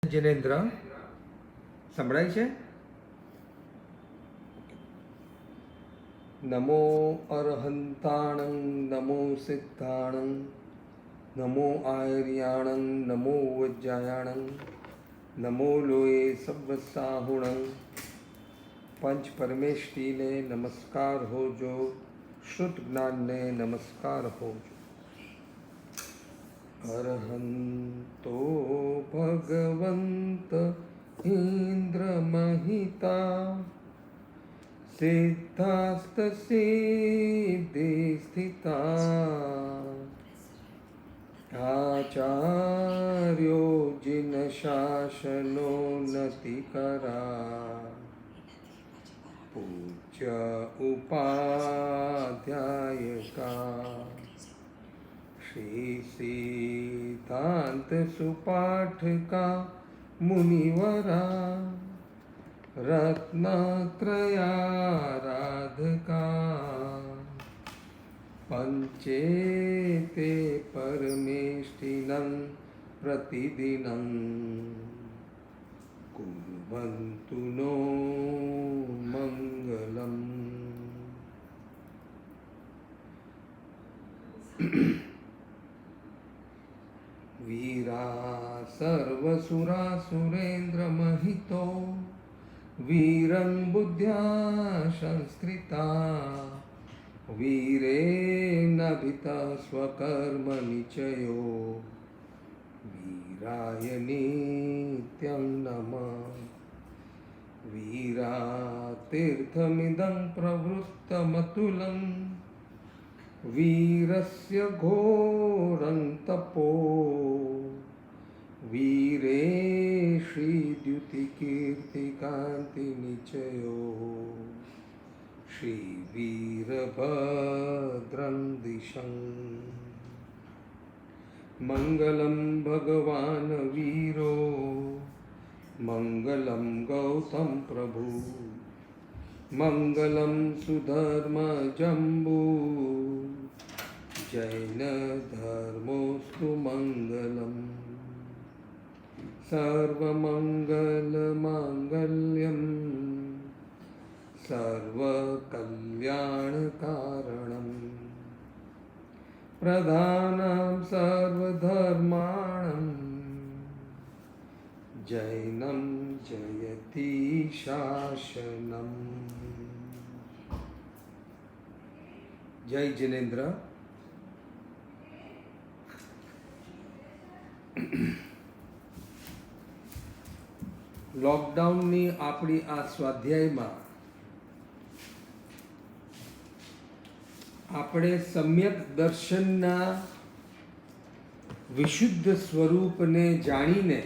जिनेन्द्र संभळाय छे। नमो अरहंताणं नमो सिद्धाणं नमो आर्याणं नमो वज्रायाणं नमो लोये सब्बसाहुणं। पंच परमेष्टि ने नमस्कार होजो, श्रुत ज्ञान ने नमस्कार होजो। अरहंतो भगवंत इंद्र महिता सिद्धास्त सिद्धि स्थिता आचार्यो जिन शासनो नति करा पूज्य उपाध्याय का श्री सिद्धांत सुपाठ का मुनिवरा रत्नत्रयाराधका पंचेते परमेष्टिनं प्रतिदिनं कुर्वन्तु नो मंगलम्। वीरा सर्वसुरासुरेन्द्रमहितो वीरं बुद्ध्या संस्कृता वीरेणाभितः स्वकर्मनिचयो वीराय नित्यं नमः। वीरातीर्थमिदं प्रवृत्तमतुलं वीरस्य घोरं तपो वीरे श्रीद्युतिकीर्तिकान्तिनिचयो श्रीवीरभद्रं दिशं। मङ्गलं भगवान् वीरो मङ्गलं गौतम प्रभु मङ्गलं सुधर्मजम्बू जैन धर्मोस्तु मङ्गलम्। सर्वमङ्गलमाङ्गल्यं सर्वकल्याणकारणं प्रधानं सर्वधर्माणं जैनं जयति शासनम्। जय जिनेन्द्र। लॉकडाउननी आपणी आ स्वाध्यायमां આપણે સમ્યક દર્શનના વિશુદ્ધ સ્વરૂપને જાણીને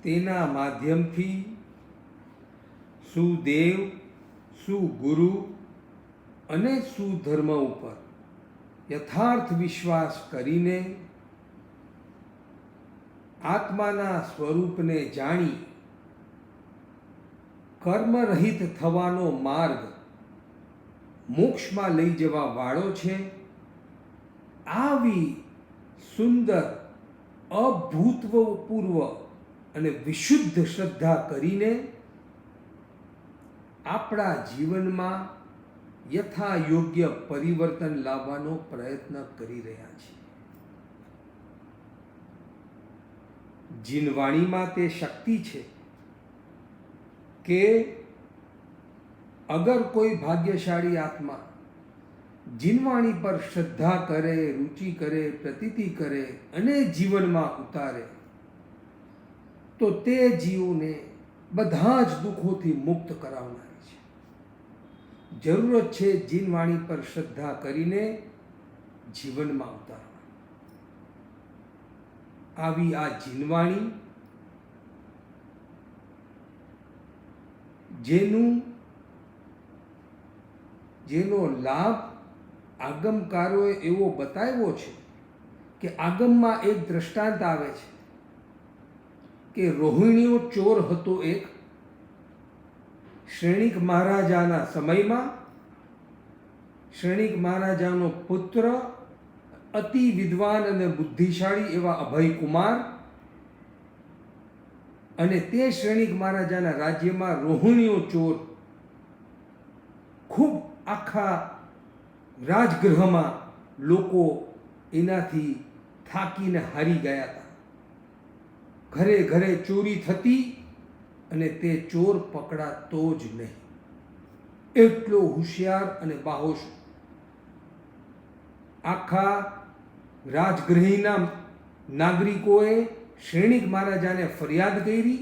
તેના માધ્યમથી સુદેવ સુગુરુ અને સુધર્મ ઉપર યથાર્થ વિશ્વાસ કરીને આત્માના સ્વરૂપને જાણી કર્મરહિત થવાનો માર્ગ મોક્ષમાં લઈ જવા વાળો છે। આવી સુંદર અભૂતપૂર્વ અને વિશુદ્ધ શ્રદ્ધા કરીને આપણા જીવનમાં યથાયોગ્ય પરિવર્તન લાવવાનો પ્રયત્ન કરી રહ્યા છીએ। જીનવાણીમાં તે શક્તિ છે કે અગર કોઈ ભાગ્યશાળી આત્મા જીનવાણી પર શ્રદ્ધા કરે, રુચિ કરે, પ્રતીતિ કરે અને જીવનમાં ઉતારે તો તે જીવને બધા જ દુઃખોથી મુક્ત કરાવનારી છે। જરૂરત છે જીનવાણી પર શ્રદ્ધા કરીને જીવનમાં ઉતારવા। આવી આ જીનવાણી જેનો લાભ આગમકારોએ એવો બતાવ્યો છે કે આગમમાં એક દ્રષ્ટાંત આવે છે કે રોહિણીઓ ચોર હતો એક શ્રેણિક મહારાજાના સમયમાં। શ્રેણિક મહારાજાનો પુત્ર અતિ વિદ્વાન અને બુદ્ધિશાળી એવા અભયકુમાર અને તે શ્રેણિક મહારાજાના રાજ્યમાં રોહિણીઓ ચોર ખૂબ આખા રાજગૃહમાં લોકો એનાથી થાકીને હારી ગયા હતા. ઘરે ઘરે ચોરી થતી અને તે ચોર પકડાતો જ નહીં. એટલો હોશિયાર અને બાહોશ. આખા રાજગૃહના નાગરિકોએ શ્રેણિક મહારાજાને ફરિયાદ કરી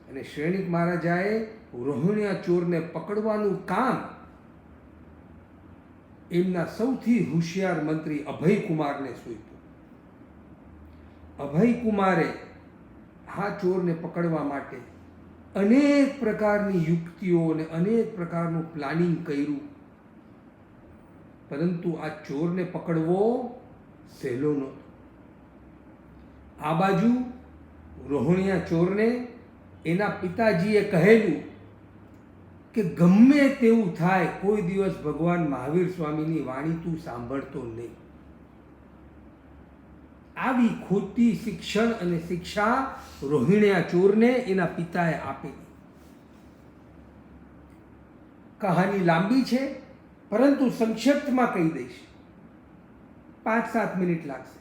અને શ્રેણિક મહારાજાએ રોહિણીયા ચોરને પકડવાનું કામ એમના સૌથી હોશિયાર મંત્રી અભયકુમારને સોંપ્યું. અભયકુમારે આ ચોરને પકડવા માટે અનેક પ્રકારની યુક્તિઓ અને અનેક પ્રકારનું પ્લાનિંગ કર્યું, પરંતુ આ ચોરને પકડવો સહેલો નહોતો. આ બાજુ રોહિણીયા ચોરને એના પિતાજીએ કહેલું કે ગમે તેવું થાય કોઈ દિવસ ભગવાન મહાવીર સ્વામીની વાણી તું સાંભળતો નહીં. આવી ખોટી શિક્ષણ અને શિક્ષા રોહિણીયા ચોરને એના પિતાએ આપેલી. કહાની લાંબી છે, પરંતુ સંક્ષિપ્તમાં કહી દઈશ, 5-7 મિનિટ લાગશે.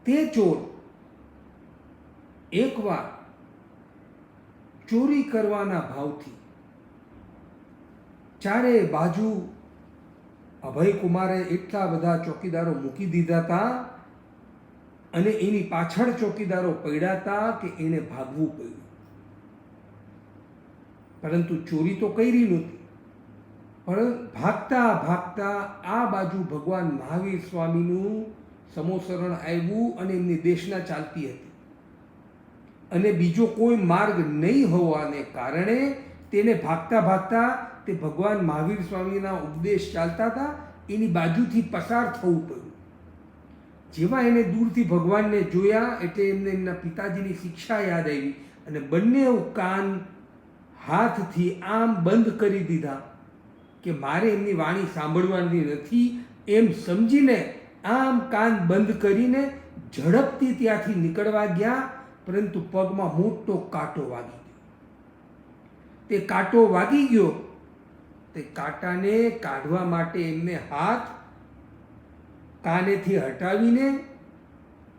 તે ચોર એકવાર ચોરી કરવાના ભાવથી ચારે બાજુ અભયકુમારે એટલા બધા ચોકીદારો મૂકી દીધા હતા અને એની પાછળ ચોકીદારો પડ્યા હતા કે એને ભાગવું પડ્યું. પરંતુ ચોરી તો કરી નહોતી, પણ ભાગતા ભાગતા આ બાજુ ભગવાન મહાવીર સ્વામીનું સમોસરણ આવ્યું અને એમની દેશના ચાલતી હતી અને બીજો કોઈ માર્ગ નહીં હોવાને કારણે તેને ભાગતા ભાગતા તે ભગવાન મહાવીર સ્વામીના ઉપદેશ ચાલતા હતા એની બાજુથી પસાર થવું પડ્યું. જેવા એને દૂરથી ભગવાનને જોયા એટલે એમને એમના પિતાજીની શિક્ષા યાદ આવી અને બંને કાન હાથથી આમ બંધ કરી દીધા કે મારે એમની વાણી સાંભળવાની નથી એમ સમજીને આમ કાન બંધ કરીને ઝડપથી ત્યાંથી નીકળવા ગયા, પરંતુ પગમાં મોટો કાંટો વાગી ગયો. તે કાંટો વાગી ગયો, તે કાંટાને કાઢવા માટે એમને હાથ કાનેથી હટાવીને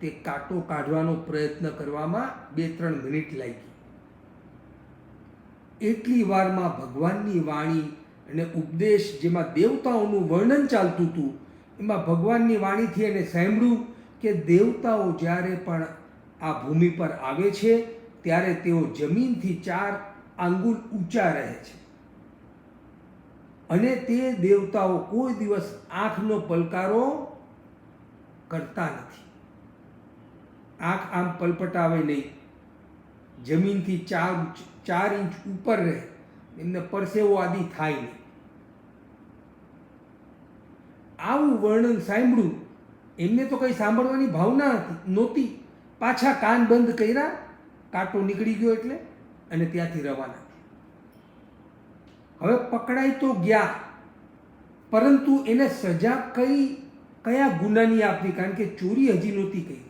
તે કાંટો કાઢવાનો પ્રયત્ન કરવામાં 2-3 મિનિટ લાગી. એટલી વારમાં ભગવાનની વાણી અને ઉપદેશ, જેમાં દેવતાઓનું વર્ણન ચાલતું હતું, એમાં ભગવાનની વાણીથી એને સાંભળ્યું કે દેવતાઓ જ્યારે પણ આ ભૂમિ પર આવે છે ત્યારે તેઓ જમીનથી 4 આંગુલ ઊંચા રહે છે અને તે દેવતાઓ કોઈ દિવસ આંખનો પલકારો કરતા નથી. આંખ આમ પલપટાવે નહીં, જમીનથી 4 ઇંચ ઉપર રહે, એમને પરસેવો આદિ થાય નહીં. આવું વર્ણન સાંભળ્યું, એમને તો કંઈ સાંભળવાની ભાવના નહોતી. પાછા કાન બંધ કર્યા, કાંટો નીકળી ગયો એટલે, અને ત્યાંથી રવાના થયા. હવે પકડાઈ તો ગયા, પરંતુ એને સજા કયા ગુનાની આપવી? કારણ કે ચોરી હજી નહોતી કરી.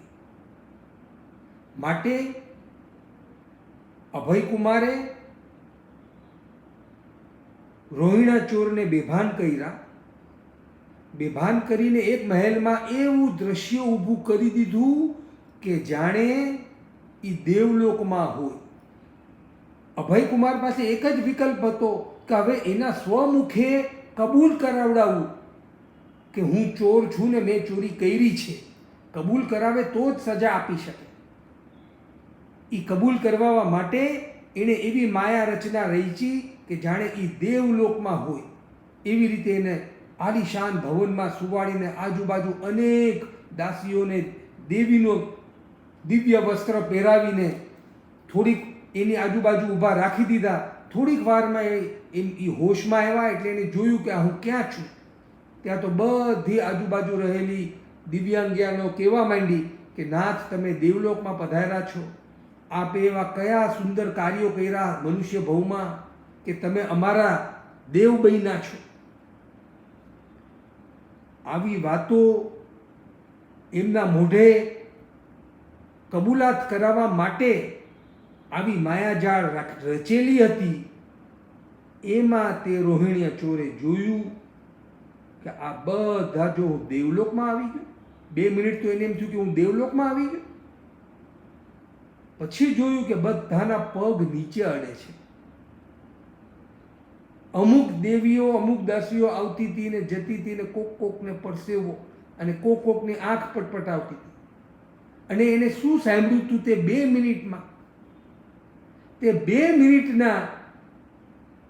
માટે અભયકુમારે રોહિણીયા ચોરને બેભાન કર્યા. બેભાન કરીને એક મહેલમાં એવું દ્રશ્ય ઊભું કરી દીધું કે જાણે એ દેવલોકમાં હોય. અભયકુમાર પાસે એક જ વિકલ્પ હતો કે હવે એના સ્વમુખે કબૂલ કરાવડાવવું કે હું ચોર છું ને મેં ચોરી કરી છે. કબૂલ કરાવે તો જ સજા આપી શકે. એ કબૂલ કરવા માટે એણે એવી માયા રચના રચી કે જાણે એ દેવલોકમાં હોય એવી રીતે એને આલિશાન ભવનમાં સુવાડીને આજુબાજુ અનેક દાસીઓને દેવીનો દિવ્ય વસ્ત્ર પહેરાવીને થોડીક એની આજુબાજુ ઊભા રાખી દીધા. થોડીક વારમાં એ હોશમાં આવ્યા એટલે એને જોયું કે હું ક્યાં છું. ત્યાં તો બધી આજુબાજુ રહેલી દિવ્યાંગીયાનો કહેવા માંડી કે નાથ, તમે દેવલોકમાં પધાર્યા છો, આપે એવા કયા સુંદર કાર્યો કર્યા મનુષ્ય ભવમાં કે તમે અમારા દેવ બન્યા છો. આવી વાતો એમના મોઢે કબૂલાત કરાવવા માટે આવી માયાજાળ રચેલી હતી. એમાં તે રોહિણીયા ચોરે જોયું કે આ બધા જો હું દેવલોકમાં આવી ગયો. 2 મિનિટ તો એને એમ થયું કે હું દેવલોકમાં આવી ગયો. પછી જોયું કે બધાના પગ નીચે અડે છે. અમુક દેવીઓ અમુક દાસીઓ આવતી હતી ને જતી હતી ને કોકને પરસેવો અને કોકની આંખ પટપટાવતી હતી. અને એને શું સાંભળ્યું હતું તે 2 મિનિટમાં? તે 2 મિનિટના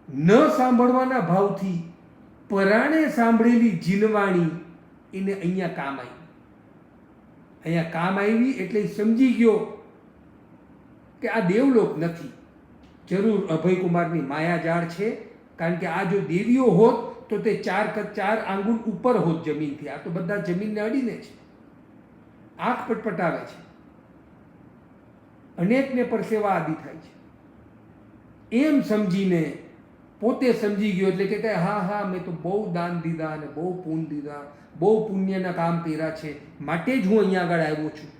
ન સાંભળવાના ભાવથી પરાણે સાંભળેલી જીનવાણી એને અહીંયા કામ આવી. અહીંયા કામ આવી એટલે સમજી ગયો કે આ દેવલોક નથી, જરૂર અભયકુમારની માયાજાળ છે. કારણ કે આ જો દેવીઓ હોત તો તે 4 આંગુલ ઉપર હોત જમીનથી. આ તો બધા જમીનને અડીને છે, આંખ પટપટાવે છે, અનેકને પરસેવા આદિ થાય છે. એમ સમજીને પોતે સમજી ગયો એટલે કે હા મેં તો બહુ દાન દીધા અને બહુ પુણ્ય દીધા, બહુ પુણ્યના કામ કર્યા છે, માટે જ હું અહીંયા આગળ આવ્યો છું.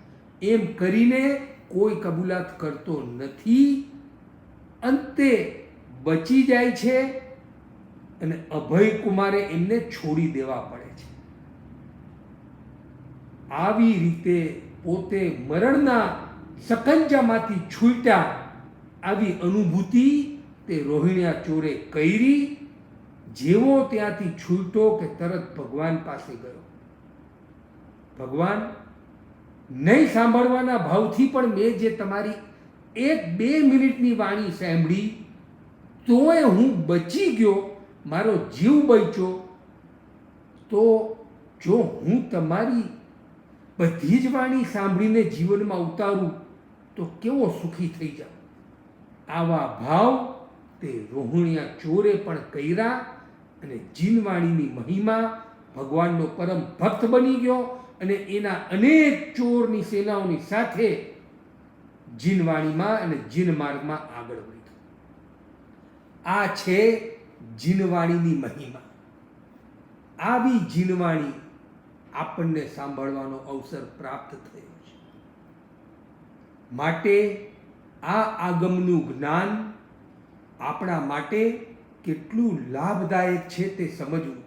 એમ કરીને કોઈ કબૂલાત કરતો નથી. અંતે બચી જાય છે અને અભયકુમારે એમને છોડી દેવા પડે છે. આવી રીતે પોતે મરણના સકંજામાંથી છૂટ્યા આવી અનુભૂતિ તે રોહિણીયા ચોરે કરી. જેવો ત્યાંથી છૂટ્યો કે તરત ભગવાન પાસે ગયો. ભગવાન, નહીં સાંભળવાના ભાવથી પણ મેં જે તમારી 1-2 મિનિટની વાણી સાંભળી તોય હું બચી ગયો, મારો જીવ બચ્યો. તો જો હું તમારી બધી જ વાણી સાંભળીને જીવનમાં ઉતારું તો કેવો સુખી થઈ જાઉં. આવા ભાવ તે રોહિણીયા ચોરે પણ કર્યા અને જીનવાણીની મહિમા ભગવાનનો પરમ ભક્ત બની ગયો અને એના અનેક ચોરની સેનાઓની સાથે જીનવાણીમાં અને જીન માર્ગમાં આગળ વધ્યો. આ છે જીનવાણીની મહિમા. આવી જીનવાણી આપણને સાંભળવાનો અવસર પ્રાપ્ત થયો છે. માટે આ આગમનું જ્ઞાન આપણા માટે કેટલું લાભદાયક છે તે સમજવું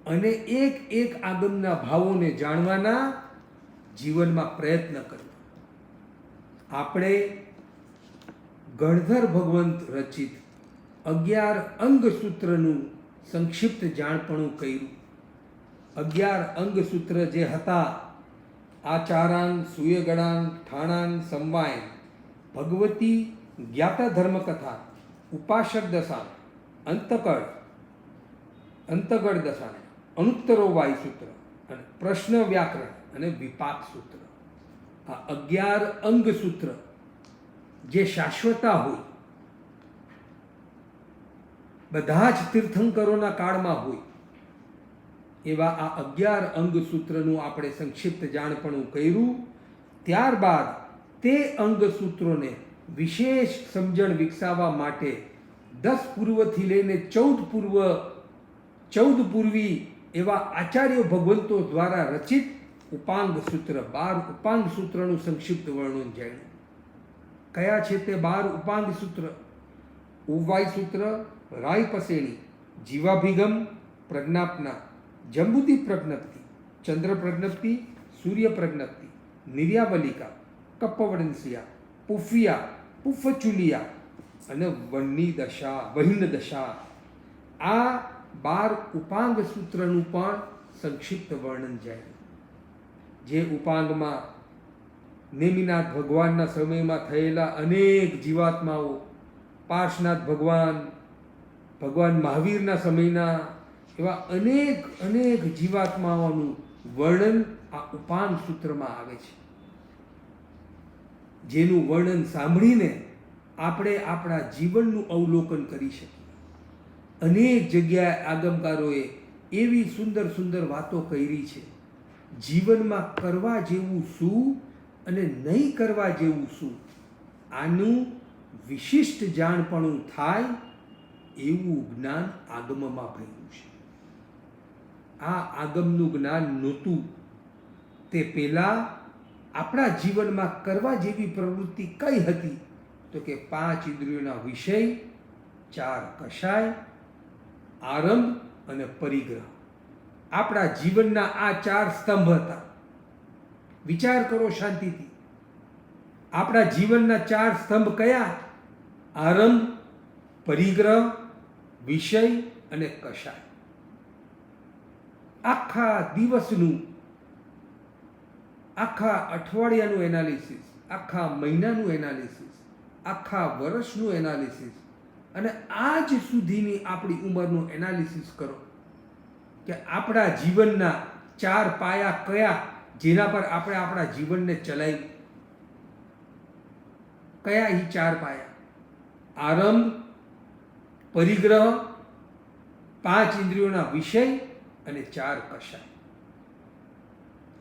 અને એક આગમના ભાવોને જાણવાના જીવનમાં પ્રયત્ન કરવો. આપણે ગણધર ભગવંત રચિત 11 અંગસૂત્રનું સંક્ષિપ્ત જાણપણું કર્યું. 11 અંગસૂત્ર જે હતા આચારાંગ, સૂયગણાંગ, ઠાણાંગ, સંવાયન, ભગવતી જ્ઞાતા ધર્મકથા, ઉપાસક દશા, અંતગળ દશા, અનુત્તરો વાયુ સૂત્ર અને પ્રશ્ન વ્યાકરણ અને વિપાક સૂત્ર. આ 11 અંગસૂત્ર જે શાશ્વતા હોય, બધા જ તીર્થંકરોના કાળમાં હોય એવા આ 11 અંગસૂત્રનું આપણે સંક્ષિપ્ત જાણપણું કર્યું. ત્યારબાદ તે અંગસૂત્રોને વિશેષ સમજણ વિકસાવવા માટે 10 પૂર્વથી લઈને 14 પૂર્વી એવા આચાર્ય ભગવંતો દ્વારા રચિત ઉપાંગ સૂત્ર, 12 ઉપાંગ સૂત્રનું સંક્ષિપ્ત વર્ણન જાણ્યું. કયા છે તે 12 ઉપાંગ સૂત્ર? ઉવાય સૂત્ર, રાય પસેણી, જીવાભિગમ, પ્રજ્ઞાપના, જંબુદી પ્રજ્ઞપ્તિ, ચંદ્ર પ્રજ્ઞપ્તિ, સૂર્ય પ્રજ્ઞપ્તિ, નિર્યાવલિકા, કપ્પવડંસિયા, પુફિયા, પુફચુલિયા અને વહિન દશા. આ 12 ઉપાંગ સૂત્રનું પણ સંક્ષિપ્ત વર્ણન જાણ્યું. જે ઉપાંગમાં નેમિનાથ ભગવાનના સમયમાં થયેલા અનેક જીવાત્માઓ, પાર્શનાથ ભગવાન મહાવીરના સમયના એવા અનેક જીવાત્માઓનું વર્ણન આ ઉપાંગ સૂત્રમાં આવે છે. જેનું વર્ણન સાંભળીને આપણે આપણા જીવનનું અવલોકન કરી શકીએ. અનેક જગ્યાએ આગમકારોએ એવી સુંદર સુંદર વાતો કરી છે. જીવનમાં કરવા જેવું શું અને નહીં કરવા જેવું શું, આનું વિશિષ્ટ જાણપણું થાય એવું જ્ઞાન આગમમાં ભર્યું છે. આ આગમનું જ્ઞાન નહોતું તે પહેલાં આપણા જીવનમાં કરવા જેવી પ્રવૃત્તિ કઈ હતી? તો કે 5 ઇન્દ્રિયોના વિષય, 4 કષાય, આરંભ અને પરિગ્રહ. આપણા જીવનના આ 4 સ્તંભ હતા. વિચાર કરો શાંતિથી. આપણા જીવનના 4 સ્તંભ કયા? આરંભ, પરિગ્રહ, વિષય અને કષાય. આખા દિવસનું, આખા અઠવાડિયાનું એનાલિસિસ, આખા મહિનાનું એનાલિસિસ, આખા વર્ષનું એનાલિસિસ અને આજ સુધીની આપણી ઉંમરનું એનાલિસિસ કરો કે આપણા જીવનના 4 પાયા કયા, જેના પર આપણે આપણા જીવનને ચલાવ્યું. કયા એ 4 પાયા? આરંભ, પરિગ્રહ, 5 ઇન્દ્રિયોના વિષય અને 4 કષાય.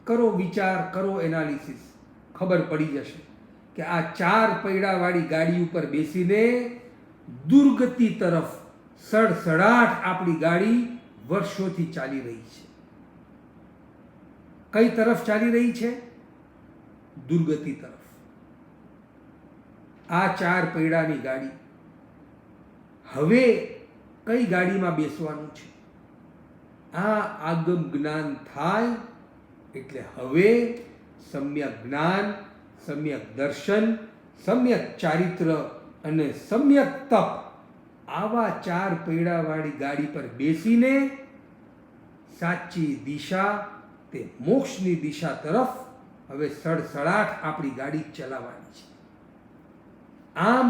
કરો વિચાર, કરો એનાલિસિસ, ખબર પડી જશે કે આ 4 પૈડાવાળી ગાડી ઉપર બેસીને દુર્ગતિ તરફ સડસડાટ આપણી ગાડી વર્ષોથી ચાલી રહી છે. કઈ તરફ ચાલી રહી છે? દુર્ગતિ તરફ. આ 4 પૈડાની ગાડી. હવે કઈ ગાડીમાં બેસવાનું છે? આ આગમ જ્ઞાન થાય એટલે હવે સમ્યક જ્ઞાન, સમ્યક દર્શન, સમ્યક ચારિત્ર અને સમ્યક તપ, આવા 4 પૈડાવાળી ગાડી પર બેસીને સાચી દિશા, તે મોક્ષની દિશા તરફ હવે સડસડાટ આપણી ગાડી ચલાવવાની છે. આમ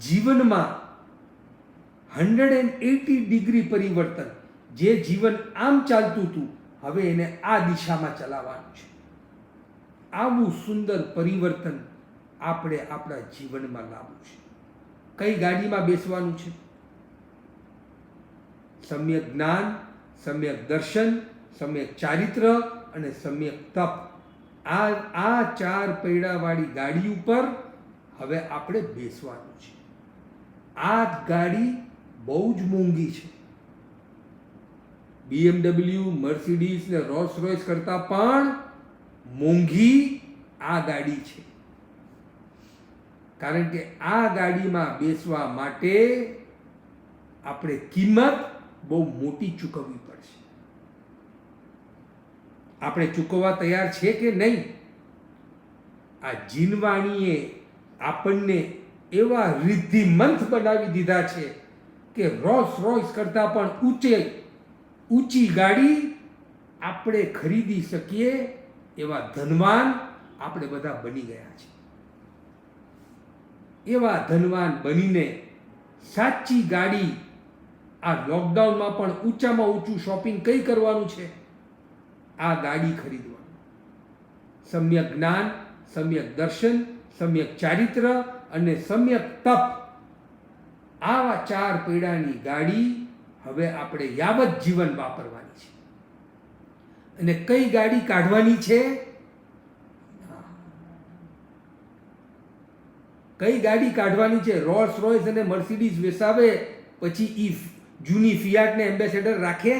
જીવનમાં 180 ડિગ્રી પરિવર્તન. જે જીવન આમ ચાલતું હતું, હવે એને આ દિશામાં ચલાવવાનું છે. આવું સુંદર પરિવર્તન આપણે આપણા જીવનમાં લાવવું છે. કઈ ગાડીમાં બેસવાનું છે? સમ્યક જ્ઞાન, સમ્યક દર્શન, સમ્યક ચારિત્ર અને સમ્યક તપ. આ 4 પૈડાવાળી ગાડી ઉપર હવે આપણે બેસવાનું છે. આ ગાડી બહુ જ મોંઘી છે. BMW, મર્સિડીઝ ને રોલ્સ રોયસ કરતાં પણ મોંઘી આ ગાડી છે. કારણ કે આ ગાડીમાં બેસવા માટે આપણે કિંમત બહુ મોટી ચૂકવવી પડશે. આપણે ચૂકવવા તૈયાર છે કે નહીં? આ જીનવાણીએ આપણને એવા રિદ્ધિમંત બનાવી દીધા છે કે રોલ્સ રોયસ કરતાં પણ ઊંચી ગાડી આપણે ખરીદી શકીએ એવા ધનવાન આપણે બધા બની ગયા છે. એવા ધનવાન બનીને સાચી ગાડી, આ લોકડાઉનમાં પણ ઊંચામાં ઊંચું શોપિંગ કઈ કરવાનું છે? આ ગાડી ખરીદવાનું. સમ્યક જ્ઞાન, સમ્યક દર્શન, સમ્યક ચારિત્ર અને સમ્યક તપ, આવા 4 પૈડાની ગાડી હવે આપણે યાવત જીવન વાપરવાની છે. અને કઈ ગાડી કાઢવાની છે? કઈ ગાડી કાઢવાની છે? રોલ્સ રોયસ અને મર્સિડીઝ વેસાવે પછી જૂની ફિયાટને એમ્બેસેડર રાખે?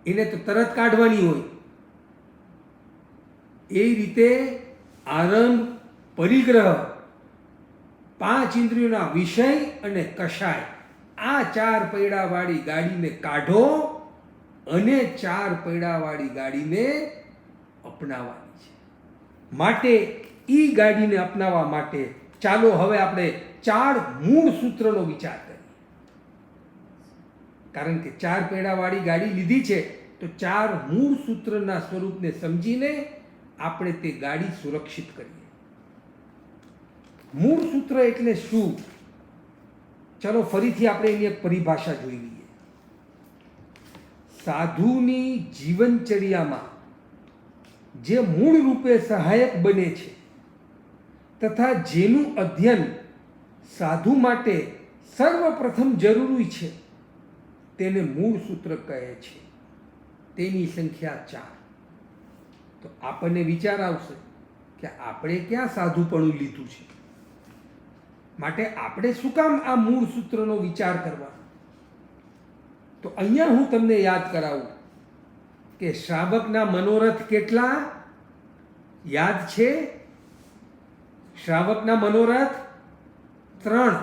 એને તો તરત કાઢવાની હોય. એ રીતે આરંભ, પરિગ્રહ, 5 ઇન્દ્રિયોના વિષય અને કષાય, આ 4 પૈડાવાળી ગાડીને કાઢો અને 4 પૈડાવાળી ગાડીને અપનાવવાની છે. માટે ઈ ગાડીને અપનાવવા માટે ચાલો હવે આપણે 4 મૂળ સૂત્રનો વિચાર કરીએ. કારણ કે 4 પૈડાવાળી ગાડી લીધી છે તો 4 મૂળ સૂત્રના સ્વરૂપને સમજીને આપણે તે ગાડી સુરક્ષિત કરીએ. મૂળ સૂત્ર એટલે શું? ચલો ફરીથી આપણે એની એક પરિભાષા જોઈ લઈએ. સાધુની જીવનચર્યામાં જે મૂળ રૂપે સહાયક બને છે તથા જેનું અધ્યયન સાધુ માટે સર્વપ્રથમ જરૂરી છે તેને મૂળ સૂત્ર કહે છે. તેની સંખ્યા 4. તો આપણને વિચાર આવશે કે આપણે ક્યાં સાધુપણું લીધું છે, માટે આપણે શું કામ આ મૂળ સૂત્રનો વિચાર કરવાનો? તો અહીંયા હું તમને યાદ કરાવું કે શ્રાવકના મનોરથ કેટલા યાદ છે? શ્રાવકના મનોરથ 3.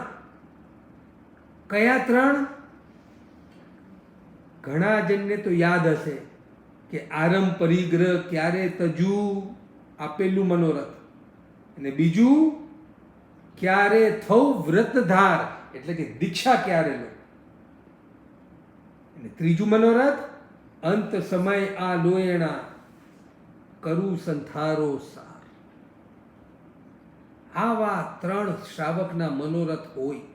કયા 3? ઘણા જણને તો યાદ હશે કે આરંભ પરિગ્રહ ક્યારે તજુ, આપેલું મનોરથ. અને બીજું ક્યારે થવું વ્રતધાર, એટલે કે દીક્ષા ક્યારે લો. અને ત્રીજું મનોરથ અંત સમય આ લોયણા કરું સંથારો સાર. આવા 3 શ્રાવકના મનોરથ હોય.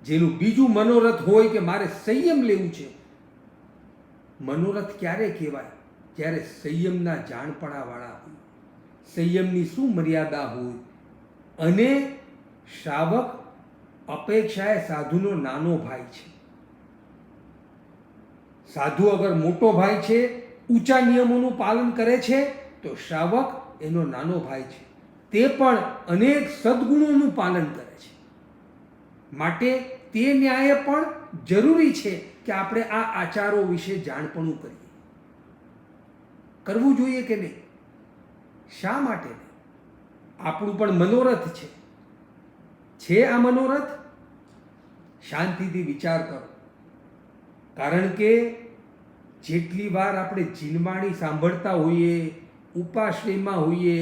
જેનું બીજું મનોરથ હોય કે મારે સંયમ લેવું છે. મનોરથ ક્યારે કહેવાય? જ્યારે સંયમના જાણપણાવાળા હોય, સંયમની શું મર્યાદા હોય. અને શ્રાવક અપેક્ષાએ સાધુનો નાનો ભાઈ છે. સાધુ અગર મોટો ભાઈ છે, ઊંચા નિયમોનું પાલન કરે છે, તો શ્રાવક એનો નાનો ભાઈ છે. તે પણ અનેક સદગુણોનું પાલન કરે છે. માટે તે ન્યાયે પણ જરૂરી છે કે આપણે આ આચારો વિશે જાણપણું કરીએ. કરવું જોઈએ કે નહીં? શા માટે નહીં? આપણું પણ મનોરથ છે આ મનોરથ? શાંતિથી વિચાર કરો. કારણ કે જેટલી વાર આપણે જીનવાણી સાંભળતા હોઈએ, ઉપાશ્રયમાં હોઈએ,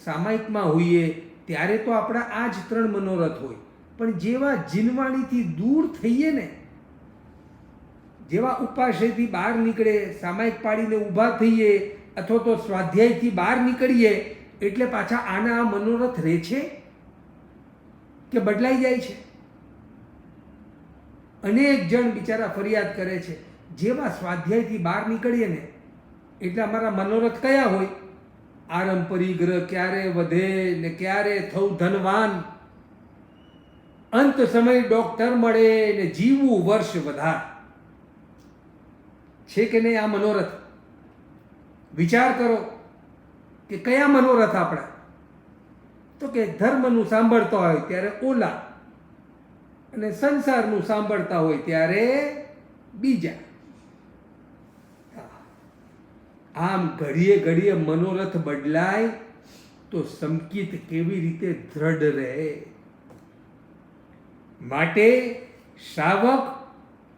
સામાયિકમાં હોઈએ, ત્યારે તો આપણા આ જ 3 મનોરથ હોય. પણ જેવા જીનવાણીથી દૂર થઈએ ને, જેવા ઉપાશ્રયથી બહાર નીકળે, સામાયિક પાડીને ઊભા થઈએ, અથવા તો સ્વાધ્યાયથી બહાર નીકળીએ, એટલે પાછા આના આ મનોરથ રહે છે કે બદલાઈ જાય છે? અનેક જણ બિચારા ફરિયાદ કરે છે, જેવા સ્વાધ્યાયથી બહાર નીકળીએ ને એટલે અમારા મનોરથ કયા હોય? આરંભ પરિગ્રહ ક્યારે વધે ને ક્યારે થવું ધનવાન, અંત સમય ડોક્ટર મળે ને જીવવું વર્ષ વધાર. છે કે નહીં આ મનોરથ? વિચાર કરો કે કયા મનોરથ આપણા? તો કે ધર્મનું સાંભળતા હોય ત્યારે ઓલા, અને સંસારનું સાંભળતા હોય ત્યારે બીજા. આમ ઘડીએ ઘડીએ મનોરથ બદલાય તો સંકિત કેવી રીતે દ્રઢ રહે? માટે શ્રાવક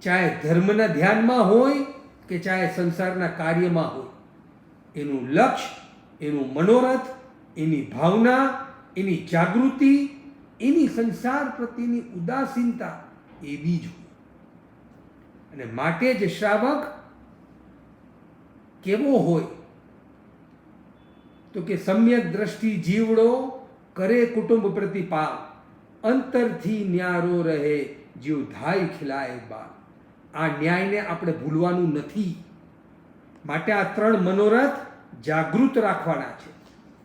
ચાહે ધર્મના ધ્યાનમાં હોય કે ચાહે સંસારના કાર્યમાં હોય, એનું લક્ષ્ય, એનું મનોરથ, એની ભાવના, એની જાગૃતિ, એની સંસાર પ્રત્યેની ઉદાસીનતા એવી જ હોય. અને માટે જ શ્રાવક કેવો હોય? તો કે સમ્યક દ્રષ્ટિ જીવડો કરે કુટુંબ પ્રતિપાલ, અંતરથી ન્યારો રહે જીવ ધાય ખિલાય બાલ. આ ન્યાયને આપણે ભૂલવાનું નથી. માટે આ 3 મનોરથ જાગૃત રાખવાના છે.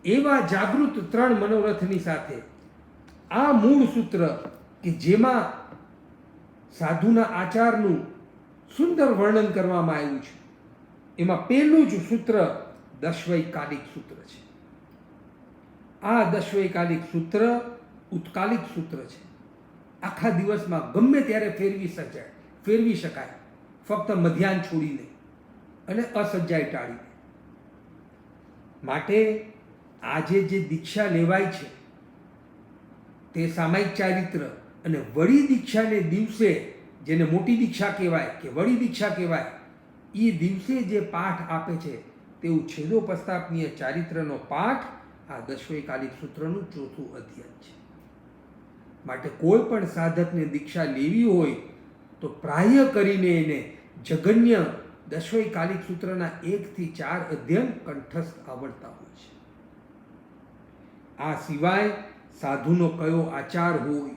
એવા જાગૃત 3 મનોરથની સાથે આ મૂળ સૂત્ર કે જેમાં સાધુના આચારનું સુંદર વર્ણન કરવામાં આવ્યું છે, એમાં પહેલું જ સૂત્ર દશવૈકાલિક સૂત્ર છે. આ દશવૈકાલિક સૂત્ર ઉત્કાલિક સૂત્ર છે. આખા દિવસમાં ગમે ત્યારે ફેરવી શકાય, ફક્ત મધ્યાહન છોડીને અને અસજ્જાય ટાળીને. માટે આજે જે દીક્ષા લેવાય છે તે સામાયિક ચારિત્ર અને વળી દીક્ષાને દિવસે, જેને મોટી દીક્ષા કહેવાય કે વળી દીક્ષા કહેવાય, એ દિવસે જે પાઠ આપે છે તેવું છેદોપસ્તાપનીય ચારિત્રનો પાઠ આ દશવૈકાલિક સૂત્રનું 4થું અધ્યયન છે. માટે કોઈ પણ સાધકને દીક્ષા લેવી હોય તો પ્રાય કરીને એને જગન્ય દશવૈકાલિક સૂત્રના 1 થી 4 અધ્યયન કંઠસ્થ આવડતા હોય છે. આ સિવાય સાધુનો કયો આચાર હોય,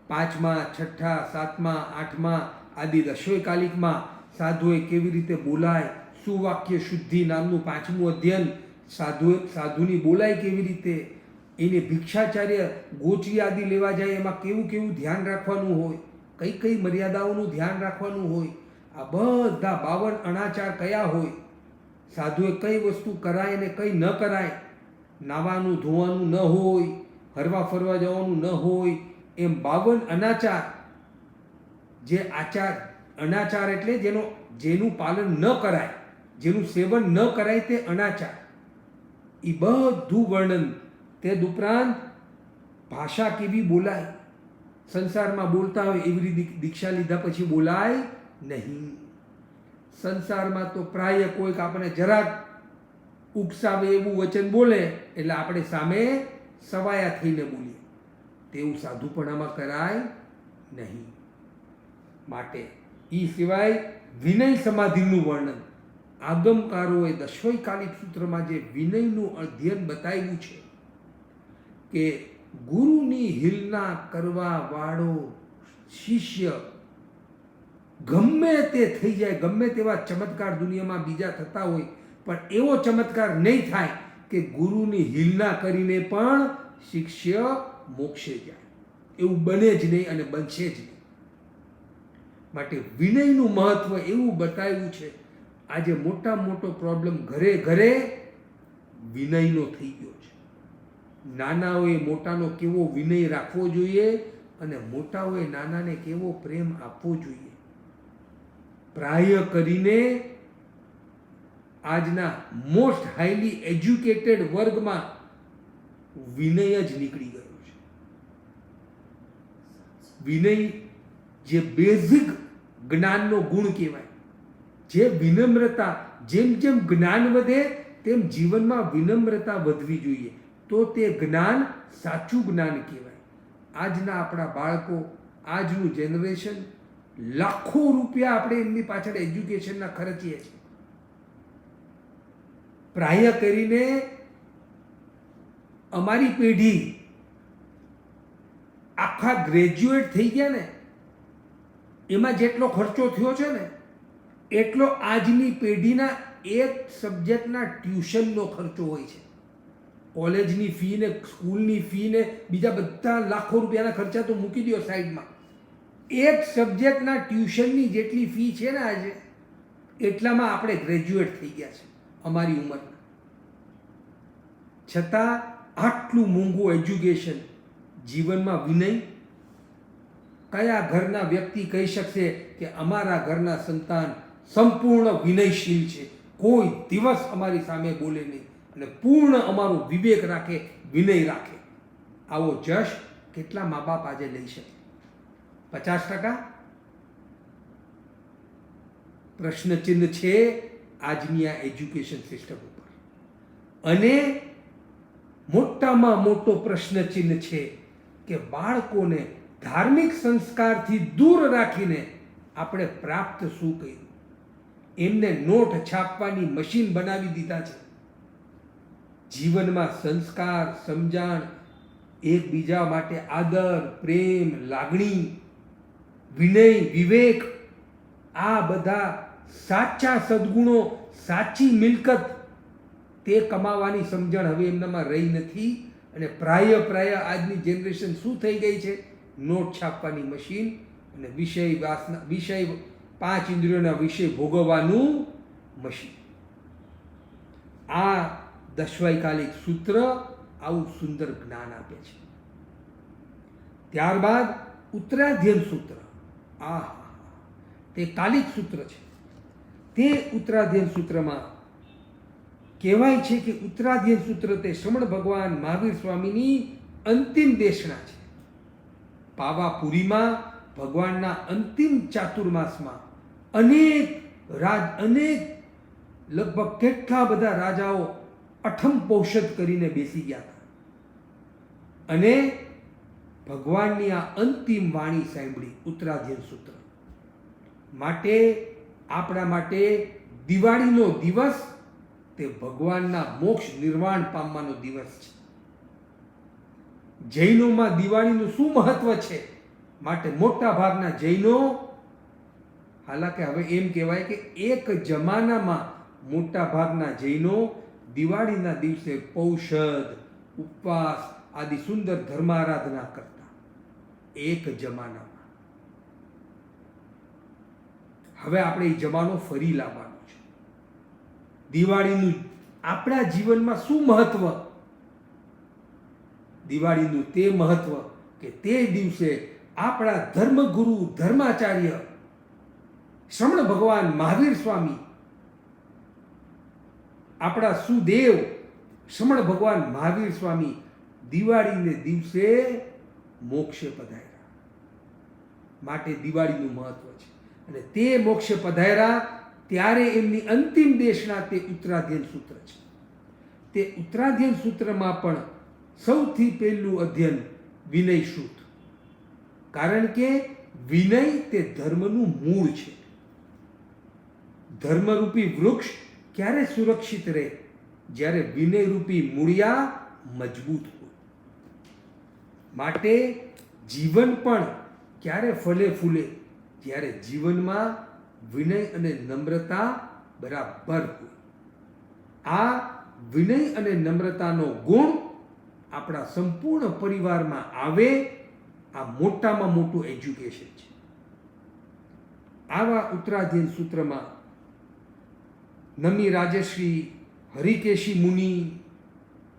5મા, 6ઠા, 7મા, 8મા આદિ દશવૈકાલિકમાં સાધુએ કેવી રીતે બોલાય, સુવાક્ય શુદ્ધિ નામનું 5મું અધ્યયન, સાધુની બોલાય કેવી રીતે, એને ભિક્ષાચાર્ય ગોચરી આદિ લેવા જાય એમાં કેવું કેવું ધ્યાન રાખવાનું હોય, કઈ કઈ મર્યાદાઓનું ધ્યાન રાખવાનું હોય, આ બધા 52 અનાચાર કયા હોય, સાધુએ કઈ વસ્તુ કરાય ને કઈ ન કરાય, નાવાનું ધોવાનું ન હોય, હરવા ફરવા જવાનું ન હોય, એમ 52 અનાચાર. જે આચાર, અનાચાર એટલે જેનું પાલન ન કરાય, જેનું સેવન ન કરાય તે અનાચાર, એ બધું વર્ણન. તે ઉપરાંત ભાષા કેવી બોલાય, સંસારમાં બોલતા હોય એવી રીતે દીક્ષા લીધા પછી બોલાય નહીં. સંસારમાં તો પ્રાય કોઈક આપણે જરાક ઉકસાવે એવું વચન બોલે એટલે આપણે સામે સવાયા થઈને બોલીએ. તેવું સાધુપણામાં કરાય નહીં. માટે એ સિવાય વિનય સમાધિનું વર્ણન આગમકારોએ દશવૈકાલિક સૂત્રમાં જે વિનયનું અધ્યયન બતાવ્યું છે કે ગુરુની હિલના કરવા વાળો શિષ્ય ગમે તે થઈ જાય, ગમે તેવા ચમત્કાર દુનિયામાં બીજા થતા હોય, પણ એવો ચમત્કાર નહીં થાય કે ગુરુની હિલના કરીને પણ શિષ્ય મોક્ષે જાય. એવું બને જ નહીં અને બનશે જ નહીં. માટે વિનયનું મહત્વ એવું બતાવ્યું છે. આજે મોટામાં મોટો પ્રોબ્લેમ ઘરે ઘરે વિનયનો થઈ ગયો છે. નાનાઓએ મોટાનો કેવો વિનય રાખવો જોઈએ અને મોટાઓએ નાનાને કેવો પ્રેમ આપવો જોઈએ. પ્રાય કરીને આજના મોસ્ટ હાઈલી એજ્યુકેટેડ વર્ગમાં વિનય જ નીકળી ગયો છે. વિનય જે બેઝિક જ્ઞાનનો ગુણ કહેવાય, જે વિનમ્રતા, જેમ જેમ જ્ઞાન વધે તેમ જીવનમાં વિનમ્રતા વધવી જોઈએ, તો તે જ્ઞાન સાચું જ્ઞાન કહેવાય. આજના આપણા બાળકો, આજનું જનરેશન, લાખો રૂપિયા આપણે એમની પાછળ એજ્યુકેશનના ખર્ચીએ છીએ. પ્રાય કરીને અમારી પેઢી આખા ગ્રેજ્યુએટ થઈ ગયા ને, એમાં જેટલો ખર્ચો થયો છે ને એટલો આજની પેઢીના એક સબ્જેક્ટના ટ્યુશનનો ખર્ચો હોય છે. કોલેજની ફી ને, સ્કૂલની ફી ને, બીજા બધા લાખો રૂપિયાના ખર્ચા તો મૂકી દો સાઈડમાં. એક સબ્જેક્ટના ટ્યુશનની જેટલી ફી છે ને આજે, એટલામાં આપણે ગ્રેજ્યુએટ થઈ ગયા છે અમારી ઉંમરના. છતાં આટલું મોંઘું એજ્યુકેશન, જીવનમાં વિનય. કયા ઘરના વ્યક્તિ કહી શકશે કે અમારા ઘરના સંતાન સંપૂર્ણ વિનયશીલ છે, કોઈ દિવસ અમારી સામે બોલે નહીં અને પૂર્ણ અમારો વિવેક રાખે, વિનય રાખે? આવો જશ કેટલા મા બાપ આજે લઈ શકે? 50%? પ્રશ્નચિહ્ન છે આજની આ એજ્યુકેશન સિસ્ટમ ઉપર. અને મોટામાં મોટો પ્રશ્નચિહ્ન છે કે બાળકોને ધાર્મિક સંસ્કારથી દૂર રાખીને આપણે પ્રાપ્ત શું કર્યું? એમને નોટ છાપવાની મશીન બનાવી દીધા છે. જીવનમાં સંસ્કાર, સમજણ, એકબીજા માટે આદર, પ્રેમ, લાગણી, વિનય, વિવેક, આ બધા સાચા સદગુણો, સાચી મિલકત, તે કમાવાની સમજણ હવે એમનામાં રહી નથી. અને પ્રાય આજની જનરેશન શું થઈ ગઈ છે? નોટ છાપવાની મશીન અને વિષય વાસના, વિષય, 5 ઇન્દ્રિયોના વિષય ભોગવવાનું મશીન. આ દશવૈકાલિક સૂત્ર આવું સુંદર જ્ઞાન આપે છે. ત્યારબાદ ઉત્તરાધ્યયન સૂત્ર. તે કાલિક સૂત્ર છે. તે ઉત્તરાધ્યયન સૂત્રમાં કહેવાય છે કે ઉત્તરાધ્યયન સૂત્ર તે શ્રમણ ભગવાન મહાવીર સ્વામીની અંતિમ દેશના છે. પાવાપુરીમાં ભગવાનના અંતિમ ચાતુર્માસમાં અનેક લગભગ કેટલા બધા રાજાઓ અઠમ પૌષધ કરીને બેસી ગયા હતા અને ભગવાનની આ અંતિમ વાણી સાંભળી, ઉત્તરાધ્યયન સૂત્ર. માટે આપણા માટે દિવાળીનો દિવસ તે ભગવાનના મોક્ષ નિર્વાણ પામવાનો દિવસ છે. જૈનોમાં દિવાળીનું શું મહત્વ છે? માટે મોટા ભાગના જૈનો, હાલાકે હવે એમ કહેવાય કે એક જમાનામાં મોટા ભાગના જૈનો દિવાળીના દિવસે પૌષધ, ઉપવાસ આદિ સુંદર ધર્મારાધના કરતા. એક જમાનામાં. હવે આપણે એ જમાનો ફરી લાવવાનો છે. દિવાળીનું આપણા જીવનમાં શું મહત્વ? દિવાળીનું તે મહત્વ કે તે દિવસે આપણા ધર્મગુરુ, ધર્માચાર્ય શ્રમણ ભગવાન મહાવીર સ્વામી આપણા સુદેવ શ્રમણ ભગવાન મહાવીર સ્વામી દિવાળીને દિવસે મોક્ષે પધાર્યા. માટે દિવાળીનું મહત્વ છે. અને તે મોક્ષે પધાર્યા ત્યારે એમની અંતિમ દેશના તે ઉત્તરાધ્યયન સૂત્ર છે. તે ઉત્તરાધ્યયન સૂત્રમાં પણ સૌથી પહેલું અધ્યયન વિનય સૂત્ર. કારણ કે વિનય તે ધર્મનું મૂળ છે. ધર્મરૂપી વૃક્ષ ક્યારે સુરક્ષિત રહે? જ્યારે વિનયરૂપી મૂળિયા મજબૂત હોય. માટે જીવન પણ ક્યારે ફલે ફૂલે? જ્યારે જીવનમાં વિનય અને નમ્રતા બરાબર હોય. આ વિનય અને નમ્રતાનો ગુણ આપણા સંપૂર્ણ પરિવારમાં આવે, આ મોટામાં મોટું એજ્યુકેશન છે. આવા ઉત્તરાધ્યયન સૂત્રમાં નમી રાજશ્રી, હરિકેશી મુનિ,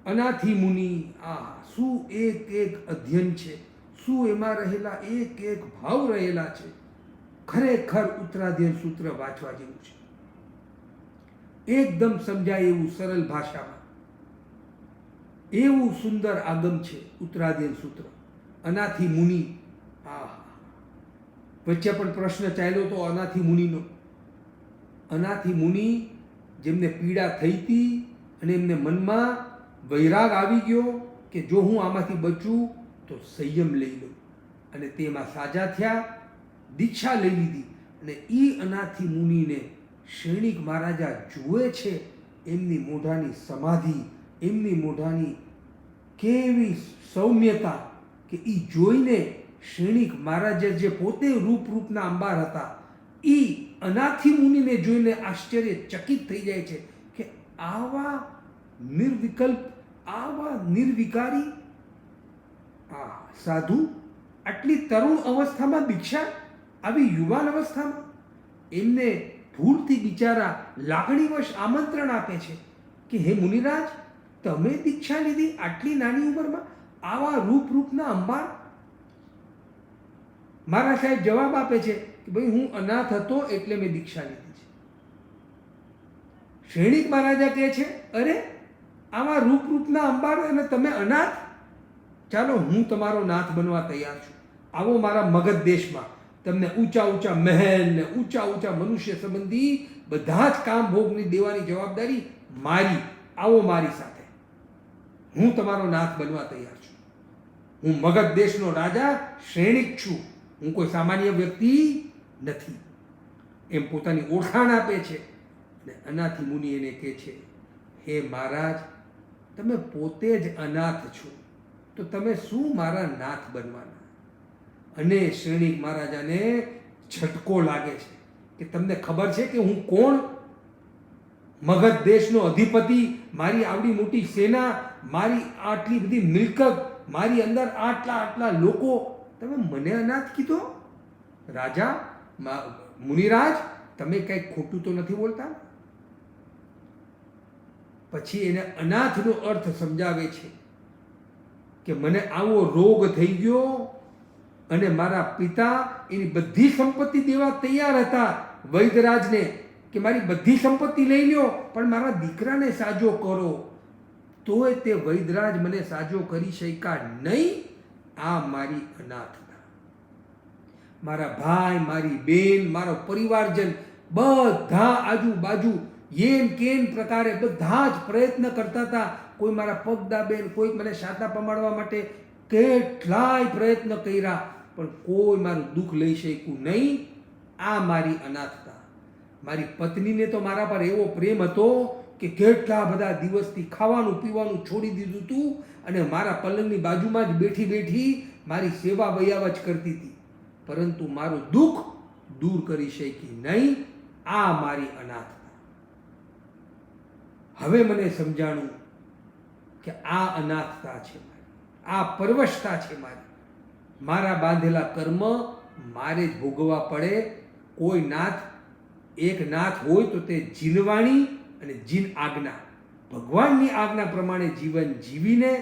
અનાથી મુનિ, આ શું એક એક અધ્યયન છે, શું એમાં રહેલા એક એક ભાવ રહેલા છે. ખરેખર ઉત્તરાધ્યયન સૂત્ર વાંચવા જેવું છે. એકદમ સમજાય એવું સરળ ભાષામાં એવું સુંદર આગમ છે ઉત્તરાધ્યયન સૂત્ર. અનાથી મુનિ, વચ્ચે પણ પ્રશ્ન ચાલ્યો તો અનાથી મુનિનો. અનાથી મુનિ જેમને પીડા થઈ હતી અને એમને મનમાં વૈરાગ આવી ગયો કે જો હું આમાંથી બચું તો સંયમ લઈ લઉં, અને તેમાં સાજા થયા, દીક્ષા લઈ લીધી. અને એ અનાથી મુનિને શ્રેણિક મહારાજા જુએ છે. એમની મોઢાની સમાધિ, એમની મોઢાની કેવી સૌમ્યતા કે એ જોઈને શ્રેણિક મહારાજા જે પોતે રૂપના અંબાર હતા, એ અનાથી મુનિને જોઈને આશ્ચર્યચકિત થઈ જાય છે કે આવા નિર્વિકલ્પ, આવા નિર્વિકારી આ સાધુ આટલી તરુણ અવસ્થામાં દીક્ષા, આવી યુવાન અવસ્થામાં એમને ભૂલથી બિચારા લાગણીવશ આમંત્રણ આપે છે કે હે મુનિરાજ, તમે દીક્ષા લીધી આટલી નાની ઉંમરમાં, આવા રૂપના અંબાર? મારા સાહેબ જવાબ આપે છે કે ભાઈ હું અનાથ હતો એટલે મેં દીક્ષા લીધી છે. શ્રેણિક મહારાજા કહે છે અરે આવા રૂપના અંબાર અને તમે અનાથ? ચાલો હું તમારો નાથ બનવા તૈયાર છું. આવો મારા મગધ દેશમાં. તમને ઊંચા ઊંચા મહેલ ને ઊંચા ઊંચા મનુષ્ય સંબંધી બધા જ કામ ભોગની દેવાની જવાબદારી મારી. આવો મારી સાથે, હું તમારો નાથ બનવા તૈયાર છું. હું મગધ દેશનો રાજા શ્રેણિક છું, હું કોઈ સામાન્ય વ્યક્તિ નથી. એમ પોતાની ઓળખાણ આપે છે. ને અનાથી મુનિ એને કહે છે હે મહારાજ, તમે પોતે જ અનાથ છો તો તમે શું મારા નાથ બનવાના? અને શ્રેણિક મહારાજાને ઝટકો લાગે છે કે તમને ખબર છે કે હું કોણ? મગધ દેશનો અધિપતિ, મારી આવડી મોટી સેના, મારી આટલી બધી મિલકત, મારી અંદર આટલા લોકો, તમે મને અનાથ કીધો? રાજા, મુનિરાજ, તમે કંઈક ખોટું તો નથી બોલતા? પછી એને અનાથનો અર્થ સમજાવે છે કે મને આવો રોગ થઈ ગયો અને મારા પિતા એની બધી સંપત્તિ દેવા તૈયાર હતા વૈદરાજને કે મારી બધી સંપત્તિ લઈ લ્યો પણ મારા દીકરાને સાજો કરો. તોય તે વૈદરાજ મને સાજો કરી શક્યા નહીં. આ મારી અનાથતા. મારા ભાઈ, મારી બેન, મારો પરિવારજન બધા આજુબાજુ એમ કેમ પ્રકારે બધા જ પ્રયત્ન કરતા હતા. કોઈ મારા પગ દાબે, કોઈ મને શાતા પમાડવા માટે કેટલાય પ્રયત્ન કર્યા, પણ કોઈ મારું દુઃખ લઈ શક્યું નહીં. આ મારી અનાથતા. મારી પત્નીને તો મારા પર એવો પ્રેમ હતો કે કેટલા બધા દિવસથી ખાવાનું પીવાનું છોડી દીધું હતું અને મારા પલંગની બાજુમાં જ બેઠી બેઠી મારી સેવા બયાવચ કરતી હતી, પરંતુ મારું દુઃખ દૂર કરી શકી નહીં. આ મારી અનાથતા. હવે મને સમજાણું કે આ અનાથતા છે મારી, આ પરવશતા છે મારી. મારા બાંધેલા કર્મ મારે જ ભોગવવા પડે. કોઈ નાથ, એક નાથ હોય તો તે જીનવાણી અને જીન આજ્ઞા, ભગવાનની આજ્ઞા પ્રમાણે જીવન જીવીને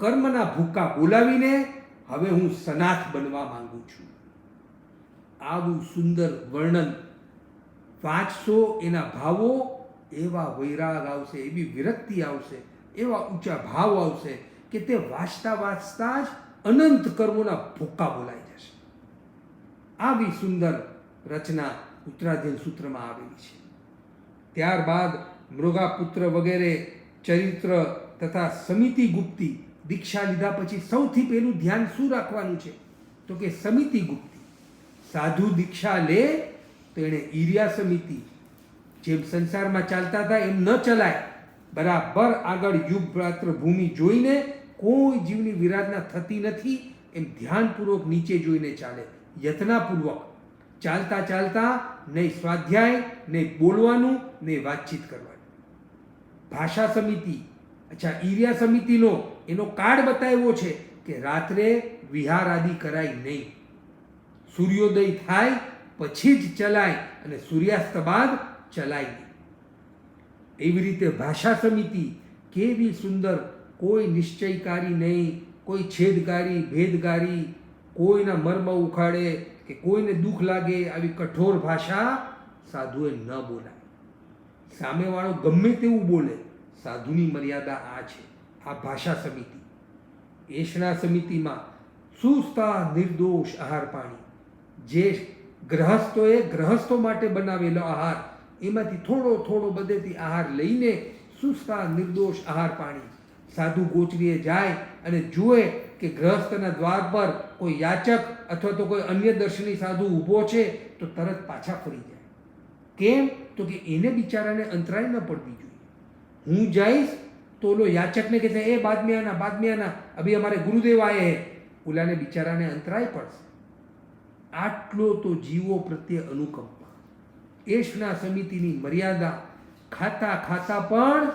કર્મના ભૂકા બોલાવીને હવે હું સનાથ બનવા માંગુ છું. આવું સુંદર વર્ણન વાંચશો, એના ભાવો એવા વૈરાગ આવશે, એવી વિરક્તિ આવશે, એવા ઊંચા ભાવ આવશે કે તે વાંચતા વાંચતા જ અનંત કર્મોના ભૂક્કા બોલાઈ જશે. આવી સુંદર રચના ઉત્તરાધ્યયન સૂત્રમાં આવેલી છે. ત્યારબાદ મૃગાપુત્ર વગેરે ચરિત્ર તથા સમિતિ ગુપ્તી દીક્ષા લીધા પછી સૌથી પહેલું ધ્યાન શું રાખવાનું છે? તો કે સમિતિ ગુપ્તી. સાધુ દીક્ષા લે તો એણે ઈર્યા સમિતિ, જેમ સંસારમાં ચાલતા હતા એમ ન ચલાય. બરાબર આગળ યુગ પાત્ર ભૂમિ જોઈને કોઈ જીવની વિરાધના થતી નથી એમ ધ્યાનપૂર્વક નીચે જોઈને ચાલે. યત્નાપૂર્વક ચાલતા ચાલતા નહીં સ્વાધ્યાય, નહીં બોલવાનું, નહીં વાતચીત કરવાની. ભાષા સમિતિ, અચ્છા ઈર્યા સમિતિનો એનો કાર્ડ બતાવ્યો છે કે રાત્રે વિહાર આદિ કરાય નહીં, સૂર્યોદય થાય પછી જ ચલાય અને સૂર્યાસ્ત બાદ ચલાય નહીં. એવી રીતે ભાષા સમિતિ કેવી સુંદર, કોઈ નિશ્ચયકારી નહીં, કોઈ છેદકારી ભેદકારી, કોઈના મર્મ ઉખાડે કે કોઈને દુઃખ લાગે આવી કઠોર ભાષા સાધુએ ન બોલાય. સામેવાળો ગમે તેવું બોલે, સાધુની મર્યાદા આ છે. આ ભાષા સમિતિ. એષણા સમિતિમાં સુસ્તા નિર્દોષ આહાર પાણી, જે ગ્રહસ્થોએ ગ્રહસ્થો માટે બનાવેલો આહાર, એમાંથી થોડો થોડો બધેથી આહાર લઈને સુસ્તા નિર્દોષ આહાર પાણી. સાધુ ગોચરીએ જાય અને જુએ કે ગ્રહસ્થના દ્વાર પર કોઈ યાચક અથવા તો કોઈ અન્ય દર્શની સાધુ ઊભો છે તો તરત પાછા ફરી જાય. કેમ? તો કે એને બિચારાને અંતરાય ન પડવી જોઈએ. હું જઈશ તો ઓલો યાચકને કહેશે એ બાદ में आना अभी हमारे गुरुदेव आए हैं, ઓલાને બિચારાને અંતરાય પડશે. આટલો તો જીવો પ્રત્યે અનુકંપા. એષણા સમિતિની મર્યાદા. ખાતા ખાતા પણ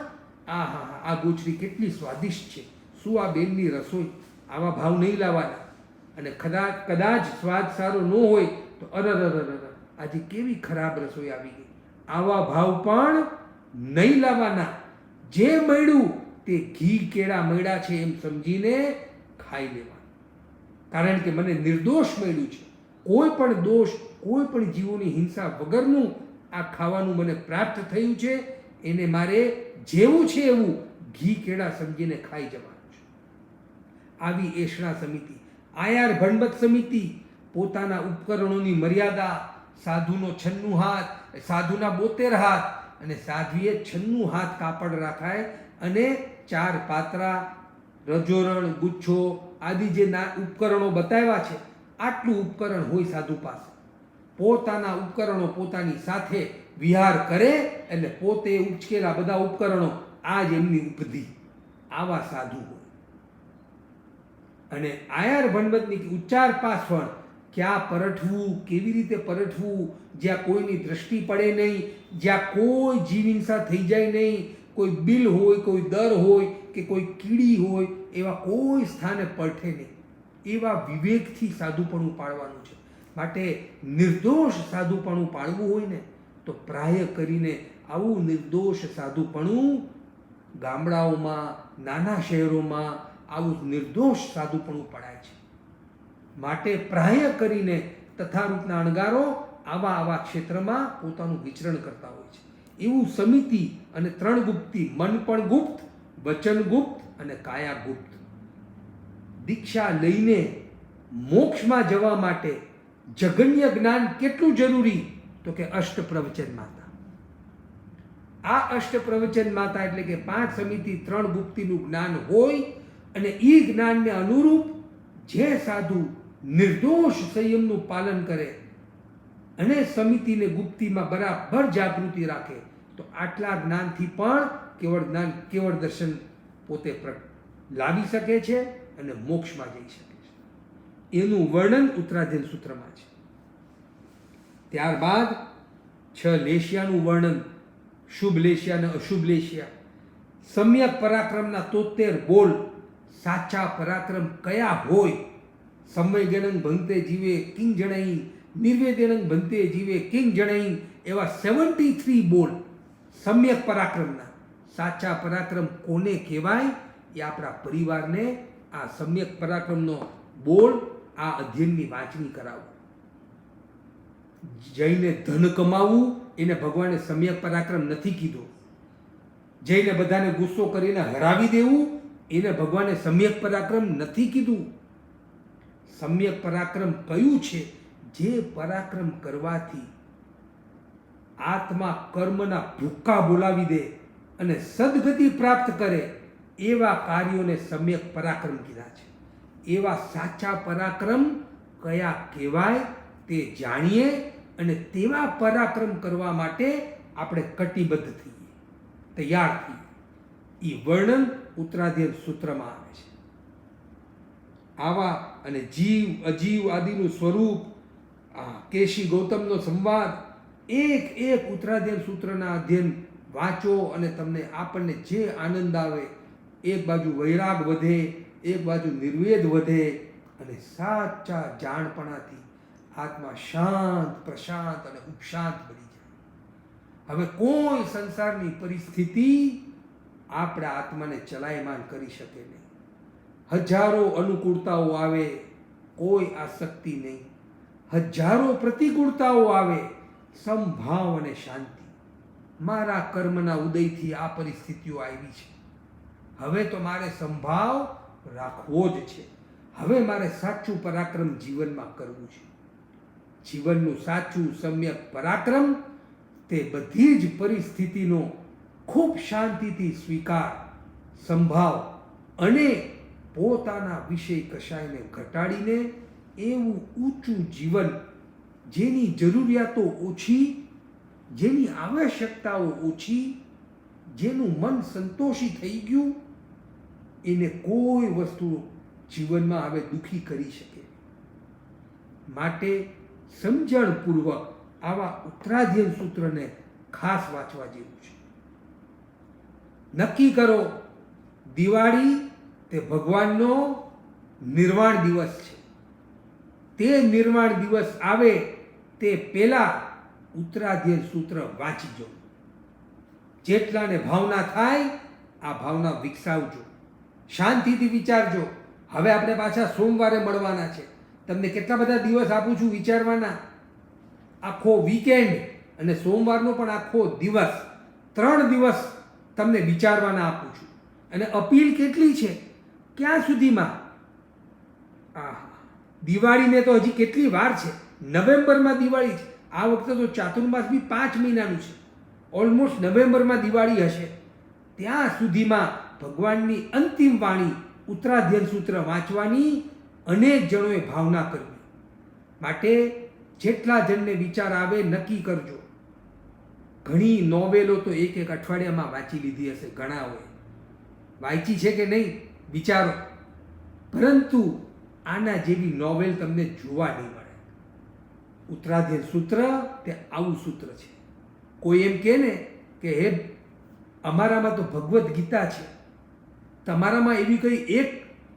આ ગોચરી કેટલી સ્વાદિષ્ટ છે, શું આ બેનની રસોઈ, આવા ભાવ નહીં લાવવાના. અને કદાચ સ્વાદ સારો ન હોય તો આજે કેવી ખરાબ રસોઈ આવી ગઈ, આવા ભાવ પણ નહીં લાવવાના. જે મળ્યું તે ઘી કેળા મળ્યા છે એમ સમજીને ખાઈ લેવાનું. કારણ કે મને નિર્દોષ મળ્યું છે, કોઈ પણ દોષ, કોઈ પણ જીવોની હિંસા વગરનું આ ખાવાનું મને પ્રાપ્ત થયું છે. એને મારે જેવું છે એવું ઘી કેળા સમજીને ખાઈ જવાનું છે. આવી એષણા સમિતિ. આયાર ભણબત સમિતિ, પોતાના ઉપકરણોની મર્યાદા. સાધુનો 96 હાથ, સાધુના 72 હાથ, અને સાધ્વીએ 96 હાથ કાપડ રાખાય અને 4 પાત્રા, રજોરણ, ગુચ્છો આદિ જે ઉપકરણો બતાવ્યા છે, આટલું ઉપકરણ હોય સાધુ પાસે. પોતાના ઉપકરણો પોતાની સાથે વિહાર કરે એટલે પોતે ઉચકેલા બધા ઉપકરણો આ જ એમની ઉપધિ. આવા સાધુ હોય. અને આયાર ભણબતની ઉચ્ચાર પાછળ ક્યાં પરઠવું, કેવી રીતે પરઠવું, જ્યાં કોઈની દ્રષ્ટિ પડે નહીં, જ્યાં કોઈ જીવ હિંસા થઈ જાય નહીં, કોઈ બિલ હોય, કોઈ દર હોય કે કોઈ કીડી હોય, એવા કોઈ સ્થાને પડઠે નહીં. એવા વિવેકથી સાધુપણું પાળવાનું છે. માટે નિર્દોષ સાધુપણું પાળવું હોય ને તો પ્રાય કરીને આવું નિર્દોષ સાધુપણું ગામડાઓમાં, નાના શહેરોમાં આવું નિર્દોષ સાધુપણું પડાય છે. માટે પ્રાય કરીને તથારૂપના અણગારો આવા ક્ષેત્રમાં પોતાનું વિચરણ કરતા હોય છે. એવું સમિતિ અને 3 ગુપ્તી, મન પણ ગુપ્ત, વચન ગુપ્ત અને કાયા ગુપ્ત. દીક્ષા લઈને મોક્ષમાં જવા માટે જગન્ય જ્ઞાન કેટલું જરૂરી? તો કે અષ્ટ પ્રવચન માતા. આ અષ્ટ પ્રવચન માતા એટલે કે 5 સમિતિ 3 ગુપ્તીનું જ્ઞાન હોય અને એ જ્ઞાનને અનુરૂપ જે સાધુ નિર્દોષ સંયમનું પાલન કરે અને સમિતિને ગુપ્તીમાં બરાબર જાગૃતિ રાખે તો આટલા જ્ઞાનથી પણ કેવળ જ્ઞાન, કેવળ દર્શન પોતે લાવી શકે છે અને મોક્ષમાં જઈ શકે છે. એનું વર્ણન ઉત્તરાધ્યયન સૂત્રમાં છે. ત્યારબાદ 6 લેશિયાનું વર્ણન, શુભ લેશિયા અને અશુભ લેશિયા. સમ્યક પરાક્રમના 73 બોલ. સાચા પરાક્રમ કયા હોય? સમયગણં ભંતે જીવે કિંગ જણઈ, નિર્વેદનં ભંતે જીવે કિંગ જણઈ. એવા 73 બોલ સમ્યક પરાક્રમના. સાચા પરાક્રમ કોને કહેવાય? એ આપણા પરિવારને આ સમ્યક પરાક્રમનો બોલ, આ અધ્યયનની વાંચણી કરાવો. જઈને ધન કમાવવું એને ભગવાને સમ્યક પરાક્રમ નથી કીધો. જઈને બધાને ગુસ્સો કરીને હરાવી દેવું, એને ભગવાને સમ્યક પરાક્રમ નથી કીધું. સમ્યક પરાક્રમ કયું છે? જે પરાક્રમ કરવાથી આત્મા કર્મના ભૂક્કા બોલાવી દે અને સદગતિ પ્રાપ્ત કરે, એવા કાર્યોને સમ્યક પરાક્રમ કીધા છે. એવા સાચા પરાક્રમ કયા કહેવાય તે જાણીએ અને તેવા પરાક્રમ કરવા માટે આપણે કટિબદ્ધ થઈએ, તૈયાર થઈએ. એ વર્ણન ઉત્તરાધ્યયન સૂત્રમાં આવે છે. આવા અને જીવ અજીવ આદિનું સ્વરૂપ, કેશી ગૌતમનો સંવાદ, એક ઉત્તરાધ્યયન સૂત્રના અધ્યયન વાંચો અને તમને આપણને જે આનંદ આવે, એક બાજુ વૈરાગ વધે, એક બાજુ નિર્વેદ વધે અને સાચા જાણપણાથી આત્મા શાંત, પ્રશાંત અને ઉપશાંત બની જાય. હવે કોઈ સંસારની પરિસ્થિતિ આપણા આત્માને ચલાયમાન કરી શકે નહીં. હજારો અનુકૂળતાઓ આવે, કોઈ આસક્તિ નહીં. હજારો પ્રતિકૂળતાઓ આવે, સમભાવ અને શાંતિ. મારા કર્મના ઉદયથી આ પરિસ્થિતિઓ આવી છે, હવે તો મારે સંભાવ રાખવો જ છે. હવે મારે સાચું પરાક્રમ જીવનમાં કરવું છે. જીવનનું સાચું સમ્યક પરાક્રમ તે બધી જ પરિસ્થિતિનો ખૂબ શાંતિથી સ્વીકાર, સંભાવ અને પોતાના વિષય કશાયને ઘટાડીને એવું ઊંચું જીવન, જેની જરૂરિયાતો ઓછી, જેની આવશ્યકતાઓ ઓછી, જેનું મન સંતોષી થઈ ગયું, એને કોઈ વસ્તુ જીવનમાં હવે દુઃખી કરી શકે. માટે સમજણપૂર્વક આવા ઉત્તરાધ્યયન સૂત્રને ખાસ વાંચવા જેવું છે. નક્કી કરો, દિવાળી તે ભગવાનનો નિર્વાણ દિવસ છે. તે નિર્વાણ દિવસ આવે તે પહેલા ઉત્તરાધ્યયન સૂત્ર વાંચી જો. જેટલાને ભાવના થાય આ ભાવના વિકસાવજો, શાંતિથી વિચારજો. હવે આપણે પાછા સોમવારે મળવાના છે. તમને કેટલા બધા દિવસ આપું છું વિચારવાના, આખો વીકેન્ડ અને સોમવારનો પણ આખો દિવસ, 3 દિવસ તમને વિચારવાના આપું છું. અને અપીલ કેટલી છે, ક્યાં સુધીમાં? દિવાળીને તો હજી કેટલી વાર છે, નવેમ્બરમાં દિવાળી છે. આ વખતે તો ચાતુર્માસ બી 5 મહિનાનું છે. ઓલમોસ્ટ નવેમ્બરમાં દિવાળી હશે. ત્યાં સુધીમાં ભગવાનની અંતિમ વાણી ઉત્તરાધ્યયન સૂત્ર વાંચવાની અનેક જણોએ ભાવના કરવી. માટે જેટલા જણને વિચાર આવે નક્કી કરજો. ઘણી નોવેલો તો એક અઠવાડિયામાં વાંચી લીધી હશે, ઘણા હોય. વાંચી છે કે નહીં વિચારો. પરંતુ આના જેવી નોવેલ તમને જોવા નહીં મળે. ઉત્તરાધ્યયન સૂત્ર તે આવું સૂત્ર છે. કોઈ એમ કહે ને કે હે અમારામાં તો ભગવદ્ ગીતા છે, તમારામાં એવી કઈ એક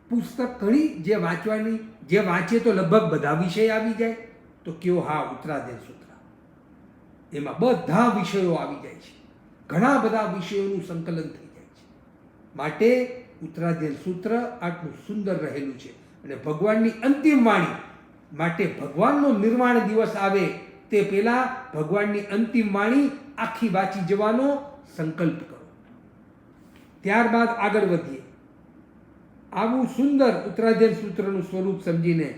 પુસ્તક ઘણી જે વાંચવાની, જે વાંચે તો લગભગ બધા વિષય આવી જાય? તો કયો હા, ઉત્તરાધ્યયન સૂત્ર. એમાં બધા વિષયો આવી જાય છે, ઘણા બધા વિષયોનું સંકલન થઈ જાય છે. માટે ઉત્તરાધ્યયન સૂત્ર આટલું સુંદર રહેલું છે. અને ભગવાનની અંતિમ વાણી માટે ભગવાનનો નિર્વાણ દિવસ આવે તે પહેલા ભગવાનની અંતિમ વાણી આખી વાંચી જવાનો સંકલ્પ કરો. ત્યારબાદ આગળ વધીએ. આવું સુંદર ઉત્તરાધ્યયન સૂત્રનું સ્વરૂપ સમજીને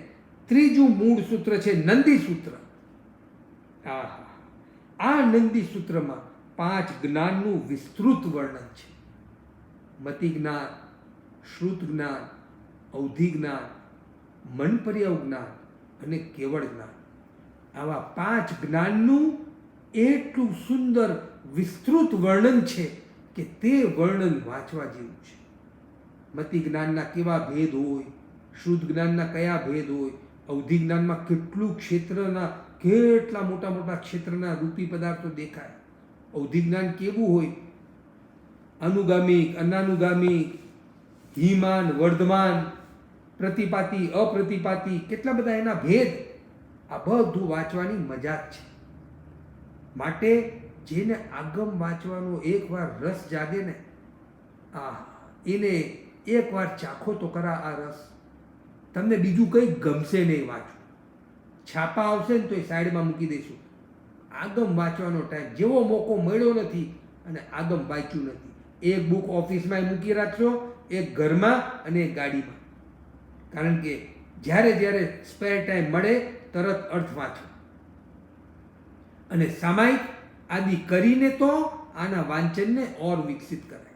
ત્રીજું મૂળ સૂત્ર છે નંદી સૂત્ર. આ નંદી સૂત્રમાં 5 જ્ઞાનનું વિસ્તૃત વર્ણન છે. મતિ જ્ઞાન, શ્રુત જ્ઞાન, અવધિ જ્ઞાન, મનપર્યવ જ્ઞાન અને કેવળ જ્ઞાન. આવા 5 જ્ઞાનનું એટલું સુંદર વિસ્તૃત વર્ણન છે કે તે વર્ણન વાંચવા જેવું છે. મતિ જ્ઞાનના કેવા ભેદ હોય, શુદ્ધ જ્ઞાનના કયા ભેદ હોય, અવધિ જ્ઞાનમાં કેટલું ક્ષેત્રના, કેટલા મોટા મોટા ક્ષેત્રના રૂપી પદાર્થો દેખાય. અવધિ જ્ઞાન કેવું હોય, અનુગામિક, અનાનુગામિક, હિમાન, વર્ધમાન, પ્રતિપાતી, અપ્રતિપાતી, કેટલા બધા એના ભેદ. આ બધું વાંચવાની મજા જ છે. માટે જેને આગમ વાંચવાનો એકવાર રસ જાગે ને, એને એકવાર ચાખો તો ખરા આ રસ. તમને બીજું કંઈ ગમશે નહીં વાંચવું. છાપા આવશે ને તો એ સાઈડમાં મૂકી દઈશું. આગમ વાંચવાનો ટાઈમ, જેવો મોકો મળ્યો નથી અને આગમ વાંચ્યું નથી, એક બુક ઓફિસમાં મૂકી રાખશો, એક ઘરમાં અને એક ગાડીમાં. કારણ કે જ્યારે જ્યારે સ્પેર ટાઈમ મળે તરત અર્થ વાંચો. અને સામાયિક આદિ કરીને તો આના વાંચનને ઓર વિકસિત કરાય.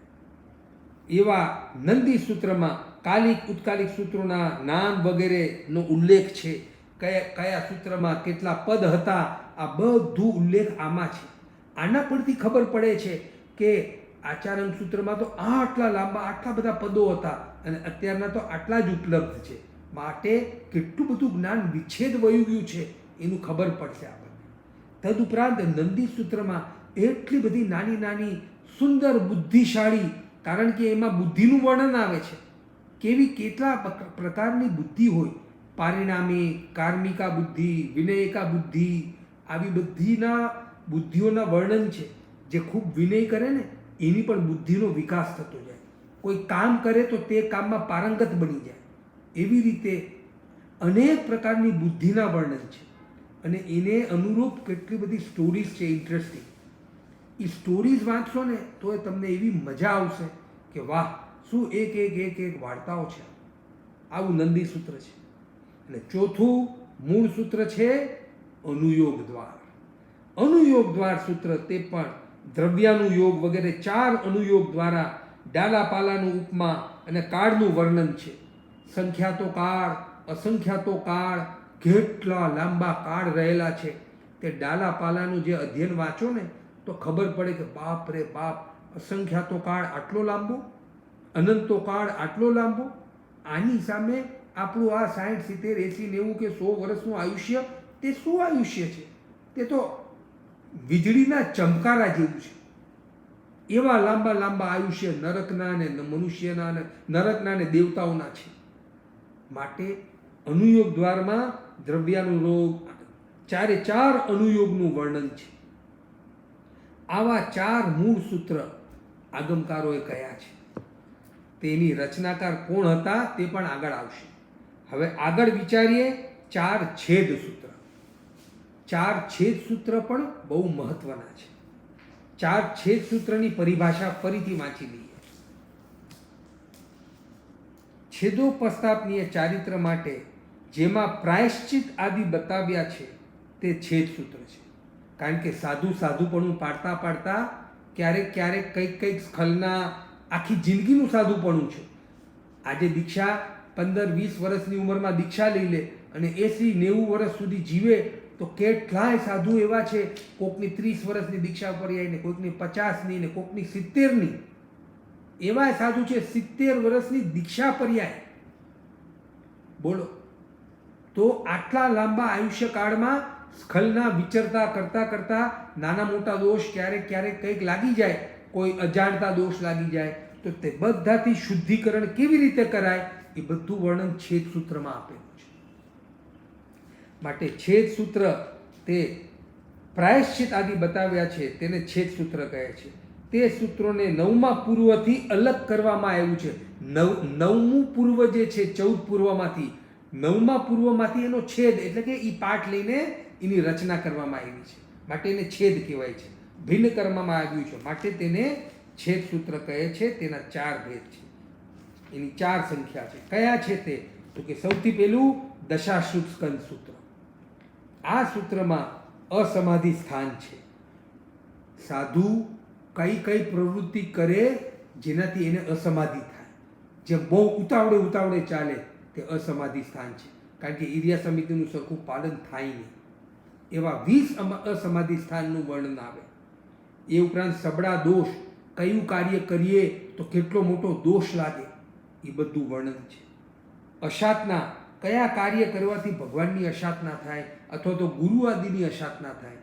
એવા નંદી સૂત્રમાં કાલિક ઉત્કાલિક સૂત્રોના નામ વગેરેનો ઉલ્લેખ છે. કયા કયા સૂત્રમાં કેટલા પદ હતા, આ બધું ઉલ્લેખ આમાં છે. આના પરથી ખબર પડે છે કે આચાર્ય સૂત્રમાં તો આટલા લાંબા આટલા બધા પદો હતા અને અત્યારના તો આટલા જ ઉપલબ્ધ છે. માટે કેટલું બધું જ્ઞાન વિચ્છેદ વયું ગયું છે એનું ખબર પડશે આપણને. તદુપરાંત નંદી સૂત્રમાં એટલી બધી નાની નાની સુંદર બુદ્ધિશાળી, કારણ કે એમાં બુદ્ધિનું વર્ણન આવે છે. કેવી કેટલા પ્રકારની બુદ્ધિ હોય, પારિણામિક, કાર્મિકા બુદ્ધિ, વિનયિકા બુદ્ધિ, આવી બધીના બુદ્ધિઓના વર્ણન છે. જે ખૂબ વિનય કરે ને એની પણ બુદ્ધિનો વિકાસ થતો જાય. કોઈ કામ કરે તો તે કામમાં પારંગત બની જાય. એવી રીતે અનેક પ્રકારની બુદ્ધિના વર્ણન છે અને એને અનુરૂપ કેટલી બધી સ્ટોરીઝ છે ઇન્ટરેસ્ટિંગ. એ સ્ટોરીઝ વાંચશો ને તો તમને એવી મજા આવશે કે વાહ, શું એક એક એક એક વાર્તાઓ છે. આવું નંદી સૂત્ર છે. અને ચોથું મૂળ સૂત્ર છે અનુયોગ દ્વાર. અનુયોગ દ્વાર સૂત્ર તે પણ દ્રવ્યાનુયોગ વગેરે 4 અનુયોગ દ્વારા ડાલાપાલાનું ઉપમા અને કાળનું વર્ણન છે. સંખ્યાતો કાળ, અસંખ્યાતો કાળ, કેટલા લાંબા કાળ રહેલા છે. તે ડાલાપાલાનું જે અધ્યયન વાંચો ને તો ખબર પડે કે બાપ રે બાપ, અસંખ્યાતો કાળ આટલો લાંબો, અનંતો કાળ આટલો લાંબો. આની સામે આપણું આ 60, 70, 80, 90 કે 100 વર્ષનું આયુષ્ય, તે શું આયુષ્ય છે? તે તો વીજળીના ચમકારા જેવું છે. એવા લાંબા લાંબા આયુષ્ય નરકના ને મનુષ્યના ને નરકના ને દેવતાઓના છે. માટે અનુયોગ દ્વારમાં દ્રવ્યાનુયોગ 4 અનુયોગનું વર્ણન છે. આવા 4 મૂળ સૂત્ર આગમકારોએ કયા છે. તેની રચનાકાર કોણ હતા તે પણ આગળ આવશે. હવે આગળ વિચારીએ 4 છેદ સૂત્ર. 4 છેદ સૂત્ર પણ બહુ મહત્વના છે. 4 છેદ સૂત્રની પરિભાષા ફરીથી વાંચી લઈએ. છેદોપસ્થાપનીય ચારિત્ર માટે જેમાં પ્રાયશ્ચિત આદિ બતાવ્યા છે તે છેદ સૂત્ર છે. કારણ કે સાધુપણું પાડતા પાડતા ક્યારેક ક્યારેક કંઈક સ્ખલના આખી જિંદગીનું સાધુપણું છે. આજે દીક્ષા 15-20 વર્ષની ઉંમરમાં દીક્ષા લઈ લે અને 80-90 વર્ષ સુધી જીવે તો કેટલાય સાધુ એવા છે, કોકની 30 વર્ષની દીક્ષા પર્યાય ને કોઈકની 50ની ને કોકની 70ની. એવા સાધુ છે 70 વર્ષની દીક્ષા પર્યાય. બોલો, તો આટલા લાંબા આયુષ્યકાળમાં સ્ખલના વિચરતા કરતા કરતા નાના મોટા દોષ ક્યારેક ક્યારેક કંઈક લાગી જાય, કોઈ અજાણતા દોષ લાગી જાય, તો તે બધાથી શુદ્ધિકરણ કેવી રીતે કરાય એ બધું વર્ણન છેદ સૂત્રમાં આપેલું છે. માટે છેદ સૂત્ર તે પ્રાયશ્ચિત આદિ બતાવ્યા છે તેને છેદ સૂત્ર કહે છે. તે સૂત્રોને 9મા પૂર્વથી અલગ કરવામાં આવ્યું છે. 9મું પૂર્વ જે છે 14 પૂર્વમાંથી 9મા પૂર્વમાંથી એનો છેદ, એટલે કે એ પાઠ લઈને એની રચના કરવામાં આવી છે. માટે એને છેદ કહેવાય છે. ભિન્ન કરવામાં આવ્યું છે માટે તેને છેદ સૂત્ર કહે છે. તેના 4 ભેદ છે, એની 4 સંખ્યા છે. કયા છે તે? તો કે સૌથી પહેલું દશાશ્રુત સ્કંદ સૂત્ર. આ સૂત્રમાં અસમાધિ સ્થાન છે. સાધુ કઈ પ્રવૃત્તિ કરે જેનાથી એને અસમાધિ થાય, જે બહુ ઉતાવળે ચાલે તે અસમાધિ સ્થાન છે. કારણ કે ઇરિયા સમિતિનું સરખું પાલન થાય નહીં. એવા 20 અસમાધિ સ્થાનનું વર્ણન આવે. એ ઉપરાંત સબળા દોષ, કયું કાર્ય કરીએ તો કેટલો મોટો દોષ લાગે, એ બધું વર્ણન છે. અશાતના, કયા કાર્ય કરવાથી ભગવાનની અશાતના થાય અથવા તો ગુરુ આદિની અશાતના થાય.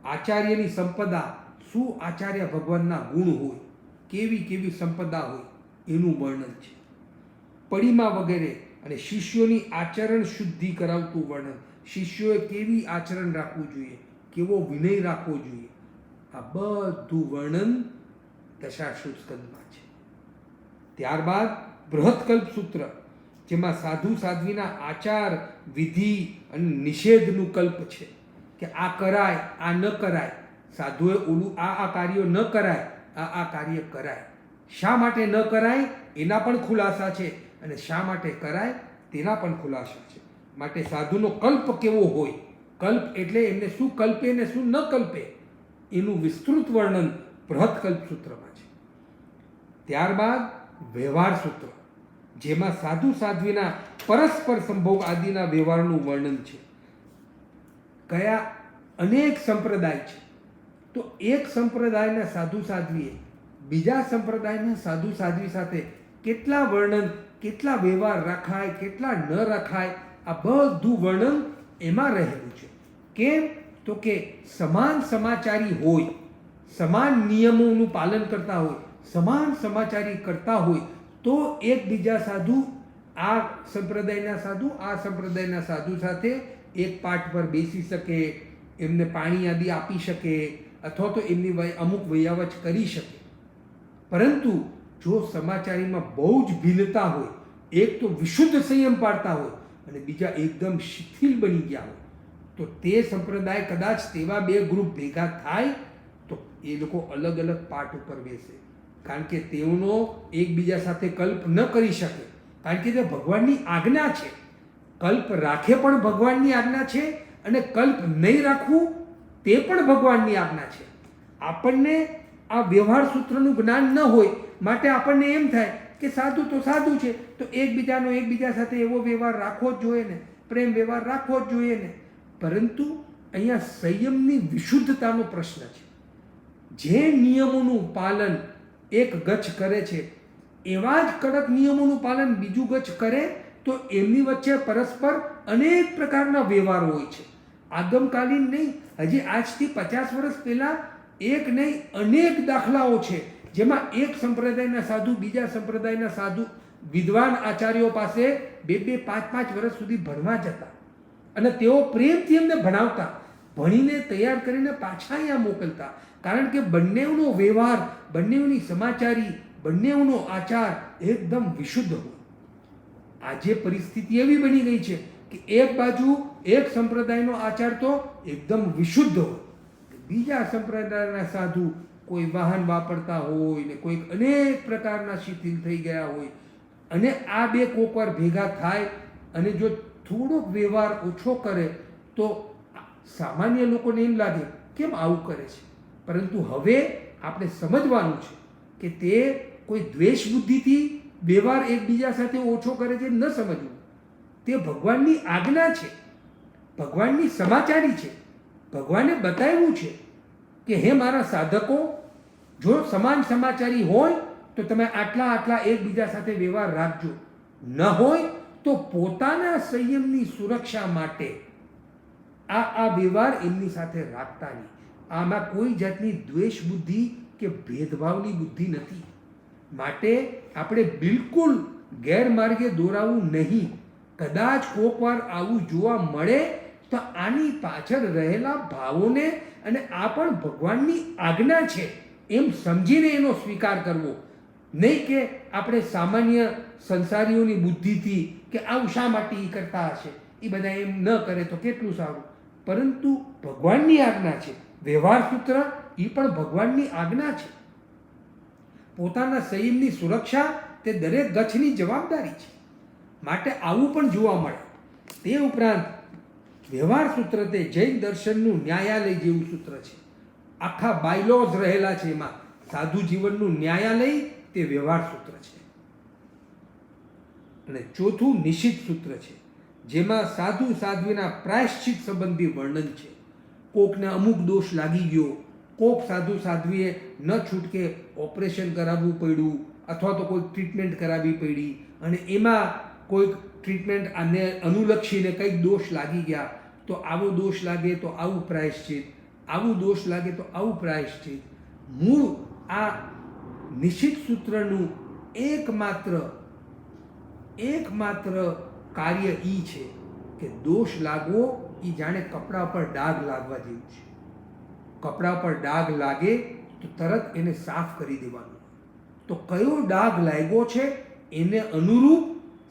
આચાર્યની સંપદા, શું આચાર્ય ભગવાનના ગુણ હોય, કેવી સંપદા હોય એનું વર્ણન છે. પડીમા વગેરે અને શિષ્યોની આચરણ શુદ્ધિ કરાવતું વર્ણન. શિષ્યોએ કેવી આચરણ રાખવું જોઈએ, કેવો વિનય રાખવો જોઈએ, આ બધું વર્ણન દશાશ્રુત સ્કંદમાં છે. ત્યારબાદ બૃહત્કલ્પ સૂત્ર, જેમાં સાધુ સાધ્વીના આચાર વિધિ અને નિષેધનું કલ્પ છે કે આ કરાય, આ ન કરાય. સાધુએ ઓલું આ કાર્યો ન કરાય, આ કાર્ય કરાય. શા માટે ન કરાય એના પણ ખુલાસા છે, અને શા માટે કરાય તેના પણ ખુલાસા છે. માટે સાધુનો કલ્પ કેવો હોય, કલ્પ એટલે એમને શું કલ્પે ને શું ન કલ્પે એનું વિસ્તૃત વર્ણન બૃહત્કલ્પ સૂત્રમાં છે. ત્યારબાદ વ્યવહાર સૂત્ર, જેમાં સાધુ સાધ્વીના પરસ્પર સંભોગ આદિના વ્યવહારનું વર્ણન છે. કયા અનેક સંપ્રદાય છે, તો એક સંપ્રદાયના સાધુ સાધ્વીએ બીજા સંપ્રદાયના સાધુ સાધ્વી સાથે કેટલા વર્ણન, કેટલા વ્યવહાર રખાય, કેટલા ન રખાય, આ બધું વર્ણન એમાં રહેલું છે. કેમ? તો કે સમાન સમાચારી હોય, સમાન નિયમોનું પાલન કરતા હોય, સમાન સમાચારી કરતા હોય તો એકબીજા સાધુ, આ સંપ્રદાયના સાધુ આ સંપ્રદાયના સાધુ સાથે એક પાઠ પર બેસી શકે, એમને પાણી આદિ આપી શકે, અથવા તો એમની અમુક વયાવચ કરી શકે. પરંતુ જો સમાચારીમાં બહુ જ ભિન્નતા હોય, એક તો વિશુદ્ધ સંયમ પાડતા હોય અને બીજા એકદમ શિથિલ બની ગયા હોય, તો તે સંપ્રદાય કદાચ તેવા બે ગ્રુપ ભેગા થાય તો એ લોકો અલગ અલગ પાઠ ઉપર બેસે, કારણ કે તેઓનો એકબીજા સાથે કલ્પ ન કરી શકે, કારણ કે તે ભગવાનની આજ્ઞા છે. કલ્પ રાખે પણ ભગવાનની આજ્ઞા છે, અને કલ્પ નહીં રાખવું તે પણ ભગવાનની આજ્ઞા છે. આપણને આ વ્યવહાર સૂત્રનું જ્ઞાન ન હોય, માટે આપણને એમ થાય કે સાધુ તો સાધુ છે, તો એકબીજાનો એકબીજા સાથે એવો વ્યવહાર રાખવો જ જોઈએ ને, પ્રેમ વ્યવહાર રાખવો જ જોઈએ ને. પરંતુ અહીંયા સંયમની વિશુદ્ધતાનો પ્રશ્ન છે. જે નિયમોનું પાલન એક ગચ્છ કરે છે, એવા જ કડક નિયમોનું પાલન બીજું ગચ્છ કરે તો એમની વચ્ચે પરસ્પર અનેક પ્રકારના વ્યવહારો હોય છે. આગમકાલીન નહીં, હજી આજથી 50 વર્ષ પહેલાં એક નહીં અનેક દાખલાઓ છે, જેમાં એક સંપ્રદાયના સાધુ બીજા સંપ્રદાયના સાધુ વિદ્વાન આચાર્યો પાસે 2-2, 5-5 વર્ષ સુધી ભણવા જતા, અને તેઓ પ્રેમથી એમને ભણાવતા, ભણીને તૈયાર કરીને પાછા અહીંયા મોકલતા, કારણ કે બંનેનો વ્યવહાર, બંનેની સમાચારી, બંનેનો આચાર એકદમ વિશુદ્ધ હોય. આજે પરિસ્થિતિ એવી બની ગઈ છે કે એક બાજુ એક સંપ્રદાયનો આચાર તો એકદમ વિશુદ્ધ હોય, બીજા સંપ્રદાયના સાધુ કોઈ વાહન વાપરતા હોય ને કોઈક અનેક પ્રકારના શિથિલ થઈ ગયા હોય, અને આ બે કોકવાર ભેગા થાય અને જો થોડોક વ્યવહાર ઓછો કરે તો સામાન્ય લોકોને એમ લાગે કેમ આવું કરે છે. પરંતુ હવે આપણે સમજવાનું છે કે તે કોઈ દ્વેષ બુદ્ધિથી વ્યવહાર એકબીજા સાથે ઓછો કરે છે, ન સમજવું. તે ભગવાનની આજ્ઞા છે, ભગવાનની સમાચારી છે. ભગવાને બતાવ્યું છે કે હે મારા સાધકો, જો સમાન સમાચારી હોય તો તમે આટલા આટલા એકબીજા સાથે વ્યવહાર રાખજો, ન હોય તો પોતાના સંયમની સુરક્ષા માટે આ વ્યવહાર એમની સાથે રાખતા નહીં. આમાં કોઈ જાતની દ્વેષ બુદ્ધિ કે ભેદભાવની બુદ્ધિ નથી. માટે આપણે બિલકુલ ગેરમાર્ગે દોરાવું નહીં. કદાચ કોકવાર આવું જોવા મળે તો આની પાછળ રહેલા ભાવોને અને આ પણ ભગવાનની આજ્ઞા છે એમ સમજીને એનો સ્વીકાર કરવો, નહીં કે આપણે સામાન્ય સંસારીઓની બુદ્ધિથી કે આવું શા માટે એ કરતા હશે, એ બધા એમ ન કરે તો કેટલું સારું. પરંતુ ભગવાનની આજ્ઞા છે, વ્યવહાર સૂત્ર એ પણ ભગવાનની આજ્ઞા છે. પોતાના સંયમની સુરક્ષા તે દરેક ગચ્છની જવાબદારી છે. માટે આવું પણ જોવા મળે. તે ઉપરાંત વ્યવહાર સૂત્ર તે જૈન દર્શનનું ન્યાયાલય જેવું સૂત્ર છે. આખા બાયલોઝ રહેલા છે, એમાં સાધુ જીવનનું ન્યાયાલય તે વ્યવહાર સૂત્ર છે. અને ચોથું નિશ્ચિત સૂત્ર છે, જેમાં સાધુ સાધ્વીના પ્રાયશ્ચિત સંબંધી વર્ણન છે. કોકને અમુક દોષ લાગી ગયો, કોક સાધુ સાધ્વીએ ન છૂટકે ઓપરેશન કરાવવું પડ્યું, અથવા તો કોઈ ટ્રીટમેન્ટ કરાવવી પડી, અને એમાં કોઈક ટ્રીટમેન્ટ આને અનુલક્ષીને કંઈક દોષ લાગી ગયા, તો આવો દોષ લાગે તો આવું પ્રાયશ્ચિત, આવું દોષ લાગે તો આવું પ્રાયશ્ચિત. મૂળ આ નિશ્ચિત સૂત્રનું એકમાત્ર કાર્ય એ છે કે દોષ લાગવો એ જાણે કપડા પર ડાઘ લાગવા જેવું છે. કપડા પર ડાઘ લાગે તો તરત એને સાફ કરી દેવાનું. તો કયો ડાઘ લાગ્યો છે એને અનુરૂપ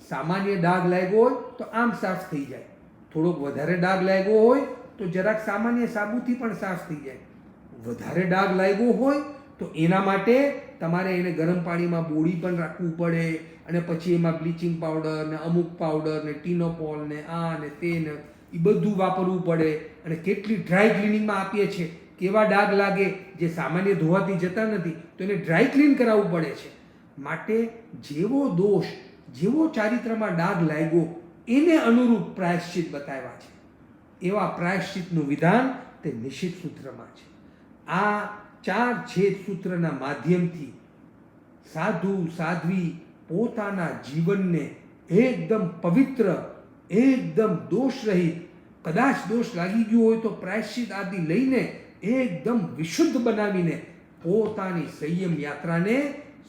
સામાન્ય ડાઘ લાગ્યો હોય તો આમ સાફ થઈ જાય, થોડોક વધારે ડાઘ લાગ્યો હોય તો જરાક સામાન્ય સાબુથી પણ સાફ થઈ જાય, વધારે ડાઘ લાગ્યો હોય તો એના માટે તમારે એને ગરમ પાણીમાં બોળી પણ રાખવું પડે, અને પછી એમાં બ્લીચિંગ પાવડર ને અમુક પાવડર ને ટીનોપોલ ને આ ને તે ને એ બધું વાપરવું પડે. અને કેટલી ડ્રાય ક્લિનિંગમાં આપીએ છીએ, કેવા ડાઘ લાગે જે સામાન્ય ધોવાથી જતા નથી, તો એને ડ્રાય ક્લીન કરાવવું પડે છે. માટે જેવો દોષ, જેવો ચારિત્રમાં ડાઘ લાગ્યો એને અનુરૂપ પ્રાયશ્ચિત બતાવ્યા છે. એવા પ્રાયશ્ચિતનું વિધાન તે નિષિદ્ધ સૂત્રમાં છે. આ 4 છેદ સૂત્રના માધ્યમથી સાધુ સાધ્વી પોતાના જીવનને એકદમ પવિત્ર, એકદમ દોષરહિત, કદાચ દોષ લાગી ગયો હોય તો પ્રાયશ્ચિત આદિ લઈને એકદમ વિશુદ્ધ બનાવીને પોતાની સંયમ યાત્રાને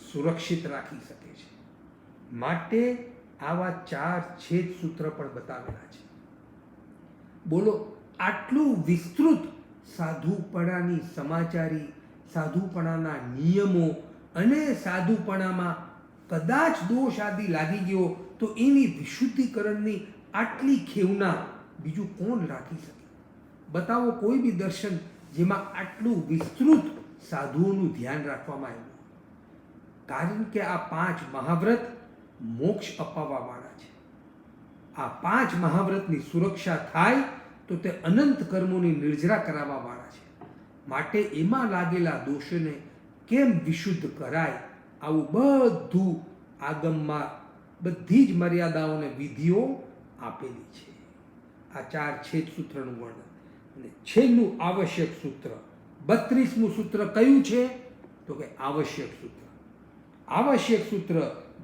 સુરક્ષિત રાખી શકે છે. માટે આવા 4 છેદ સૂત્ર પણ બતાવેલા છે. બોલો, આટલું વિસ્તૃત સાધુપણાની સમાચારી, સાધુપણાના નિયમો અને સાધુપણામાં કદાચ દોષ આદિ લાગી ગયો તો એની વિશુદ્ધિકરણની આટલી ખેવના બીજું કોણ રાખી શકે? બતાવો કોઈ બી દર્શન જેમાં આટલું વિસ્તૃત સાધુઓનું ધ્યાન રાખવામાં આવ્યું. કારણ કે આ 5 મહાવ્રત મોક્ષ અપાવવાવાળા છે. આ 5 મહાવ્રતની સુરક્ષા થાય તો તે અનંત કર્મોની નિર્જરા કરાવવાવાળા છે. માટે એમાં લાગેલા દોષને કેમ વિશુદ્ધ કરાય, આવું બધું આગમમાં બધી જ મર્યાદાઓને વિધિઓ આપેલી છે. આ 4 છેદ સૂત્રનું વર્ણન. અને છેલ્લું આવશ્યક સૂત્ર 32મું સૂત્ર કયું છે? તો કે આવશ્યક સૂત્ર. આવશ્યક સૂત્ર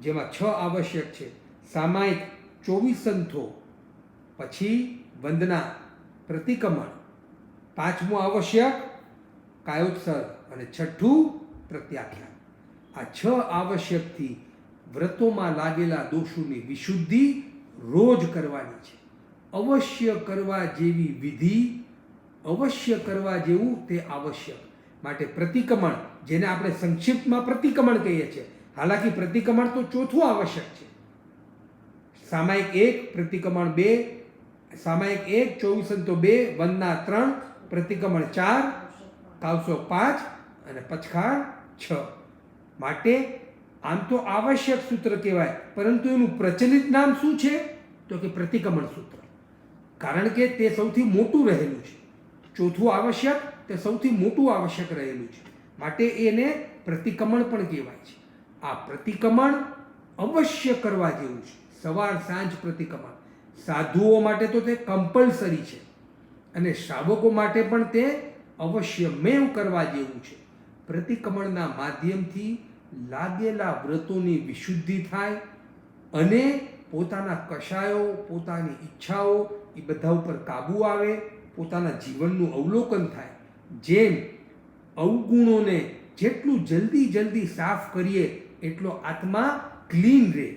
જેમાં 6 આવશ્યક છે: સામાયિક 24 સંથો, પછી વંદના, પ્રતિક્રમણ, 5મું આવશ્યક કાયોત્સર્ગ, અને 6ઠું પ્રત્યાખ્યાન. આ 6 આવશ્યકથી વ્રતોમાં લાગેલા દોષોની વિશુદ્ધિ રોજ કરવાની છે. અવશ્ય કરવા જેવી વિધિ, અવશ્ય કરવા જેવું તે આવશ્યક. માટે પ્રતિક્રમણ, જેને આપણે સંક્ષિપ્તમાં પ્રતિક્રમણ કહીએ છીએ, હાલાકી પ્રતિક્રમણ તો 4થું આવશ્યક છે. સામાયિક 1, પ્રતિક્રમણ 2, સામાયિક 1, 24 સંતો 2, વંદના 3, પ્રતિક્રમણ 4, કાવસો 5 અને પચખાણ 6. માટે આમ તો આવશ્યક સૂત્ર કહેવાય, પરંતુ એનું પ્રચલિત નામ શું છે? તો કે પ્રતિક્રમણ સૂત્ર. કારણ કે તે સૌથી મોટું રહેલું છે. 4થું આવશ્યક તે સૌથી મોટું આવશ્યક રહેલું છે. માટે એને પ્રતિક્રમણ પણ કહેવાય છે. આ પ્રતિક્રમણ અવશ્ય કરવા જેવું છે. સવાર સાંજ પ્રતિક્રમણ. સાધુઓ માટે તો તે કમ્પલસરી છે, અને શ્રાવકો માટે પણ તે અવશ્યમેવ કરવા જેવું છે. પ્રતિક્રમણના માધ્યમથી લાગેલા વ્રતોની વિશુદ્ધિ થાય અને પોતાના કષાયો, પોતાની ઈચ્છાઓ એ બધા ઉપર કાબૂ આવે, પોતાના જીવનનું અવલોકન થાય. જેમ અવગુણોને જેટલું જલ્દી સાફ કરીએ એટલો આત્મા ક્લીન રહે.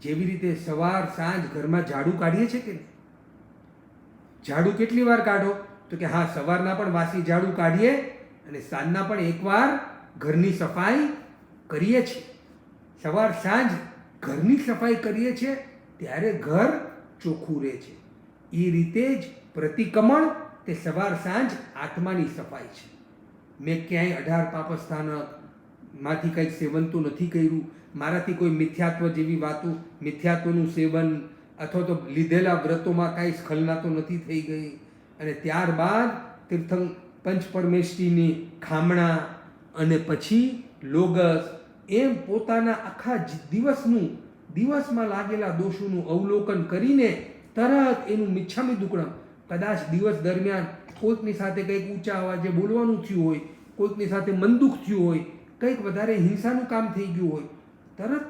જેવી રીતે સવાર સાંજ ઘરમાં ઝાડુ કાઢીએ છીએ કે નહીં? ઝાડુ કેટલી વાર કાઢો? તો કે હા, સવારના પણ વાસી ઝાડુ કાઢીએ અને સાંજના પણ એકવાર ઘરની સફાઈ કરીએ છીએ. સવાર સાંજ ઘરની સફાઈ કરીએ છીએ ત્યારે ઘર ચોખ્ખું રહે છે. એ રીતે જ પ્રતિક્રમણ તે સવાર સાંજ આત્માની સફાઈ છે. મેં ક્યાંય 18 પાપસ્થાનકમાંથી કંઈક સેવન તો નથી કર્યું, મારાથી કોઈ મિથ્યાત્વ જેવી વાતો, મિથ્યાત્વનું સેવન અથવા તો લીધેલા વ્રતોમાં કાંઈ સ્ખલના તો નથી થઈ ગઈ, અને ત્યારબાદ તીર્થં પંચપરમેષ્ટિની ખામણા અને પછી લોગસ, એમ પોતાના આખા દિવસમાં લાગેલા દોષોનું અવલોકન કરીને તરત એનું મિચ્છામી દુક્કડમ, કદાચ દિવસ દરમિયાન કોઈકની સાથે કંઈક ઊંચા અવાજે બોલવાનું થયું હોય, કોઈકની સાથે મનદુખ થયું હોય, કંઈક વધારે હિંસાનું કામ થઈ ગયું હોય, તરત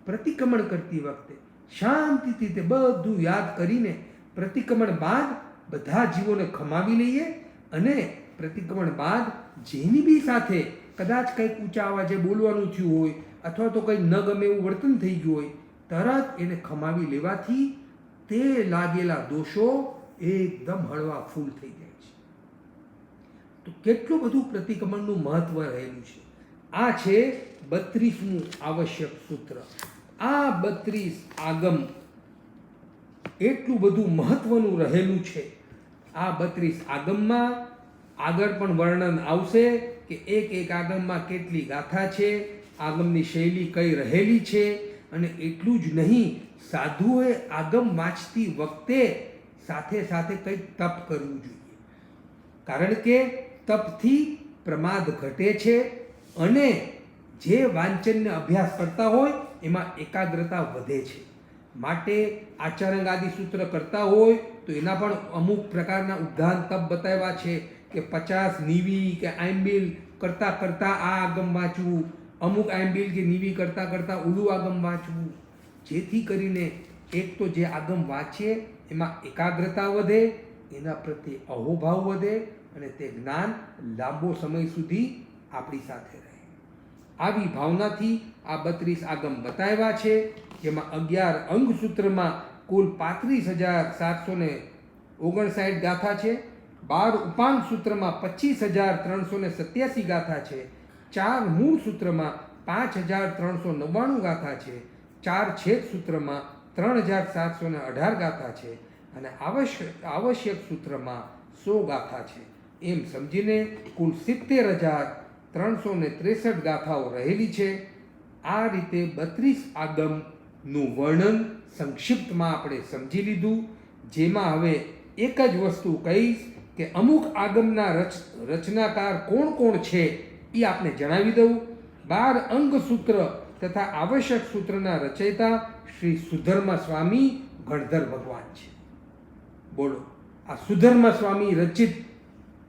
પ્રતિક્રમણ કરતી વખતે શાંતિથી તે બધું યાદ કરીને પ્રતિક્રમણ બાદ બધા જીવોને ખમાવી લઈએ. અને પ્રતિક્રમણ બાદ જેની બી સાથે કદાચ કંઈક ઊંચા અવાજે બોલવાનું થયું હોય અથવા તો કંઈ ન ગમે એવું વર્તન થઈ ગયું હોય, તરત એને ખમાવી લેવાથી તે લાગેલા દોષો એકદમ હળવા ફૂલ થઈ જાય છે. તો કેટલું બધું પ્રતિક્રમણનું મહત્વ રહેલું છે. આ છે 32મું આવશ્યક સૂત્ર. આ 32 આગમ એટલું બધું મહત્વનું રહેલું છે. આ 32 આગમમાં આગળ પણ વર્ણન આવશે કે એક આગમમાં કેટલી ગાથા છે, આગમની શૈલી કઈ રહેલી છે. અને એટલું જ નહીં, સાધુઓએ આગમ વાંચતી વખતે સાથે સાથે કંઈક તપ કરવું જોઈએ. કારણ કે તપથી પ્રમાદ ઘટે છે અને જે વાંચનને અભ્યાસ કરતા હોય એમાં એકાગ્રતા વધે છે. માટે આચારંગ આદિ સૂત્ર કરતા હોય તો એના પણ અમુક પ્રકારના ઉદ્ધાન તપ બતાવ્યા છે કે 50 નીવી કે આંબિલ કરતાં કરતાં આ આગમ વાંચવું, અમુક આંબિલ કે નીવી કરતાં કરતાં ઓલું આગમ વાંચવું, જેથી કરીને એક તો જે આગમ વાંચીએ એમાં એકાગ્રતા વધે, એના પ્રત્યે અહોભાવ વધે અને તે જ્ઞાન લાંબો સમય સુધી આપણી સાથે રહે. આવી ભાવનાથી આ 32 આગમ બતાવ્યા છે, જેમાં 11 અંગ સૂત્રમાં કુલ 35,759 ગાથા છે, 12 ઉપાંગ સૂત્રમાં 25,387 ગાથા છે, 4 મૂળ સૂત્રમાં 5,399 ગાથા છે, 4 છેદ સૂત્રમાં 3,718 ગાથા છે અને આવશ્યક સૂત્રમાં 100 ગાથા છે. એમ સમજીને કુલ 70,363 ગાથાઓ રહેલી છે. આ રીતે 32 આગમનું વર્ણન સંક્ષિપ્તમાં આપણે સમજી લીધું, જેમાં હવે એક જ વસ્તુ કહીશ કે અમુક આગમના રચનાકાર કોણ કોણ છે એ આપને જણાવી દઉં. 12 અંગ સૂત્ર તથા આવશ્યક સૂત્રના રચયિતા શ્રી સુધર્મ સ્વામી ગણધર ભગવાન છે. બોલો, આ સુધર્મ સ્વામી રચિત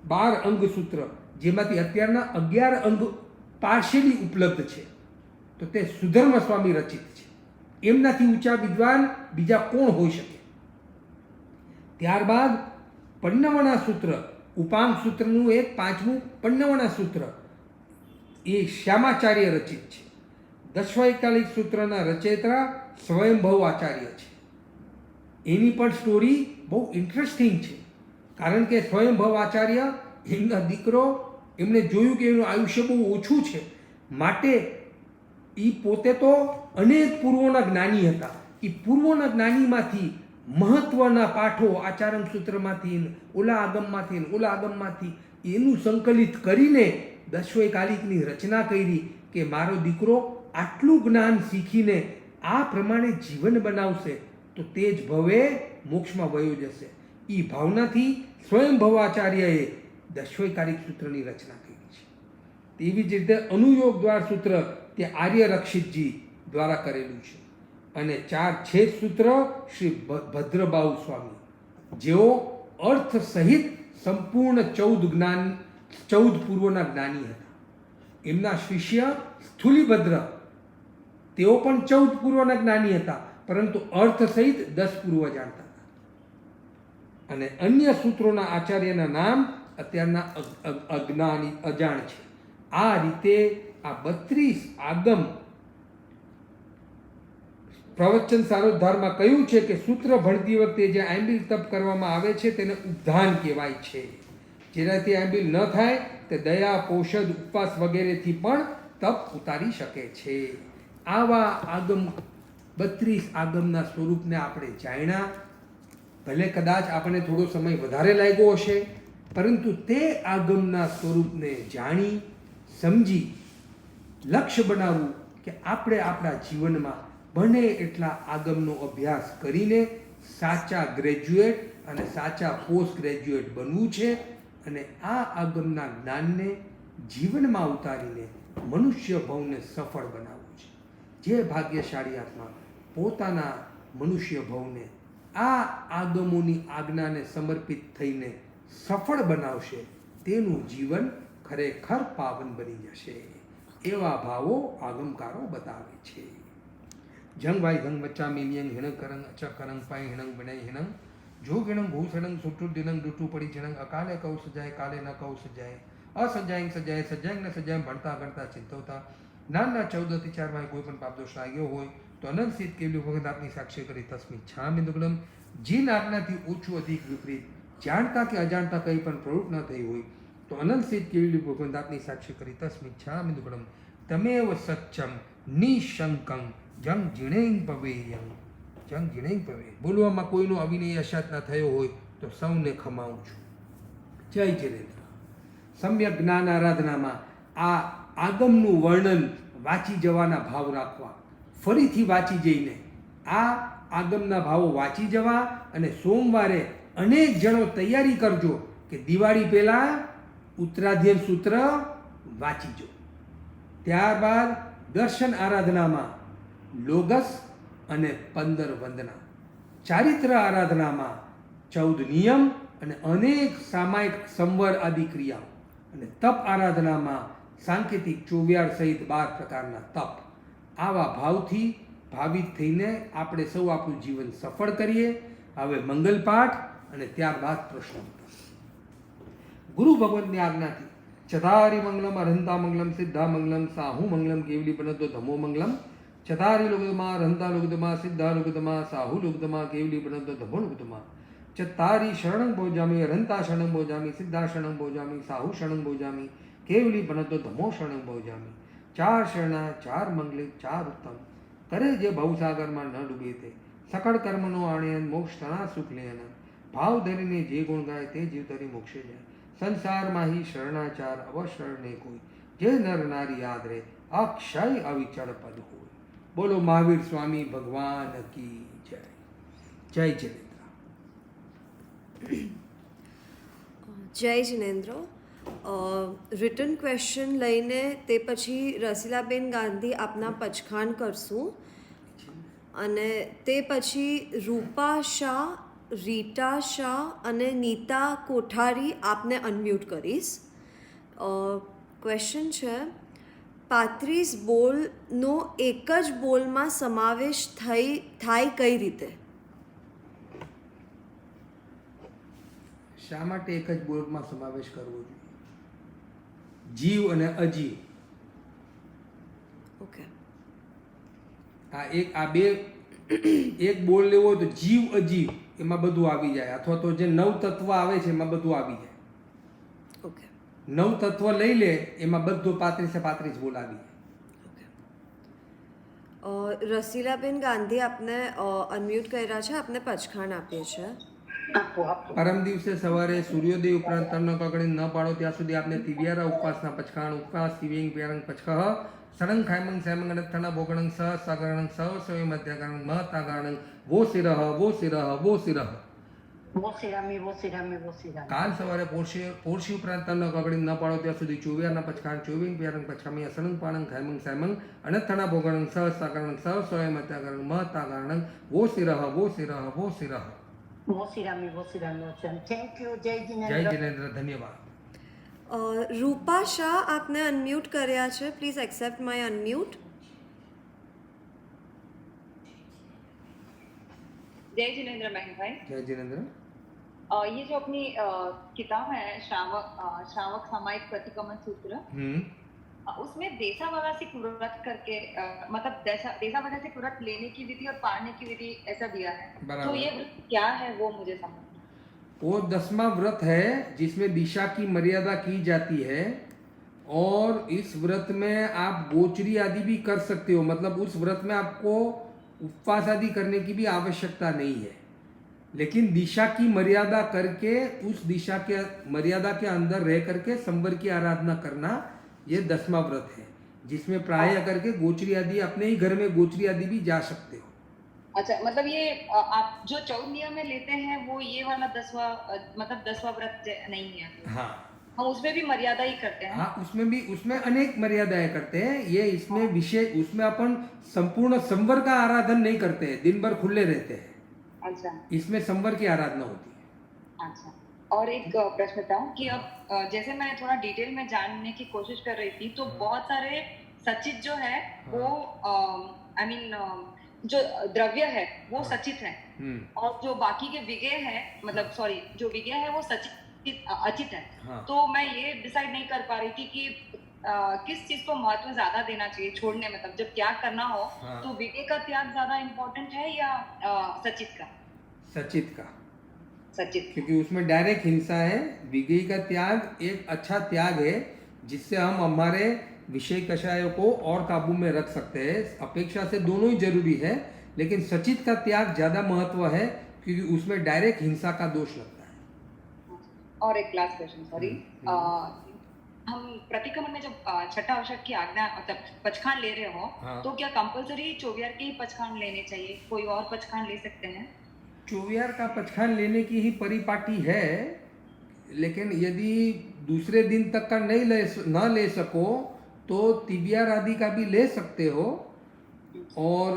12 અંગ સૂત્ર, જેમાંથી અત્યારના 11 અંગ પાર્શિયલી ઉપલબ્ધ છે, તો તે સુધર્મ સ્વામી રચિત છે. એમનાથી ઊંચા વિદ્વાન બીજા કોણ હોઈ શકે? ત્યારબાદ પન્નવણા સૂત્ર, ઉપાંગ સૂત્રનું એક 5મું પન્નવણા સૂત્ર એ શ્યામાચાર્ય રચિત છે. દશવૈકાલિક સૂત્રના રચયિતા સ્વયંભવ આચાર્ય છે. એની પણ સ્ટોરી બહુ ઇન્ટરેસ્ટિંગ છે, કારણ કે સ્વયંભવ આચાર્ય, એમના દીકરો, એમણે જોયું કે એનું આયુષ્ય બહુ ઓછું છે, માટે એ પોતે તો અનેક પૂર્વોના જ્ઞાની હતા. એ પૂર્વોના જ્ઞાનીમાંથી મહત્વના પાઠો આચારંગ સૂત્રમાંથી, ઓલા આગમમાંથી એનું સંકલિત કરીને દશવૈકાલિકની રચના કરી કે મારો દીકરો આટલું જ્ઞાન શીખીને આ પ્રમાણે જીવન બનાવશે તો તે જ ભવે મોક્ષમાં વયો જશે. એ ભાવનાથી સ્વયંભવાચાર્યએ દશવૈકાલિક સૂત્રની રચના કરી છે. તેવી જ રીતે અનુયોગ દ્વાર સૂત્ર તે આર્ય રક્ષિતજી દ્વારા કરેલું છે. અને 4 છેદ સૂત્ર શ્રી ભદ્રબાહુ સ્વામી, જેઓ અર્થ સહિત સંપૂર્ણ 14 પૂર્વના જ્ઞાની હતા. એમના શિષ્ય સ્થુલીભદ્ર, તેઓ પણ 14 પૂર્વના જ્ઞાની હતા, પરંતુ અર્થ સહિત 10 પૂર્વ જાણતા હતા. અને અન્ય સૂત્રોના આચાર્યના નામ અત્યારના અજાણ છે. આ રીતે આ 32 આગમ પ્રવચન સારોદ્ધારમાં કહ્યું છે કે સૂત્ર ભણતી વખતે જે આંબિલ તપ કરવામાં આવે છે તેને ઉદ્ધાન કહેવાય છે. જેનાથી આંબિલ ન થાય તે દયા, પોષદ, ઉપવાસ વગેરેથી પણ તપ ઉતારી શકે છે. આવા આગમ 32 આગમના સ્વરૂપને આપણે જાણ્યા. ભલે કદાચ આપણને થોડો સમય વધારે લાગ્યો હશે, પરંતુ તે આગમના સ્વરૂપને જાણી સમજી લક્ષ્ય બનાવવું કે આપણે આપણા જીવનમાં બને એટલા આગમનો અભ્યાસ કરીને સાચા ગ્રેજ્યુએટ અને સાચા પોસ્ટ ગ્રેજ્યુએટ બનવું છે અને આ આગમના જ્ઞાનને જીવનમાં ઉતારીને મનુષ્ય ભવને સફળ બનાવવું છે. જે ભાગ્યશાળી આત્મા પોતાના મનુષ્ય ભવને આ આગમોની આજ્ઞાને સમર્પિત થઈને સફળ બનાવશે, તેનું જીવન ખરેખર પાવન બની જશે. એવા ભાવો આગમકારો બતાવે છે. જંગ વાય ધંગ વચ્ચા મિલિયન હિણંગ કરંગ અચક કરંગ પાય હિણંગ વિનય હિણંગ જો ગિણંગ ભૂષણંગ સુટુર દિનંગ ડૂટું પડી જણંગ અકાલે કૌ સજાય કાલે ન કૌ સજાય અસજાય સજાય સજાય ન સજાય ભણતા ગણતા ચિંતવતા જ્ઞાનના 14 થી 4 માં કોઈ પણ પાપ દોષ લાગ્યો હોય તો અનંત સિદ્ધ કેવલી વખત આપની સાક્ષી કરી તસ્મી છામ બિંદુગલમ. જીન આજ્ઞાથી ઓછું અધિક વિપરીત જાણતા કે અજાણતા કંઈ પણ પ્રવૃત્ત ન થઈ હોય તો અનંત સિદ્ધ કેવલી વખત આપની સાક્ષી કરી તસ્મી છામ બિંદુગલમ તમેવ સચ્ચમ નિશંકં જંગ જીણેંગ પવેયં જંગ જીણેંગ પવે. બોલવામાં કોઈનો અવિનય અશાત ન થયો હોય તો સૌને ખમાવું છું. જય જિનેન્દ્ર. સમ્યક જ્ઞાન આરાધનામાં આ આગમનું વર્ણન વાંચી જવાના ભાવ રાખવા, ફરીથી વાંચી જઈને આ આગમના ભાવો વાંચી જવા, અને સોમવારે અનેક જણો તૈયારી કરજો કે દિવાળી પહેલાં ઉત્તરાધ્યયન સૂત્ર વાંચી જો. ત્યારબાદ દર્શન આરાધનામાં લોગસ અને 15 વંદના, ચારિત્ર આરાધનામાં 14 નિયમ અને અનેક સામાયિક સંવર આદિ ક્રિયાઓ, અને તપ આરાધનામાં સાંકેતિક 24 સહિત 12 પ્રકારના તપ. આવા ભાવથી ભાવિત થઈને આપણે સૌ આપણું જીવન સફળ કરીએ. હવે મંગલ પાઠ અને ત્યારબાદ પ્રશ્નો. ગુરુ ભગવંતની આજ્ઞાથી ચતારી મંગલમ અરહંતા મંગલમ સિદ્ધા મંગલમ સાહુ મંગલમ કેવલી બનતો ધમો મંગલમ. ચતારી લુગદમા અરહંતા લુગદમા સિદ્ધા લુગદમા સાહુ લુગદમા કેવલી બનતો ધમો લુગદમા. ચતારી શરણં ભોજામી અરહંતા શરણં ભોજામી સિદ્ધા શરણં ભોજામી સાહુ શરણં ભોજામી કેવલી બનતો ધમો શરણં ભોજામી. 4 શરણા 4 મંગલિક 4 ઉત્તમ, કરે જે ભવસાગરમાં ન ડૂબે તે. સકળ કર્મનો આણ્યન મોક્ષ તણા સુખ લેન. ભાવ ધરીને જે ગુણ ગાય તે જીવ તરી મોક્ષે જાય. સંસારમાં હી શરણાચાર અવસર ને કોઈ, જે નર નારી યાદ રે અક્ષય અવિચળ પદ હોય. બોલો મહાવીર સ્વામી ભગવાન કી જય. જય જિનેન્દ્ર. જય જિનેન્દ્ર. રિટર્ન ક્વેશ્ચન લઈને તે પછી રસીલાબેન ગાંધી આપના પચખાન કરશું, અને તે પછી રૂપા શાહ, રીટા શાહ અને નીતા કોઠારી આપને અનમ્યુટ કરીશ. ક્વેશ્ચન છે, 35 બોલનો એક જ બોલમાં સમાવેશ થાય કઈ રીતે? શા માટે એક જ બોલમાં સમાવેશ કરવો જોઈએ? જીવ અને અજીવ, ઓકે, આ બે એક બોલ લેવો હોય તો જીવ અજીવ એમાં બધું આવી જાય, અથવા તો જે 9 તત્વ આવે છે એમાં બધું આવી જાય. ઓકે, 9 તત્વ લઈ લે એમાં બધું 35 બોલ આવી જાય. રસીલાબેન ગાંધી આપને અનમ્યુટ કર્યા છે, આપને પચખાણ આપીએ છે. પરમ દિવસે સવારે સૂર્યોદય ઉપરાંત તનનો કકડી ન પાડો ત્યાં સુધી આપને તિવ્યારા ઉપવાસના પચખાણ ઉપવાસ તિવ્યંગ પ્યારંગ પચખહ સડંગ ખાયમંગ સેમંગ અનથના ભોગણંગ સ સગણંગ સ સવે મધ્યગણંગ મહતાગણંગ વો સિરહ વો સિરહ વો સિરહ. કાલ સવારે પોરશી ઉપરાંત તનનો કકડી ન પાડો ત્યાં સુધી ચોવ્યારના પચખાણ ચોવીંગ પ્યારંગ પચખામી અસણંગ પાણંગ ખાયમંગ સેમંગ અનથના ભોગણંગ સ સગણંગ સ સવે મધ્યગણંગ મહતાગણંગ વો સિરહ વો સિરહ વો સિરહ. Thank you. જય જય જિનેન્દ્ર. ધન્યવાદ. રૂપા શાહ આપને અનમ્યુટ કર્યા છે, પ્લીઝ એક્સેપ્ટ માય અનમ્યુટ. जय जिनेंद्र महंग भाई. जय जिनेंद्र. ये जो अपनी किताब है श्रावक सामायिक प्रतिक्रमण सूत्र, उसमें देशावरासिक व्रत करके मतलब देशावरासिक व्रत लेने की विधि और पाने की विधि ऐसा दिया है, तो ये व्रत क्या है वो मुझे समझना. वो 10वां व्रत है जिसमें दिशा की मर्यादा की जाती है, और इस व्रत में आप गोचरी आदि भी कर सकते हो. मतलब उस व्रत में आपको उपवास आदि करने की भी आवश्यकता नहीं है, लेकिन दिशा की मर्यादा करके उस दिशा के मर्यादा के अंदर रह करके संवर की आराधना करना, ये 10वां व्रत है जिसमें प्राय करके गोचरी आदि अपने ही घर में गोचरी आदि भी जा सकते हो. अच्छा, मतलब ये आप जो 14 नियम में लेते हैं वो ये वाला 10वां मतलब 10वां व्रत नहीं है. हाँ, हम उसमें भी मर्यादा ही करते हैं. हाँ, उसमें अनेक मर्यादाएं करते हैं. ये इसमें विशेष, उसमें अपन संपूर्ण संवर का आराधन नहीं करते हैं, दिन भर खुले रहते हैं. अच्छा, इसमें संवर की आराधना होती है. अच्छा. और एक प्रश्न था कि अब जैसे मैं थोड़ा डिटेल में जानने की कोशिश कर रही थी, तो बहुत सारे सचित जो है वो आई मीन जो द्रव्य है वो सचित है, और जो बाकी के विगेय है, मतलब सॉरी, जो विगेय है वो सचित अचित है. तो मैं ये डिसाइड नहीं कर पा रही थी कि किस चीज को महत्व ज्यादा देना चाहिए छोड़ने में, मतलब जब त्याग करना हो तो विगेय का त्याग ज्यादा इम्पोर्टेंट है या सचित का? सचित का. सचित, क्योंकि उसमें डायरेक्ट हिंसा है. विगेय का त्याग एक अच्छा त्याग है जिससे हम हमारे विषय कषायों को और काबू में रख सकते हैं. अपेक्षा से दोनों ही जरूरी है, लेकिन सचित का त्याग ज्यादा महत्व है क्योंकि उसमें डायरेक्ट हिंसा का दोष लगता है. और एक लास्ट क्वेश्चन, सॉरी, हम प्रतिक्रमण में जब छठा अवसर की आज्ञा मतलब पचखान ले रहे हो, हाँ। तो क्या कंपलसरी चोवियार के ही पचखान लेने चाहिए, कोई और पचखान ले सकते हैं? चोवियार का पचखान लेने की ही परिपाटी है, लेकिन यदि दूसरे दिन तक का न ले सको तो तिबियार आदि का भी ले सकते हो, और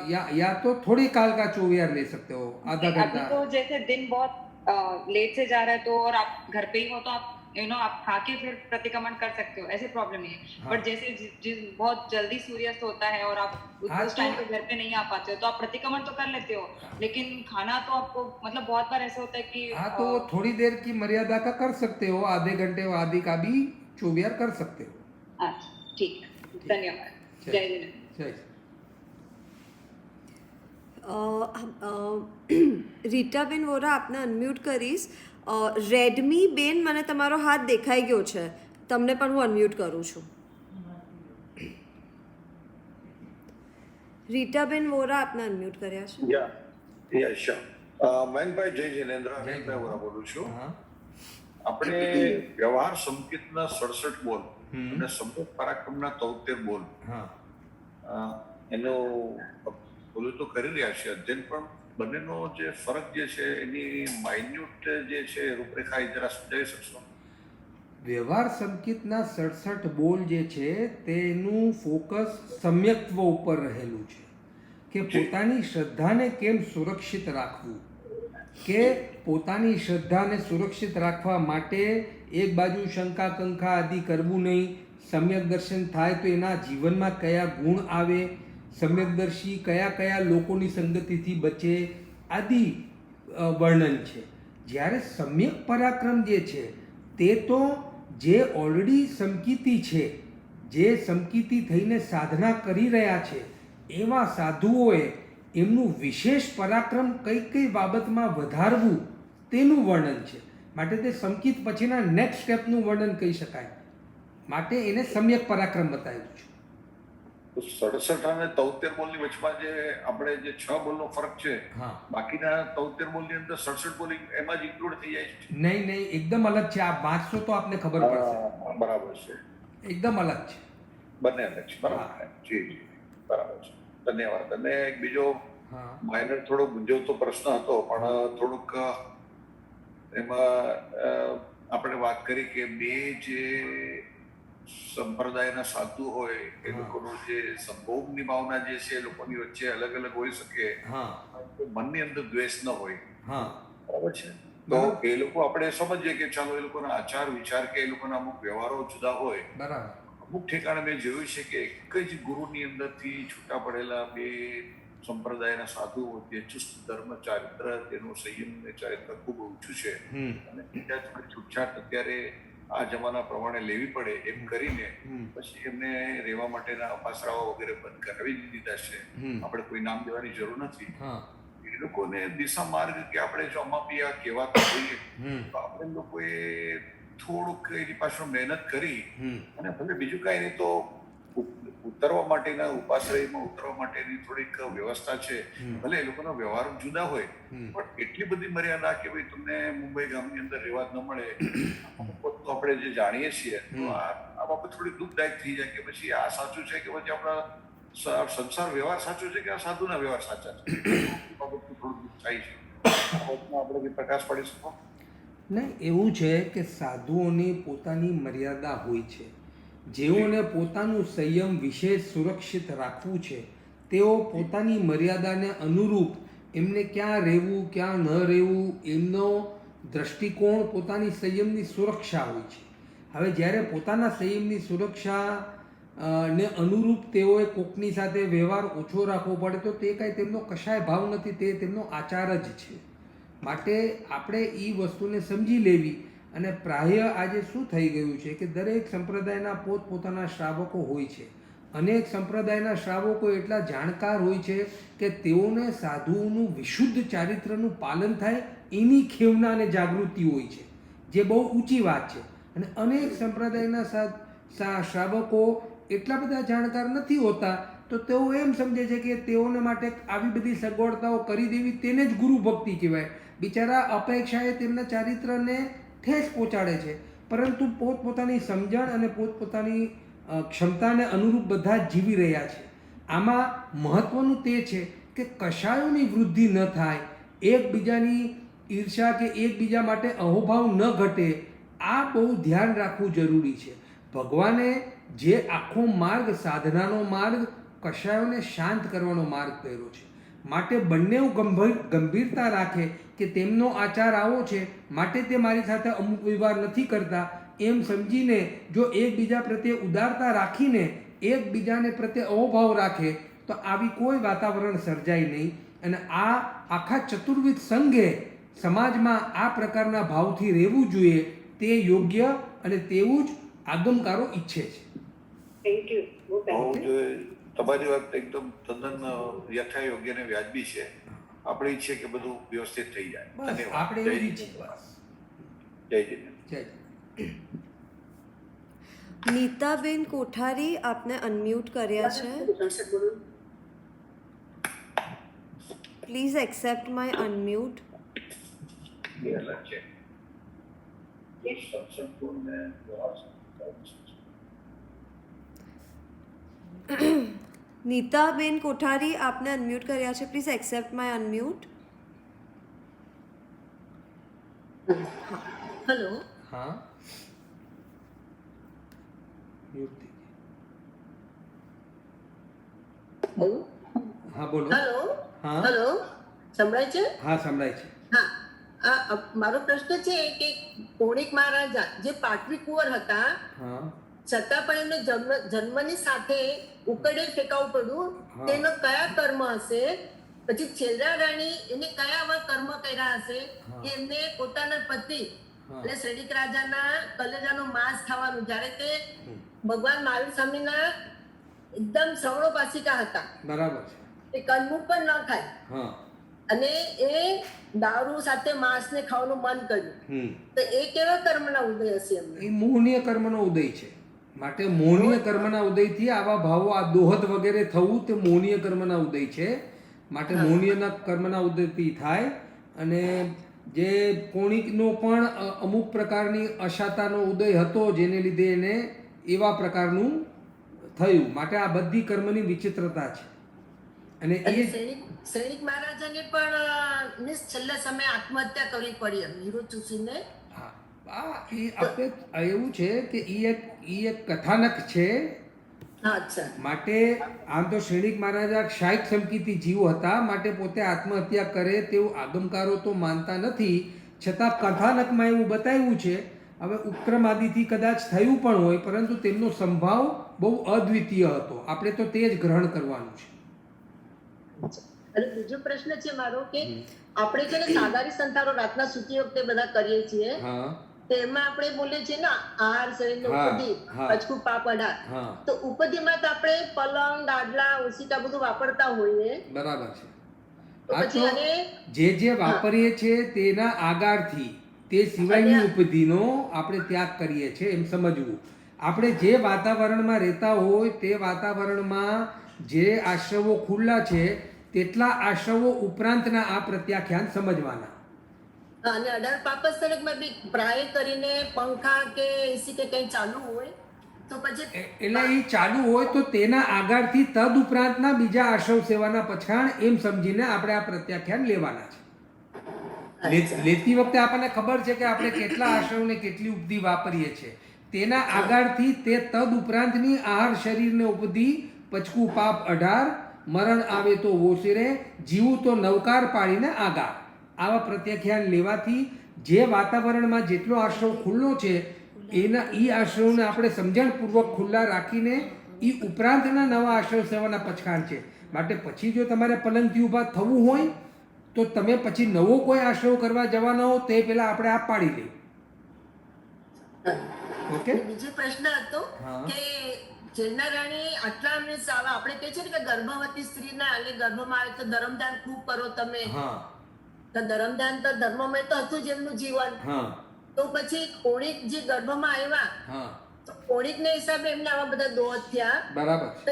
या तो थोड़ी काल का चोवियार ले सकते हो, आधा अभी घंटा। तो जैसे दिन बहुत लेट से जा रहा है, तो और आप घर पे ही हो, तो आप आप खा के फिर प्रतिक्रमण कर सकते हो, ऐसे प्रॉब्लम नहीं है। हाँ। बट जैसे जिस बहुत जल्दी सूर्यास्त होता है और आप हाँ, उस तो टाइम पे घर पे नहीं आ पाते हो, तो आप प्रतिक्रमण तो कर लेते हो, लेकिन खाना तो आपको मतलब बहुत बार ऐसा होता है कि हाँ, तो वो थोड़ी देर की मर्यादा का कर सकते हो, आधे घंटे आदि का भी चोवियार कर सकते हो। अच्छा, ठीक है, ठीक। धन्यवाद, जय जय जिनेन्द्र। जय। રીટાબેન વોરા આપને અનમ્યુટ કરીશ. રેડમી બેન, મને તમારો હાથ દેખાઈ ગયો છે, તમને પણ હું અનમ્યુટ કરું છું. રીટાબેન વોરા આપને અનમ્યુટ કર્યા છે. યા શ્યોર. મયંકભાઈ, જય જિનેન્દ્ર, અનિલભાઈ વોરા બોલું છું. हाँ। આપણે વ્યવહાર સંકેતના 67 બોલ હમ. અને સંપર્ક પરાક્રમના 73 બોલ हाँ। એનું બોલું તો કરી રહ્યા છે અધ્યયન, પણ બંનેનો જે ફરક જે છે એની માઇન્યુટ જે છે રૂપરેખા એ જરા સમજાવી શકશો? વ્યવહાર સંકેતના 67 બોલ જે છે તેનું ફોકસ સમ્યક્ત્વ ઉપર રહેલું છે કે પોતાની શ્રદ્ધાને કેમ સુરક્ષિત રાખવું, કે પોતાની શ્રદ્ધાને સુરક્ષિત રાખવા માટે એક બાજુ શંકા કંકા આદિ કરવું નહીં, સમ્યક દર્શન થાય તો એના જીવનમાં કયા ગુણ આવે, સમ્યકદર્શી કયા કયા લોકોની સંગતિથી બચે આદિ વર્ણન છે. જ્યારે સમ્યક પરાક્રમ જે છે તે તો જે ઓલરેડી સમકીતી છે, જે સમકીતી થઈને સાધના કરી રહ્યા છે એવા સાધુઓએ એમનું વિશેષ પરાક્રમ કઈ કઈ બાબતમાં વધારવું તેનું વર્ણન છે. માટે તે સમકીત પછીના નેક્સ્ટ સ્ટેપનું વર્ણન કહી શકાય, માટે એને સમ્યક પરાક્રમ બતાવ્યું છે. તો 67 અને 73 બોલની વચમાં જે આપણે જે 6 બોલનો ફરક છે, હા. બાકીના 73 બોલની અંદર 67 બોલ એમાં જ ઇન્ક્લુડ થઈ જાય છે? નહીં નહીં, એકદમ અલગ છે. આપ વાંચશો તો આપને ખબર પડશે. બરાબર છે, એકદમ અલગ છે. બંને અલગ છે. બરાબર, જી જી, બરાબર છે, ધન્યવાદ. અને એક બીજો હા. માઇનર થોડો ગુંજવતો પ્રશ્ન હતો, પણ થોડુંક એમાં આપણે વાત કરી કે બે જે સંપ્રદાયના સાધુ હોય એ લોકોનો જે સંભોગની ભાવના જે છે એ લોકોની વચ્ચે અલગ અલગ હોઈ શકે, હા. મનની અંદર દ્વેષ ન હોય, હા. બરાબર છે. તો એ લોકો આપણે સમજીએ કે ચાલો એ લોકોના આચાર વિચાર કે એ લોકોના અમુક વ્યવહારો જુદા હોય. બરાબર. અમુક ઠેકાણે મેં જોયું છે કે એક જ ગુરુની અંદરથી છૂટા પડેલા બે સંપ્રદાયના સાધુઓ, જે ચુસ્ત ધર્મ ચારિત્ર, તેનું સંયમ ને ચારિત્ર ખૂબ ઊંચું છે, અને બીજા થોડી છૂટછાટ અત્યારે આ જમાના પ્રમાણે લેવી પડે એમ કરીને પછી એમને રહેવા માટેના અપાસરાઓ વગેરે બંધ કરાવી દીધા છે. આપણે કોઈ નામ દેવાની જરૂર નથી. એ લોકોને દિશા માર્ગ કે આપણે જો અમાપિયા કહેવાતા હોઈએ તો આપણે લોકોએ થોડુંક એની પાછળ મહેનત કરી અને ભલે બીજું કાંઈ નહીં તો ઉતરવા માટેના ઉપાશ્રયમાં ઉતરવા માટેની થોડીક વ્યવસ્થા છે. ભલે એ લોકોના વ્યવહાર જુદા હોય, પણ એટલી બધી મર્યાદા કે ભાઈ તમને મુંબઈ ગામની અંદર રહેવા જ ન મળે, તો આપણે જે જાણીએ છીએ તો આ બાબત થોડી દુઃખદાયક થઈ જાય કે પછી આ સાચું છે કે પછી આપણા સંસાર વ્યવહાર સાચો છે કે આ સાધુના વ્યવહાર સાચા છે. બાબતનું થોડું દુઃખ થાય છે. આપણે પ્રકાશ પાડી શકો? નહીં, એવું છે કે સાધુઓની પોતાની મર્યાદા હોય છે. જેઓને પોતાનું સંયમ વિશેષ સુરક્ષિત રાખવું છે તેઓ પોતાની મર્યાદાને અનુરૂપ એમને ક્યાં રહેવું ક્યાં ન રહેવું એમનો દ્રષ્ટિકોણ પોતાની સંયમની સુરક્ષા હોય છે. હવે જ્યારે પોતાના સંયમની સુરક્ષા ને અનુરૂપ તેઓએ કોકની સાથે વ્યવહાર ઓછો રાખવો પડે તો તે કાંઈ તેમનો કશાય ભાવ નથી, તે તેમનો આચાર જ છે. માટે આપણે એ વસ્તુને સમજી લેવી. અને પ્રાય આજે શું થઈ ગયું છે કે દરેક સંપ્રદાયના પોતપોતાના શ્રાવકો હોય છે. અનેક સંપ્રદાયના શ્રાવકો એટલા જાણકાર હોય છે કે તેઓને સાધુઓનું વિશુદ્ધ ચારિત્રનું પાલન થાય એની ખેવના અને જાગૃતિ હોય છે, જે બહુ ઊંચી વાત છે. અને અનેક સંપ્રદાયના શ્રાવકો એટલા બધા જાણકાર નથી હોતા, તો તેઓ એમ સમજે છે કે તેઓને માટે આવી બધી સગવડતાઓ કરી દેવી તેને જ ગુરુ ભક્તિ કહેવાય. બિચારા અપેક્ષાએ તેમના ચારિત્રને ઠેસ પહોંચાડે છે. પરંતુ પોતપોતાની સમજણ અને પોતપોતાની ક્ષમતાને અનુરૂપ બધા જ જીવી રહ્યા છે. આમાં મહત્ત્વનું તે છે કે કશાયોની વૃદ્ધિ ન થાય, એકબીજાની ઈર્ષા કે એકબીજા માટે અહોભાવ ન ઘટે, આ બહુ ધ્યાન રાખવું જરૂરી છે. ભગવાને જે આખો માર્ગ, સાધનાનો માર્ગ, કશાયોને શાંત કરવાનો માર્ગ કર્યો છે, માટે બંને ગંભીરતા રાખે કે તેમનો આચાર આવો છે, માટે તે મારી સાથે અમુક વ્યવહાર નથી કરતા, એમ સમજીને જો એકબીજા પ્રત્યે ઉદારતા રાખીને એકબીજાને પ્રત્યે અહોભાવ રાખે તો આવી કોઈ વાતાવરણ સર્જાય નહીં. અને આ આખા ચતુર્વિધ સંઘે સમાજમાં આ પ્રકારના ભાવથી રહેવું જોઈએ, તે યોગ્ય અને તેવું જ આગમકારો ઈચ્છે છે. Thank you. તમારી વાત એકદમ તદ્દન યથાયોગ્ય અને વ્યાજબી છે. આપણે ઈચ્છીએ કે બધું વ્યવસ્થિત થઈ જાય. બસ ધન્યવાદ. આપણે જય એવું જ હિન્દ. ઈચ્છીએ. બસ જય જય. જય. નીતાબેન કોઠારી, આપને અનમ્યુટ કર્યા છે. Please accept my unmute. બે અલગ છે. સંપૂર્ણ નીતાબેન કોઠારી, આપને અનમ્યુટ કર્યા છે. Please accept my unmute. Hello. હા, મ્યુટ થઈ હેલો. ગઈ. હા બોલો. હેલો. હા. હેલો. સંભળાય છે? હા, સંભળાય છે. હા. મારો પ્રશ્ન છે કે કોણિક મહારાજા જે પાટવી કુંવર હતા, હા, છતાં પણ એમને જન્મની સાથે ઉકળે ફેંકાવું પડ્યું, હા. તેનો કયા કર્મ હશે? પછી છેલ્લા રાણી એને કયા આવા કર્મ કર્યા હશે હા. કે એમને પોતાના પતિ હા. એટલે શ્રેણિક રાજાના કલેજાનો માંસ ખાવાનું, જ્યારે તે ભગવાન મહાવીર સ્વામીના એકદમ સવણોપાસિકા હતા, બરાબર છે. એ કંદમૂળ પણ ન ખાય હા. અને એ દારૂ સાથે માંસને ખાવાનું મન કર્યું, તો એ કેવા કર્મના ઉદય હશે એમને? એ મોહનીય કર્મનો ઉદય છે. માટે મોહનીય કર્મના ઉદયથી આવા ભાવો, આ દોહદ વગેરે થવું તે મોહનીય કર્મના ઉદય છે. માટે મોહનીયના કર્મના ઉદયથી થાય. અને જે કોણિકનો પણ અમુક પ્રકારની અશાતાનો ઉદય હતો, જેને લીધે એને એવા પ્રકારનું થયું. માટે આ બધી કર્મની વિચિત્રતા છે. અને એ શ્રેણિક મહારાજાને પણ છેલ્લા સમયે આત્મહત્યા કરવી પડી એમ હીરો ચૂસીને. હા, એ આપણે એવું છે કે એ એક કથાનક છે. અચ્છા. માટે આમ તો શ્રેણિક મહારાજા શાયક સંકિતી જીવ હતા, માટે પોતે આત્મહત્યા કરે તેવું આગમકારો તો માનતા નથી. છતાં કથાનકમાં એવું બતાવ્યું છે. હવે ઉક્રમાદિથી કદાચ થયું પણ હોય, પરંતુ તેમનો સંભાવ બહુ અદ્વિતીય હતો. આપણે તો તે જ ગ્રહણ કરવાનું છે. અને બીજો પ્રશ્ન છે મારો કે આપણે છે ને સાદારી સંતારો રાતના સૂતી વખતે બધા કરીએ છીએ, હા, તો એમાં આપણે બોલીએ છીએ ને આહાર શરીરને હા, ઉપદી, હા. અચકું પાપ અઢાર. હા, તો ઉપદીમાં તો આપણે પલંગ, ગાડલા, ઓશિકા બધું વાપરતા હોઈએ, બરાબર છે. તો આ પછી તો અને જે વાપરીએ છીએ તેના આગારથી તે સિવાયની ઉપધિનો આપણે ત્યાગ કરીએ છીએ, એમ સમજવું. આપણે જે વાતાવરણમાં રહેતા હોય તે વાતાવરણમાં જે આશ્રવો ખુલ્લા છે તેટલા આશ્રવો ઉપરાંતના આ પ્રત્યાખ્યાન સમજવાના. અને 18 પાપસ્તરકમાં બી પ્રાય કરીને પંખા કે એસી કે કંઈ ચાલુ હોય તો પછી એટલે એ ચાલુ હોય તો તેના આગારથી તદ ઉપરાંતના બીજા આશ્રવ સેવાના પછાણ એમ સમજીને આપણે આ પ્રત્યાખ્યાન લેવાના છે. લેતી વખતે આપણને ખબર છે કે આપણે કેટલા આશ્રવને કેટલી ઉપધિ વાપરીએ છીએ. તેના આગારથી તે તદ ઉપરાંતની આહાર શરીરને ઉપધિ, પચકું પાપ 18, મરણ આવે તો ઓશિરે, જીવું તો નવકાર પાડીને આગાર. આવા પ્રત્યાખ્યાન લેવાથી જે વાતાવરણમાં જેટલો આશ્રવ ખુલ્લો છે એના આશ્રવને આપણે સમજણપૂર્વક ખુલ્લા રાખીને ઉપરાંતના નવા આશ્રવ સેવાના પછાણ છે. માટે પછી જો તમારે પલંગથી ઊભા થવું હોય તો તમે પછી નવો કોઈ આશ્રવ કરવા જવાના હો તે પહેલા આપણે આ પાડી લઈએ. ઓકે. બીજો પ્રશ્ન હતો કે જેલના રાણી આટલા મીન્સ આપણે કહે છે ને કે ગર્ભવતી સ્ત્રીના એટલે ગર્ભમાં આવે તો ધર્મદાન ખૂબ કરો તમે. હા, તો ધર્મદાન તો ધર્મમય તો હતું જ એમનું જીવન. હા, તો પછી કોણિક જે ગર્ભમાં આવ્યા, હા, તો કોણિકના હિસાબે એમને આવા બધા દોષ થયા, બરાબર છે. તો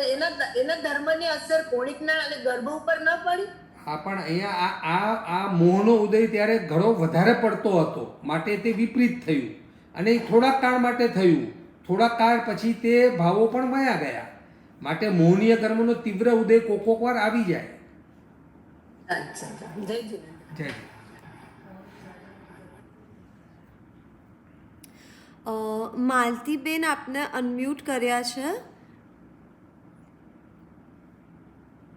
એના ધર્મની અસર કોણિકના એટલે ગર્ભ ઉપર ન પડી? હા, પણ અહીંયા આ મોહનો ઉદય ત્યારે ઘણો વધારે પડતો હતો, માટે તે વિપરીત થયું. અને એ થોડાક કાળ માટે થયું, થોડાક કાળ પછી તે ભાવો પણ વયા ગયા. માટે મોહનીય કર્મનો તીવ્ર ઉદય કોક વાર આવી જાય. અચ્છા જય જીનેન્દ્ર. જય માલતીબેન આપને અનમ્યુટ કર્યા છે.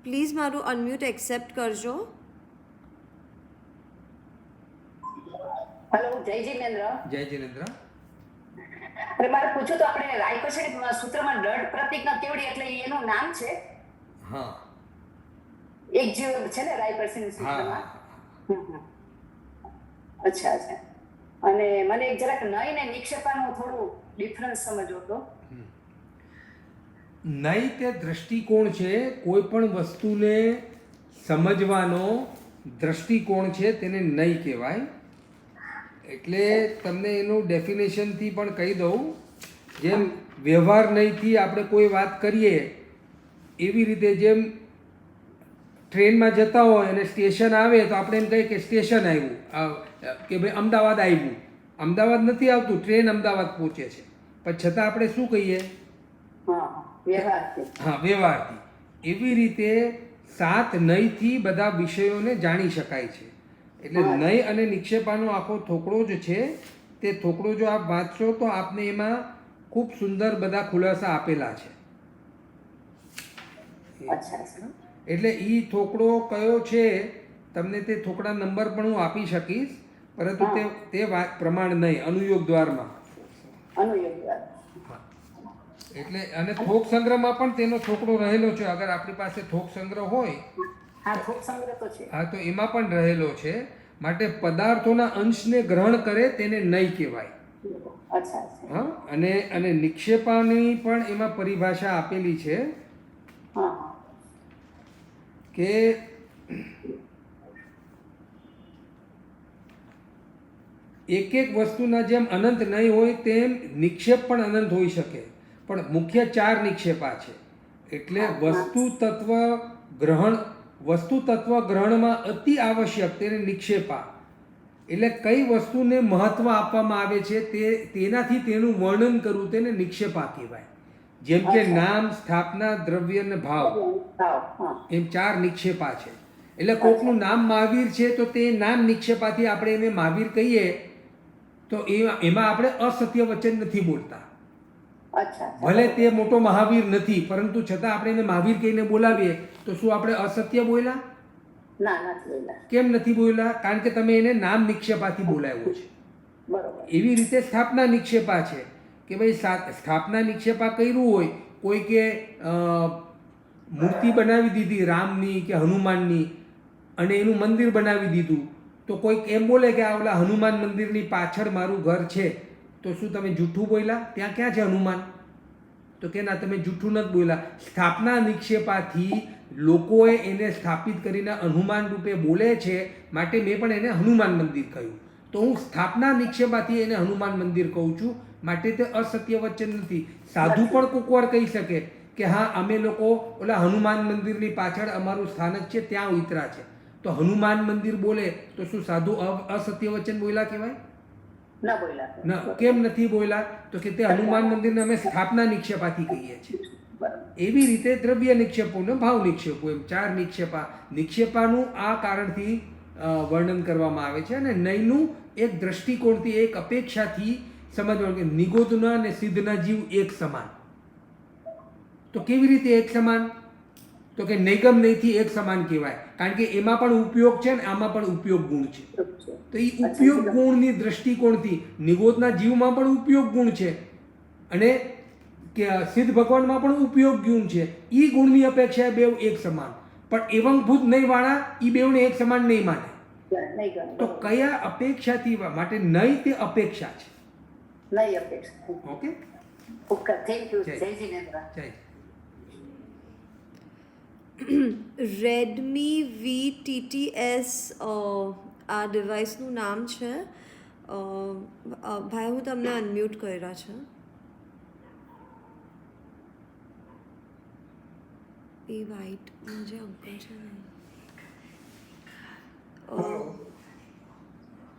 પ્લીઝ મારું અનમ્યુટ એક્સેપ્ટ કરજો. હેલો, જય જીનેન્દ્ર. જય જિનેન્દ્ર. અરે મારે પૂછ્યું તો આપણે રાયપર્સણી સૂત્રમાં દઢ પ્રતિજ્ઞા કેવડી એટલે એનું નામ છે હા એક જીવ છે ને રાયપર્સણી હા સૂત્રમાં. અચ્છા અચ્છા. અને મને એક જરાક નઈ ને નિક્ષેપાનું થોડું ડિફરન્સ સમજવો તો. નઈ તે દ્રષ્ટિકોણ છે, કોઈ પણ વસ્તુને સમજવાનો દ્રષ્ટિકોણ છે તેને નઈ કહેવાય. એટલે તમને એનું ડેફિનેશનથી પણ કહી દઉં. જેમ વ્યવહાર નહીંથી આપણે કોઈ વાત કરીએ એવી રીતે જેમ ટ્રેનમાં જતા હોય અને સ્ટેશન આવે તો આપણે એમ કહીએ કે સ્ટેશન આવ્યું, કે ભાઈ અમદાવાદ આવ્યું. અમદાવાદ નથી આવતું, ટ્રેન અમદાવાદ પહોંચે છે, પણ છતાં આપણે શું કહીએ? વ્યવહારથી. હા, વ્યવહારથી. એવી રીતે સાત નયથી બધા વિષયોને જાણી શકાય છે. એટલે નય અને નિક્ષેપાનો આખો થોકડો જ છે. તે થોકડો જો આપ વાંચશો તો આપને એમાં ખૂબ સુંદર બધા ખુલાસા આપેલા છે. એટલે એ થોકડો કયો છે તમને તે થોકડા નંબર પણ હું આપી શકીશ, પરંતુ તે પ્રમાણ નહીં, અનુયોગ દ્વારમાં. એટલે અને થોક સંગ્રહમાં પણ તેનો થોકડો રહેલો છે. અગર આપણી પાસે થોક સંગ્રહ હોય હા તો એમાં પણ રહેલો છે. માટે પદાર્થોના અંશને ગ્રહણ કરે તેને નય કહેવાય. હા, અને નિક્ષેપાની પણ એમાં પરિભાષા આપેલી છે કે એક એક વસ્તુના જેમ અનંત નહીં હોય તેમ નિક્ષેપ પણ અનંત હોઈ શકે, પણ મુખ્ય 4 નિક્ષેપા છે. એટલે વસ્તુ તત્વ ગ્રહણમાં અતિ આવશ્યક તેને નિક્ષેપા. એટલે કઈ વસ્તુને મહત્વ આપવામાં આવે છે તેનાથી તેનું વર્ણન કરવું તેને નિક્ષેપા કહેવાય. જેમ કે નામ, સ્થાપના, દ્રવ્ય અને ભાવ, એમ 4 નિક્ષેપા છે. એટલે કોકનું નામ મહાવીર છે તો તે નામ નિક્ષેપાથી આપણે એને મહાવીર કહીએ તો એમાં આપણે અસત્ય વચન નથી બોલતા. ભલે તે મોટો મહાવીર નથી, પરંતુ છતાં આપણે એને મહાવીર કહીને બોલાવીએ તો શું આપણે અસત્ય બોલ્યા? કેમ નથી બોલ્યા? કારણ કે તમે એને નામ નિક્ષેપાથી બોલાવ્યો છે. એવી રીતે સ્થાપના નિક્ષેપા છે કે ભાઈ સ્થાપના નિક્ષેપા કર્યું હોય, કોઈ કે મૂર્તિ બનાવી દીધી રામની કે હનુમાનની અને એનું મંદિર બનાવી દીધું, તો કોઈક એમ બોલે કે આ ઓલા હનુમાન મંદિરની પાછળ મારું ઘર છે, તો શું તમે જૂઠું બોલ્યા? ત્યાં ક્યાં છે હનુમાન? તો કે ના, તમે જૂઠું નથી બોલ્યા. સ્થાપના નિક્ષેપાથી લોકોએ એને સ્થાપિત કરીને હનુમાન રૂપે બોલે છે, માટે મેં પણ એને હનુમાન મંદિર કહ્યું. તો હું સ્થાપના નિક્ષેપાથી એને હનુમાન મંદિર કહું છું, માટે તે અસત્ય વચન નથી. સાધુ પણ કોક વાર કહી શકે કે હા, અમે લોકો ઓલા હનુમાન મંદિરની પાછળ અમારું સ્થાનક છે, ત્યાં ઉતરા છે. તો હનુમાન મંદિર બોલે તો શું સાધુ અસત્ય વચન બોલ્યા કહેવાય? ના. કેમ નથી બોલ્યા? તો કે તે હનુમાન મંદિરને અમે સ્થાપના નિક્ષેપાથી કહીએ છીએ. એવી રીતે દ્રવ્ય નિક્ષેપો ને ભાવ નિક્ષેપો, એમ 4 નિક્ષેપા. નિક્ષેપાનું આ કારણથી વર્ણન કરવામાં આવે છે. અને નયનું એક દ્રષ્ટિકોણથી, એક અપેક્ષાથી સમજવાનું કે નિગોદના અને સિદ્ધના જીવ એક સમાન. તો કેવી રીતે એક સમાન? તો કે નૈગમ નયથી એક સમાન કહેવાય, કારણ કે એમાં પણ ઉપયોગ છે ને આમાં પણ ઉપયોગ ગુણ છે. તો એ ઉપયોગ ગુણની દ્રષ્ટિકોણથી નિગોદના જીવમાં પણ ઉપયોગ ગુણ છે અને કે સિદ્ધ ભગવાનમાં પણ ઉપયોગ ગુણ છે. એ ગુણની અપેક્ષાએ બેવ એક સમાન, પણ એવંગભૂત નહીં વાળા એ બેવને એક સમાન નહીં માને. તો કયા અપેક્ષાથી? માટે નય તે અપેક્ષા છે. Okay, thank you. જય જીનેન્દ્ર. જય. રેડમી VTTS આ ડિવાઇસનું નામ છે. ભાઈ, હું તમને અનમ્યુટ કર્યા છે. એ વાઇટ જે અંકલ છે ને.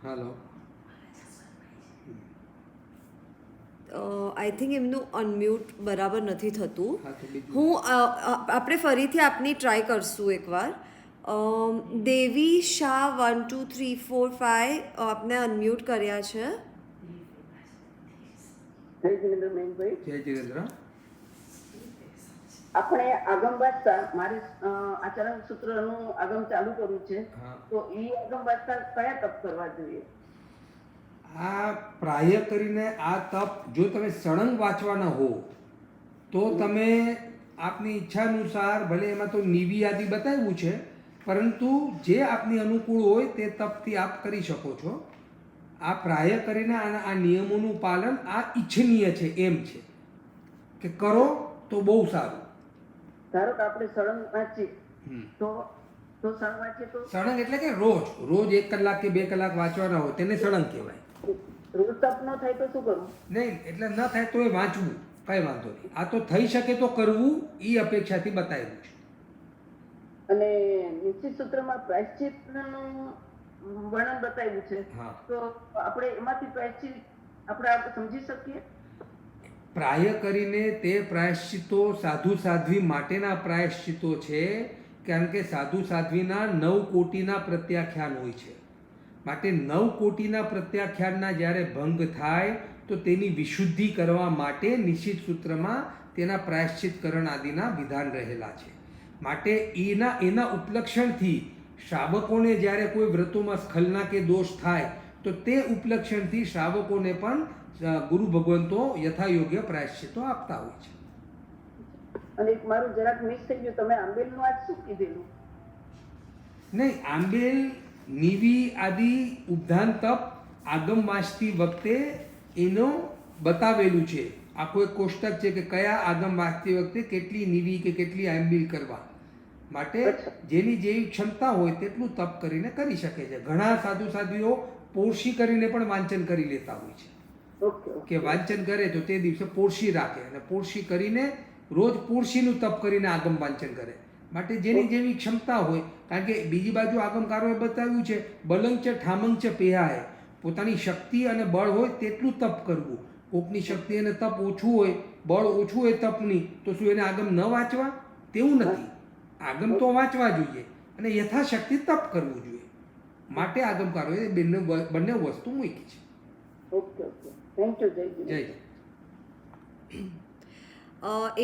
હેલો. આઈ થિંક એમનું અનમ્યુટ બરાબર નથી થતું. હા, તો બીજું. આપણે ફરીથી આપની ટ્રાય કરશું એકવાર. દેવી શાહ 1 2 3 4 5 આપને અનમ્યુટ કર્યા છે. જય જિનેન્દ્રભાઈ, જય જીરેન્દ્ર. આપણે આગમ વાંચતા મારે આચરણ સૂત્રનું આગમ ચાલુ કરવું છે, હા. તો એ આગમ વાંચતા કયા તપ કરવા જોઈએ? આ પ્રાય કરીને આ તપ જો તમે સળંગ વાંચવાના હો તો તમે આપની ઈચ્છા અનુસાર, ભલે એમાં તો નિવી આદિ બતાવ્યું છે, પરંતુ જે આપની અનુકૂળ હોય તે તપથી આપ કરી શકો છો. આ પ્રાય કરીને આ નિયમોનું પાલન આ ઈચ્છનીય છે, એમ છે કે કરો તો બહુ સારું. ધારો કે આપણે સળંગ વાંચીએ તો સળંગ વાંચીએ તો સળંગ એટલે કે રોજ 1 કલાક કે 2 કલાક વાંચવાના હોય તેને સળંગ કહેવાય. રોજ તપ ન થાય તો શું કરવું? નહીં, એટલે ન થાય તો એ વાંચવું, કંઈ વાંધો નહીં. આ તો થઈ શકે તો કરવું, એ અપેક્ષાથી બતાવેલું છે. અને નિશ્ચિત સૂત્રમાં પ્રાયશ્ચિતનું વર્ણન બતાવ્યું છે, હા. તો આપણે એમાંથી પ્રાયશ્ચિત આપણે સમજી શકીએ? પ્રાય કરીને તે પ્રાયશ્ચિતો સાધુ સાધ્વી માટેના પ્રાયશ્ચિતો છે, કારણ કે સાધુ સાધ્વીના 9 કોટીના પ્રત્યાખ્યાન હોય છે. માટે 9 કોટીના પ્રત્યાખ્યાનના જ્યારે ભંગ થાય તો તેની વિશુદ્ધિ કરવા માટે નિશ્ચિત સૂત્રમાં તેના પ્રાયશ્ચિતકરણ આદિના વિધાન રહેલા છે. માટે એના ઉપલક્ષણથી શ્રાવકોને જ્યારે કોઈ વ્રતોમાં સ્ખલના કે દોષ થાય તો તે ઉપલક્ષણથી શ્રાવકોને પણ ગુરુ ભગવંતો યથાયોગ્ય પ્રાયશ્ચિતો આપતા હોય છે. અને એક મારું જરાક મિસ થઈ ગયું, તમે આંબેલનું આજ શું કીધેલું? નહીં, આંબેલ, નિવી આદિ ઉપધાન તપ આગમ વાંચતી વખતે એનો બતાવેલું છે. આખો એક કોષ્ટક છે કે કયા આગમ વાંચતી વખતે કેટલી નિવી કે કેટલી આંબેલ કરવા. માટે જેની જેવી ક્ષમતા હોય તેટલું તપ કરીને કરી શકે છે. ઘણા સાધુ સાધ્વીઓ પોરશી કરીને પણ વાંચન કરી લેતા હોય છે કે વાંચન કરે તો તે દિવસે પોરશી રાખે અને પોરશી કરીને રોજ પોરશીનું તપ કરીને આગમ વાંચન કરે. માટે જેની જેવી ક્ષમતા હોય, કારણ કે બીજી બાજુ આગમકારોએ બતાવ્યું છે બલંગ ચ ઠામંગ ચ પેહાય, પોતાની શક્તિ અને બળ હોય તેટલું તપ કરવું. કોકની શક્તિ અને તપ ઓછું હોય, બળ ઓછું હોય તપની, તો શું એને આગમ ન વાંચવા? તેવું નથી. આગમ તો વાંચવા જોઈએ અને યથાશક્તિ તપ કરવું જોઈએ. માટે આગમકારોએ બંને વસ્તુ મૂકી છે. Okay okay, thank you. જય જય જય.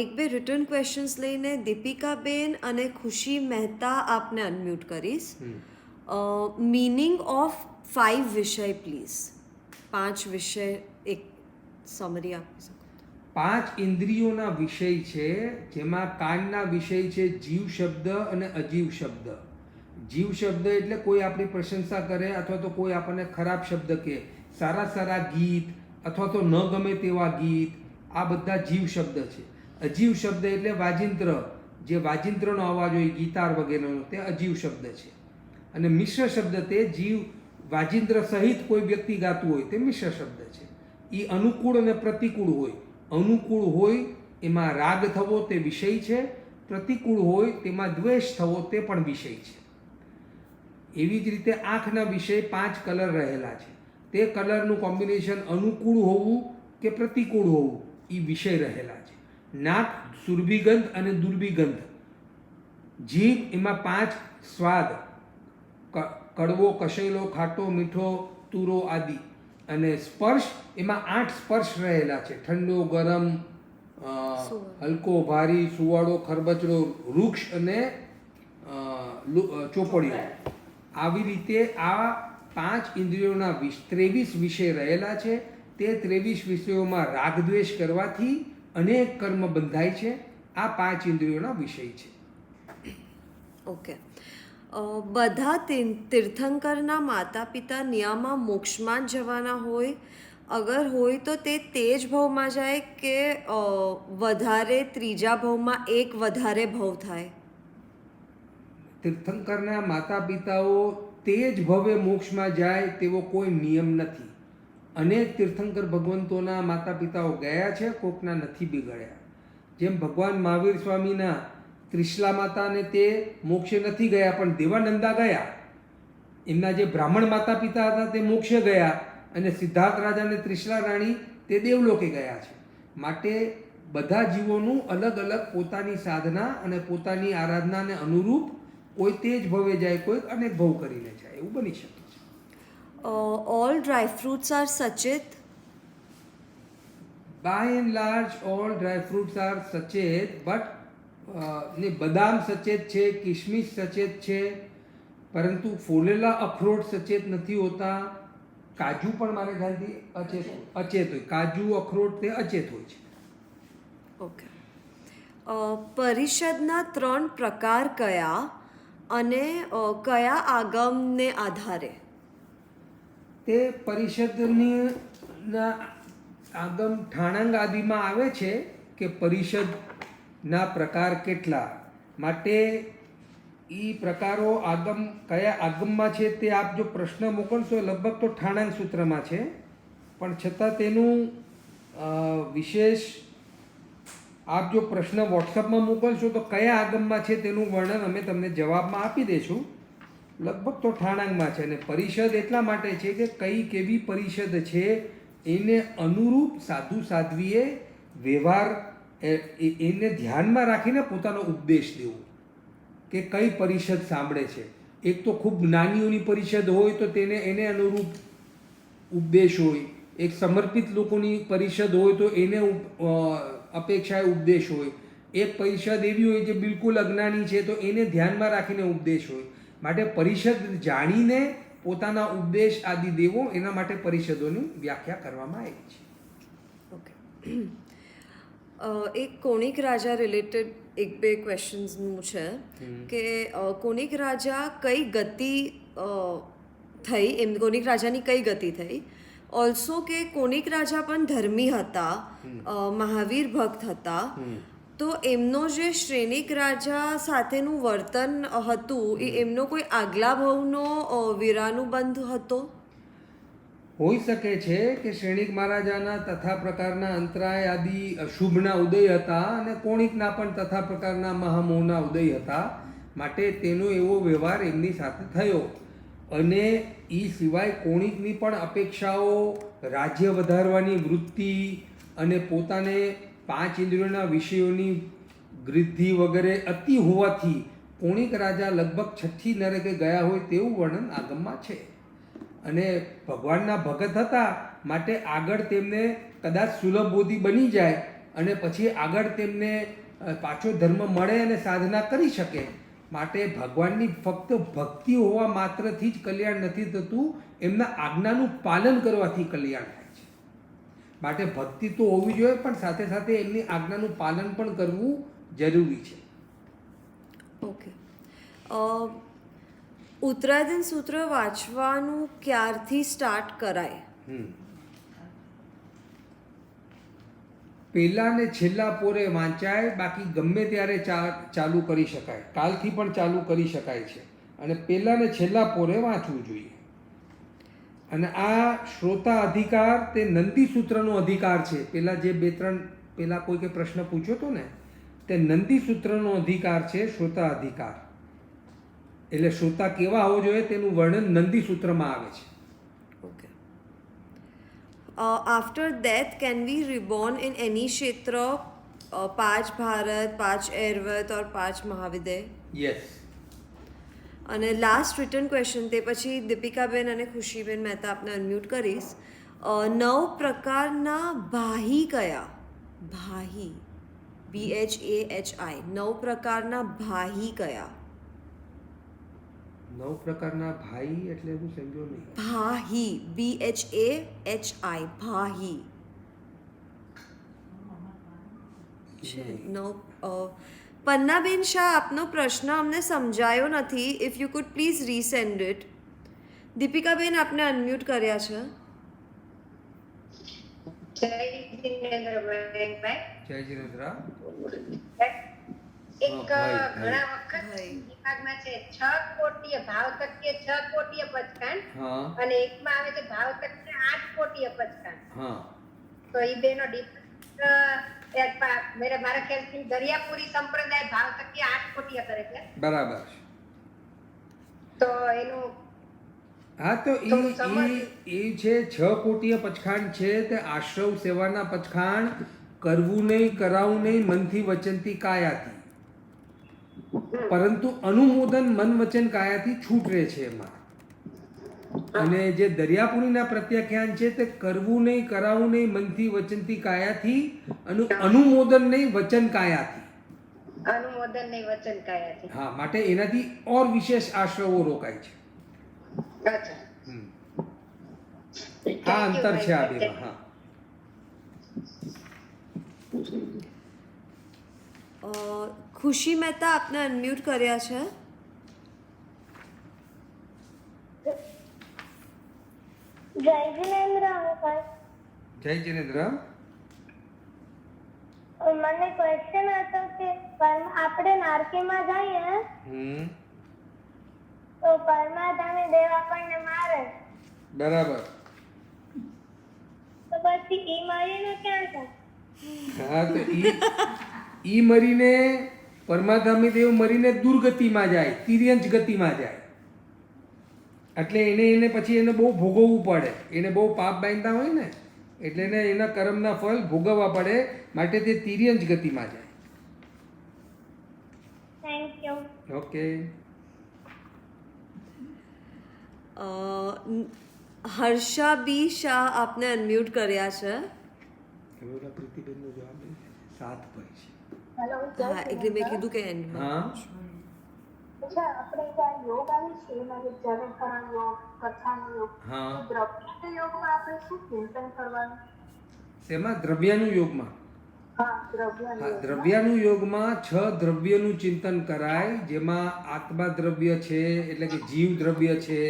એક બે રિટર્ન ક્વેશ્ચન્સ લઈને દીપિકાબેન અને ખુશી મહેતા આપને અનમ્યુટ કરીશ. મીનિંગ ઓફ 5 વિષય પ્લીઝ. 5 વિષય એક સમરી આપી શકો? 5 ઇન્દ્રિયોના વિષય છે, જેમાં કાનના વિષય છે જીવ શબ્દ અને અજીવ શબ્દ. જીવ શબ્દ એટલે કોઈ આપણી પ્રશંસા કરે અથવા તો કોઈ આપણને ખરાબ શબ્દ કહે, સારા ગીત અથવા તો ન ગમે તેવા ગીત, આ બધા જીવ શબ્દ છે. અજીવ શબ્દ એટલે વાજિંત્ર, જે વાજિંત્રનો અવાજ હોય ગીતાર વગેરેનો, તે અજીવ શબ્દ છે. અને મિશ્ર શબ્દ તે જીવ વાજિંત્ર સહિત કોઈ વ્યક્તિ ગાતું હોય તે મિશ્ર શબ્દ છે. એ અનુકૂળ અને પ્રતિકૂળ હોય. અનુકૂળ હોય એમાં રાગ થવો તે વિષય છે, પ્રતિકૂળ હોય તેમાં દ્વેષ થવો તે પણ વિષય છે. એવી જ રીતે આંખના વિષય 5 કલર રહેલા છે. તે કલરનું કોમ્બિનેશન અનુકૂળ હોવું કે પ્રતિકૂળ હોવું એ વિષય રહેલા છે. નાક સુરભિગંધ અને દુર્ભિગંધ. જીભ એમાં 5 સ્વાદ, કડવો, કશેલો, ખાટો, મીઠો, તુરો આદિ. અને સ્પર્શ એમાં 8 સ્પર્શ રહેલા છે. ઠંડો, ગરમ, હલકો, ભારી, સુવાળો, ખરબચડો, વૃક્ષ અને ચોપડીઓ. આવી રીતે આ 5 ઇન્દ્રિયોના 23 વિષય રહેલા છે. તે 23 વિષયોમાં રાગદ્વેષ કરવાથી અનેક કર્મ બંધાય છે. આ 5 ઇન્દ્રિયોના વિષય છે. ઓકે. બધા તીર્થંકરના માતા પિતા નિયામાં મોક્ષમાં જ જવાના હોય? અગર હોય તો તે જ ભવમાં જાય કે વધારે ત્રીજા ભવમાં એક વધારે ભવ થાય? તીર્થંકરના માતા પિતાઓ તે જ ભવે મોક્ષમાં જાય તેવો કોઈ નિયમ નથી. અનેક તીર્થંકર ભગવંતોના માતા પિતાઓ ગયા છે, કોકના નથી બી ગયા. જેમ ભગવાન મહાવીર સ્વામીના ત્રિશલા માતાને તે મોક્ષે નથી ગયા પણ દેવાનંદા ગયા. એમના જે બ્રાહ્મણ માતા પિતા હતા તે મોક્ષે ગયા અને સિદ્ધાર્થ રાજા અને ત્રિશલા રાણી તે દેવલોકે ગયા છે. માટે બધા જીવોનું અલગ અલગ પોતાની સાધના અને પોતાની આરાધનાને અનુરૂપ કોઈ તેજ ભવે જાય, કોઈક અનેક ભવ કરીને જાય, એવું બની શકે છે. All dry fruits are sachit. By and large all dry fruits are સચેત, બટ ને બદામ સચેત છે, કિશમિશ સચેત છે, પરંતુ ફોલેલા અખરોટ સચેત નથી હોતા. કાજુ પણ મારે ખ્યાલથી અચેત હોય, કાજુ અખરોટ તે અચેત હોય છે. ઓકે. પરિષદના 3 પ્રકાર કયા અને કયા આગમને આધારે? તે પરિષદના આગમ ઠાણાંગ આદિમાં આવે છે કે પરિષદના પ્રકાર કેટલા, માટે એ પ્રકારો આગમ કયા આગમમાં છે તે આપ જો પ્રશ્ન મોકલશો લગભગ તો ઠાણાંગ સૂત્રમાં છે, પણ છતાં તેનું વિશેષ આપ જો પ્રશ્ન વોટ્સઅપમાં મોકલશો તો કયા આગમમાં છે તેનું વર્ણન અમે તમને જવાબમાં આપી દઈશું. લગભગ તો ઠાણાંગમાં છે. અને પરિષદ એટલા માટે છે કે કઈ કેવી પરિષદ છે એને અનુરૂપ સાધુ સાધ્વીએ વ્યવહાર એને ધ્યાનમાં રાખીને પોતાનો ઉપદેશ દેવો કે કઈ પરિષદ સાંભળે છે. એક તો ખૂબ જ્ઞાનીઓની પરિષદ હોય તો એને અનુરૂપ ઉપદેશ હોય, એક સમર્પિત લોકોની પરિષદ હોય તો એને અપેક્ષાએ ઉપદેશ હોય, એક પરિષદ એવી હોય જે બિલકુલ અજ્ઞાની છે તો એને ધ્યાનમાં રાખીને ઉપદેશ હોય. માટે પરિષદ જાણીને પોતાના ઉપદેશ આદિ દેવો, એના માટે પરિષદોની વ્યાખ્યા કરવામાં આવી છે. ઓકે. એક કોણિક રાજા રિલેટેડ 1-2 ક્વેશ્ચન્સનું છે કે કોણિક રાજા કઈ ગતિ થઈ, એમ કોણિક રાજાની કઈ ગતિ થઈ. ઓલ્સો કે કોણિક રાજા પણ ધર્મી હતા, મહાવીર ભક્ત હતા, તો એમનો જે શ્રેણિક રાજા સાથેનું વર્તન હતું એ એમનો કોઈ આગલા ભવનો વીરાનુબંધ હતો? હોઈ શકે છે કે શ્રેણિક મહારાજાના તથા પ્રકારના અંતરાય આદિ અશુભના ઉદય હતા અને કોણિકના પણ તથા પ્રકારના મહામોહના ઉદય હતા, માટે તેનો એવો વ્યવહાર એમની સાથે થયો. અને એ સિવાય કોણિકની પણ અપેક્ષાઓ, રાજ્ય વધારવાની વૃત્તિ અને પોતાને 5 ઇન્દ્રિયોના વિષયોની વૃદ્ધિ વગેરે અતિ હોવાથી કોણિક રાજા લગભગ 6ઠ્ઠી નરકે ગયા હોય તેવું વર્ણન આગમમાં છે. અને ભગવાનના ભગત હતા, માટે આગળ તેમને કદાચ સુલભ બોધિ બની જાય અને પછી આગળ તેમને પાછો ધર્મ મળે અને સાધના કરી શકે. માટે ભગવાનની ફક્ત ભક્તિ હોવા માત્રથી જ કલ્યાણ નથી થતું, એમના આજ્ઞાનું પાલન કરવાથી કલ્યાણ થાય છે. માટે ભક્તિ તો હોવી જોઈએ, પણ સાથે સાથે એમની આજ્ઞાનું પાલન પણ કરવું જરૂરી છે. ઓકે. ઉત્તરાયણ સૂત્ર વાંચવાનું ક્યારથી સ્ટાર્ટ કરાય? પહેલા ને છેલ્લા પોરે વાંચાય, બાકી ગમે ત્યારે ચાલુ કરી શકાય, કાલથી પણ ચાલુ કરી શકાય છે. અને પહેલા ને છેલ્લા પોરે વાંચવું જોઈએ. અને આ શ્રોતા અધિકાર તે નંદી સૂત્રનો અધિકાર છે. પેલા જે 2-3 પેલા કોઈકે પ્રશ્ન પૂછ્યો હતો ને, તે નંદી સૂત્રનો અધિકાર છે, શ્રોતા અધિકાર. એટલે શ્રોતા કેવા હોવો જોઈએ તેનું વર્ણન નંદી સૂત્રમાં આવે છે. Okay. After death, can we reborn in any kshetra, 5 Bharat, 5 Airvat or 5 Mahavidya? Yes. અને લાસ્ટ રિટર્ન ક્વેશ્ચન, તે પછી દીપિકાબેન અને ખુશીબેન મહેતા આપને અનમ્યુટ કરીશ. 9 પ્રકારના ભાહી કયા? ભાહી, BHAHI, 9 પ્રકારના ભાહી કયા? 9 પ્રકારના ભાઈ એટલે હું સમજો નહીં. ભાહી, BHAHI, ભાહી છે. 9. પન્નાબેન શાહ, આપનો પ્રશ્ન અમને સમજાયો નથી. If you could please resend it. દીપિકાબેન, આપને અનમ્યુટ કર્યા છે. જય જિનેન્દ્રભાઈ. જય જીનેન્દ્ર. એક ઘણા વખત વિભાગમાં છે 6 કોટીય ભાવ તત્ય 6 કોટીય પચકાંડ, અને એકમાં આવે છે ભાવ તત્ય 8 કોટીય પચકાંડ. તો એ બેનો ડિફરન્સ મારા ખ્યાલથી દરિયાપુરી સંપ્રદાય ભાવ તત્ય 8 કોટીય કરે છે. બરાબર. તો એનું હા, તો એ છે 6 કોટીય પચખાંડ છે તે આશ્રવ સેવાના પચખાંડ કરવું નહીં, કરાવું નહીં, મનથી વચનથી કાયાથી. પરંતુ અનુમોદન મન વચન કાયાથી છૂટ રહે છે એમાં. અને જે દરિયાપુરીના પ્રત્યાખ્યાન છે તે કરવું નહીં, કરાવું નહીં, મનથી વચનથી કાયાથી, અનુમોદન નહીં, વચન કાયાથી. અનુમોદન નહીં, વચન કાયાથી. હા, માટે એનાથી ઓર વિશેષ આશ્રવો રોકાય છે. અચ્છા. આ અંતર છે આ બેમાં. હા, ખુશી મહેતા આપને અનમ્યુટ કર્યા છે. જય જિનેન્દ્ર અંકલ. જય જિનેન્દ્ર. મને ક્વેશ્ચન હતો કે આપણે નારકીમાં જઈએ તો પરમાધામી દેવ આપણને મારે, બરાબર. તો પછી ઈ મરીને ક્યાં છે? હા, તો ઈ મરીને પરમાધામી દેવ મરીને દુર્ગતિમાં જાય, તિર્યંચ ગતિમાં જાય. એટલે એને પછી એને બહુ ભોગવવું પડે. એને બહુ પાપ બાંધતા હોય ને એટલે એને એના કર્મના ફળ ભોગવવા પડે, માટે તે તિર્યંચ ગતિમાં જાય. Thank you. ઓકે. હર્ષા બી શાહ આપને અનમ્યુટ કર્યા છે. પ્રીતિબેનનો જવાબ 7 ભાઈ છે. હેલો. હા, એટલે મેં કીધું કે એન્ડમાં. હા, અચ્છા, આપણે ત્યાં યોગ આવી છે, મને જનકરણ યોગ, કથાનો યોગ. હા. દ્રવ્ય યોગમાં આપણે શું ચિંતન કરવાનું? શેમાં? દ્રવ્યાનું યોગમાં. હા, દ્રવ્ય. હા, દ્રવ્યાનું યોગમાં 6 દ્રવ્યનું ચિંતન કરાય, જેમાં આત્મા દ્રવ્ય છે એટલે કે જીવ દ્રવ્ય છે,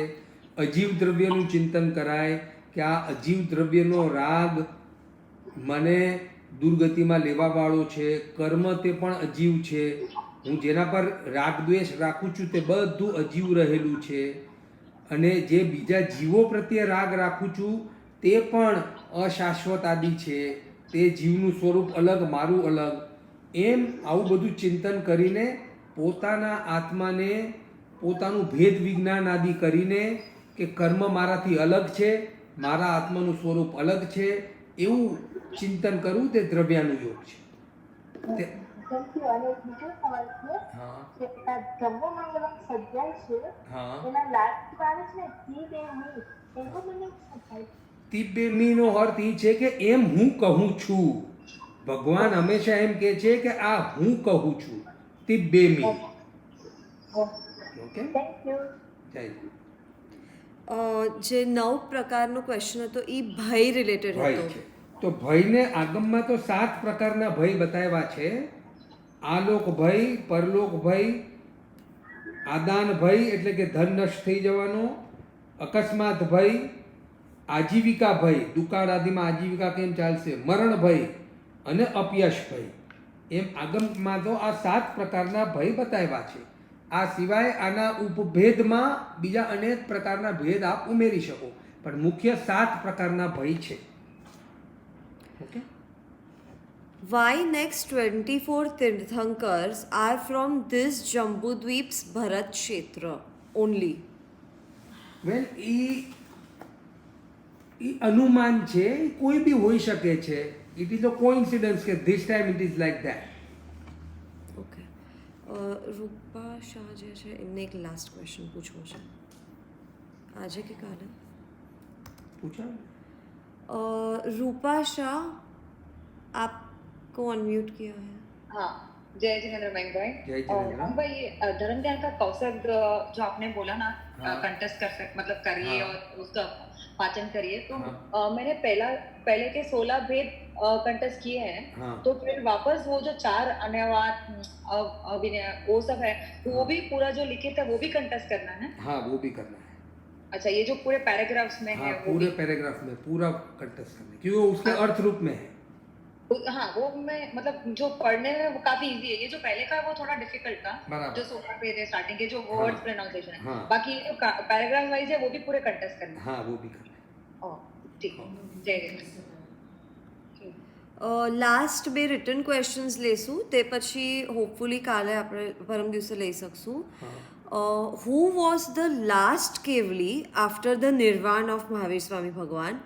અજીવ દ્રવ્યનું ચિંતન કરાય કે આ અજીવ દ્રવ્યનો રાગ મને દુર્ગતિમાં લેવાવાળો છે, કર્મ તે પણ અજીવ છે, હું જેના પર રાગ દ્વેષ રાખું છું તે બધું અજીવ રહેલું છે, અને જે બીજા જીવો પ્રત્યે રાગ રાખું છું તે પણ અશાશ્વત આદિ છે, તે જીવનું સ્વરૂપ અલગ, મારું અલગ. એમ આવું બધું ચિંતન કરીને પોતાના આત્માને પોતાનું ભેદ વિજ્ઞાન આદિ કરીને કે કર્મ મારાથી અલગ છે, મારા આત્માનું સ્વરૂપ અલગ છે, એવું ચિંતન કરવું તે દ્રવ્યાનું યોગ છે. અને બીજો સવાલ છે હા, કે આ ધર્મમંગલમ સજ્જન છે, હા. એના લાસ્ટ આવે છે ને તી બે મી, એનો મને શું થાય? તિબ્બેમીનો અર્થ એ છે કે એમ હું કહું છું. ભગવાન હંમેશા એમ કહે છે કે આ હું કહું છું. તિબ્બેમી. Okay, thank you. જય. જે 9 પ્રકારનો ક્વેશ્ચન હતો એ ભય રિલેટેડ ભય હતો. છે. તો ભયને આગમમાં તો 7 પ્રકારના ભય બતાવ્યા છે. આલોક ભય, પરલોક ભય, આદાન ભય એટલે કે ધન નષ્ટ થઈ જવાનો, અકસ્માત ભય, આજીવિકા ભય, દુકાળ આદિમાં આજીવિકા કેમ ચાલશે, મરણ ભય અને અપયશ ભય. એમ આગમમાં તો આ 7 પ્રકારના ભય બતાવ્યા છે. આ સિવાય આના ઉપભેદમાં બીજા અનેક પ્રકારના ભેદ આપ ઉમેરી શકો, પણ મુખ્ય 7 પ્રકારના ભય છે. Okay. Why next 24 Tirthankars are from this Jambudweep's Bharat Kshetra only? Well એ અનુમાન છે, કોઈ બી હોઈ શકે છે. ઇટ ઇઝ અ કોઇન્સિડન્સ કે this time it is like that. Okay. Rupa Shah જે છે એમને એક લાસ્ટ ક્વેશ્ચન પૂછવો છે. આજે કે કાલે? પૂછા. रूपा शाह, आपको अनम्यूट किया है. हाँ, जय जिनेंद्र मैम भाई. जय जिनेंद्र. हम भाई धर्म ध्यान का कौशल जो आपने बोला ना, हाँ. कंटेस्ट कर सकते मतलब करिए हाँ. और उसका पाचन करिए, तो हाँ. मैंने पहले के 16 भेद कंटेस्ट किए हैं. हाँ. तो फिर वापस वो जो 4 अन्यवाद अभिनय वो सब है, वो भी पूरा जो लिखित है वो भी कंटेस्ट करना है. हाँ, वो भी करना है. अच्छा, ये जो पूरे पैराग्राफ्स में हाँ, है वो पूरे भी. पैराग्राफ में पूरा कंटेस्ट करना है, क्योंकि वो उसके अर्थ रूप में है. हाँ, वो मैं मतलब जो पढ़ने में वो काफी इजी है. ये जो पहले का है वो थोड़ा डिफिकल्ट था, बराबर. जो 16 पेज है स्टार्टिंग के जो हाँ. वर्ड्स प्रोनाउंसिएशन है. हाँ. बाकी ये जो पैराग्राफ वाइज है वो भी पूरे कंटेस्ट करना है. हाँ, वो भी करना है. ठीक है. जय हिंद. લાસ્ટ 2 રિટર્ન ક્વેશ્ચન્સ લેશું, તે પછી હોપફુલી કાલે આપણે પરમ દિવસે લઈ શકશું. Who was the last kevali after the nirvana of Mahavir Swami Bhagwan,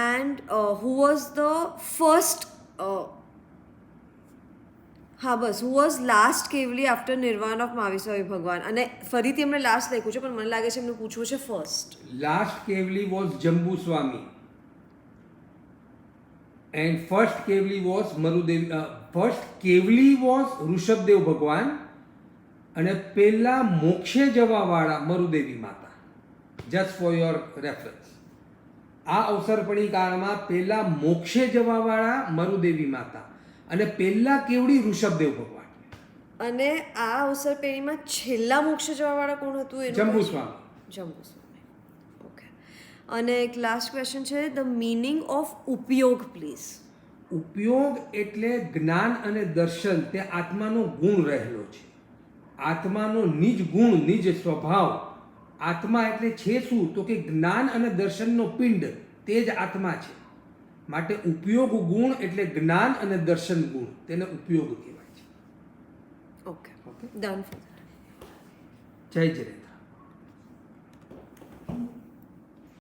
and who was the first હા બસ who was last kevali after nirvana of Mahavir Bhagwan. અને ફરીથી એમણે લાસ્ટ લખ્યું છે પણ મને લાગે છે એમને પૂછવું છે first. Last kevali was Jambu Swami and first kevali was Marudevi. First kevali was Rishabhdev Bhagwan અને પહેલા મોક્ષે જવાવાળા મરુદેવી માતા. જસ્ટ ફોર યોર રેફરન્સ, આ અવસરપણી કાળમાં પહેલા મોક્ષે જવાવાળા મરુદેવી માતા અને પહેલા કેવડી ઋષભદેવ ભગવાન. અને આ અવસર પેઢીમાં છેલ્લા મોક્ષે જવાવાળા કોણ હતું? એનું જંબુ સ્વામી. જંબુ સ્વામી. ઓકે. અને એક લાસ્ટ ક્વેશ્ચન છે, ધ મીનિંગ ઓફ ઉપયોગ પ્લીઝ. ઉપયોગ એટલે જ્ઞાન અને દર્શન, તે આત્માનો ગુણ રહેલો છે. આત્માનો નિજ ગુણ, નિજ સ્વભાવ. આત્મા એટલે છે શું? તો કે જ્ઞાન અને દર્શનનો પિંડ, તે જ આત્મા છે. માટે ઉપયોગ ગુણ એટલે જ્ઞાન અને દર્શન ગુણ, તેને ઉપયોગ કહેવાય છે. Okay, done for. જય જય.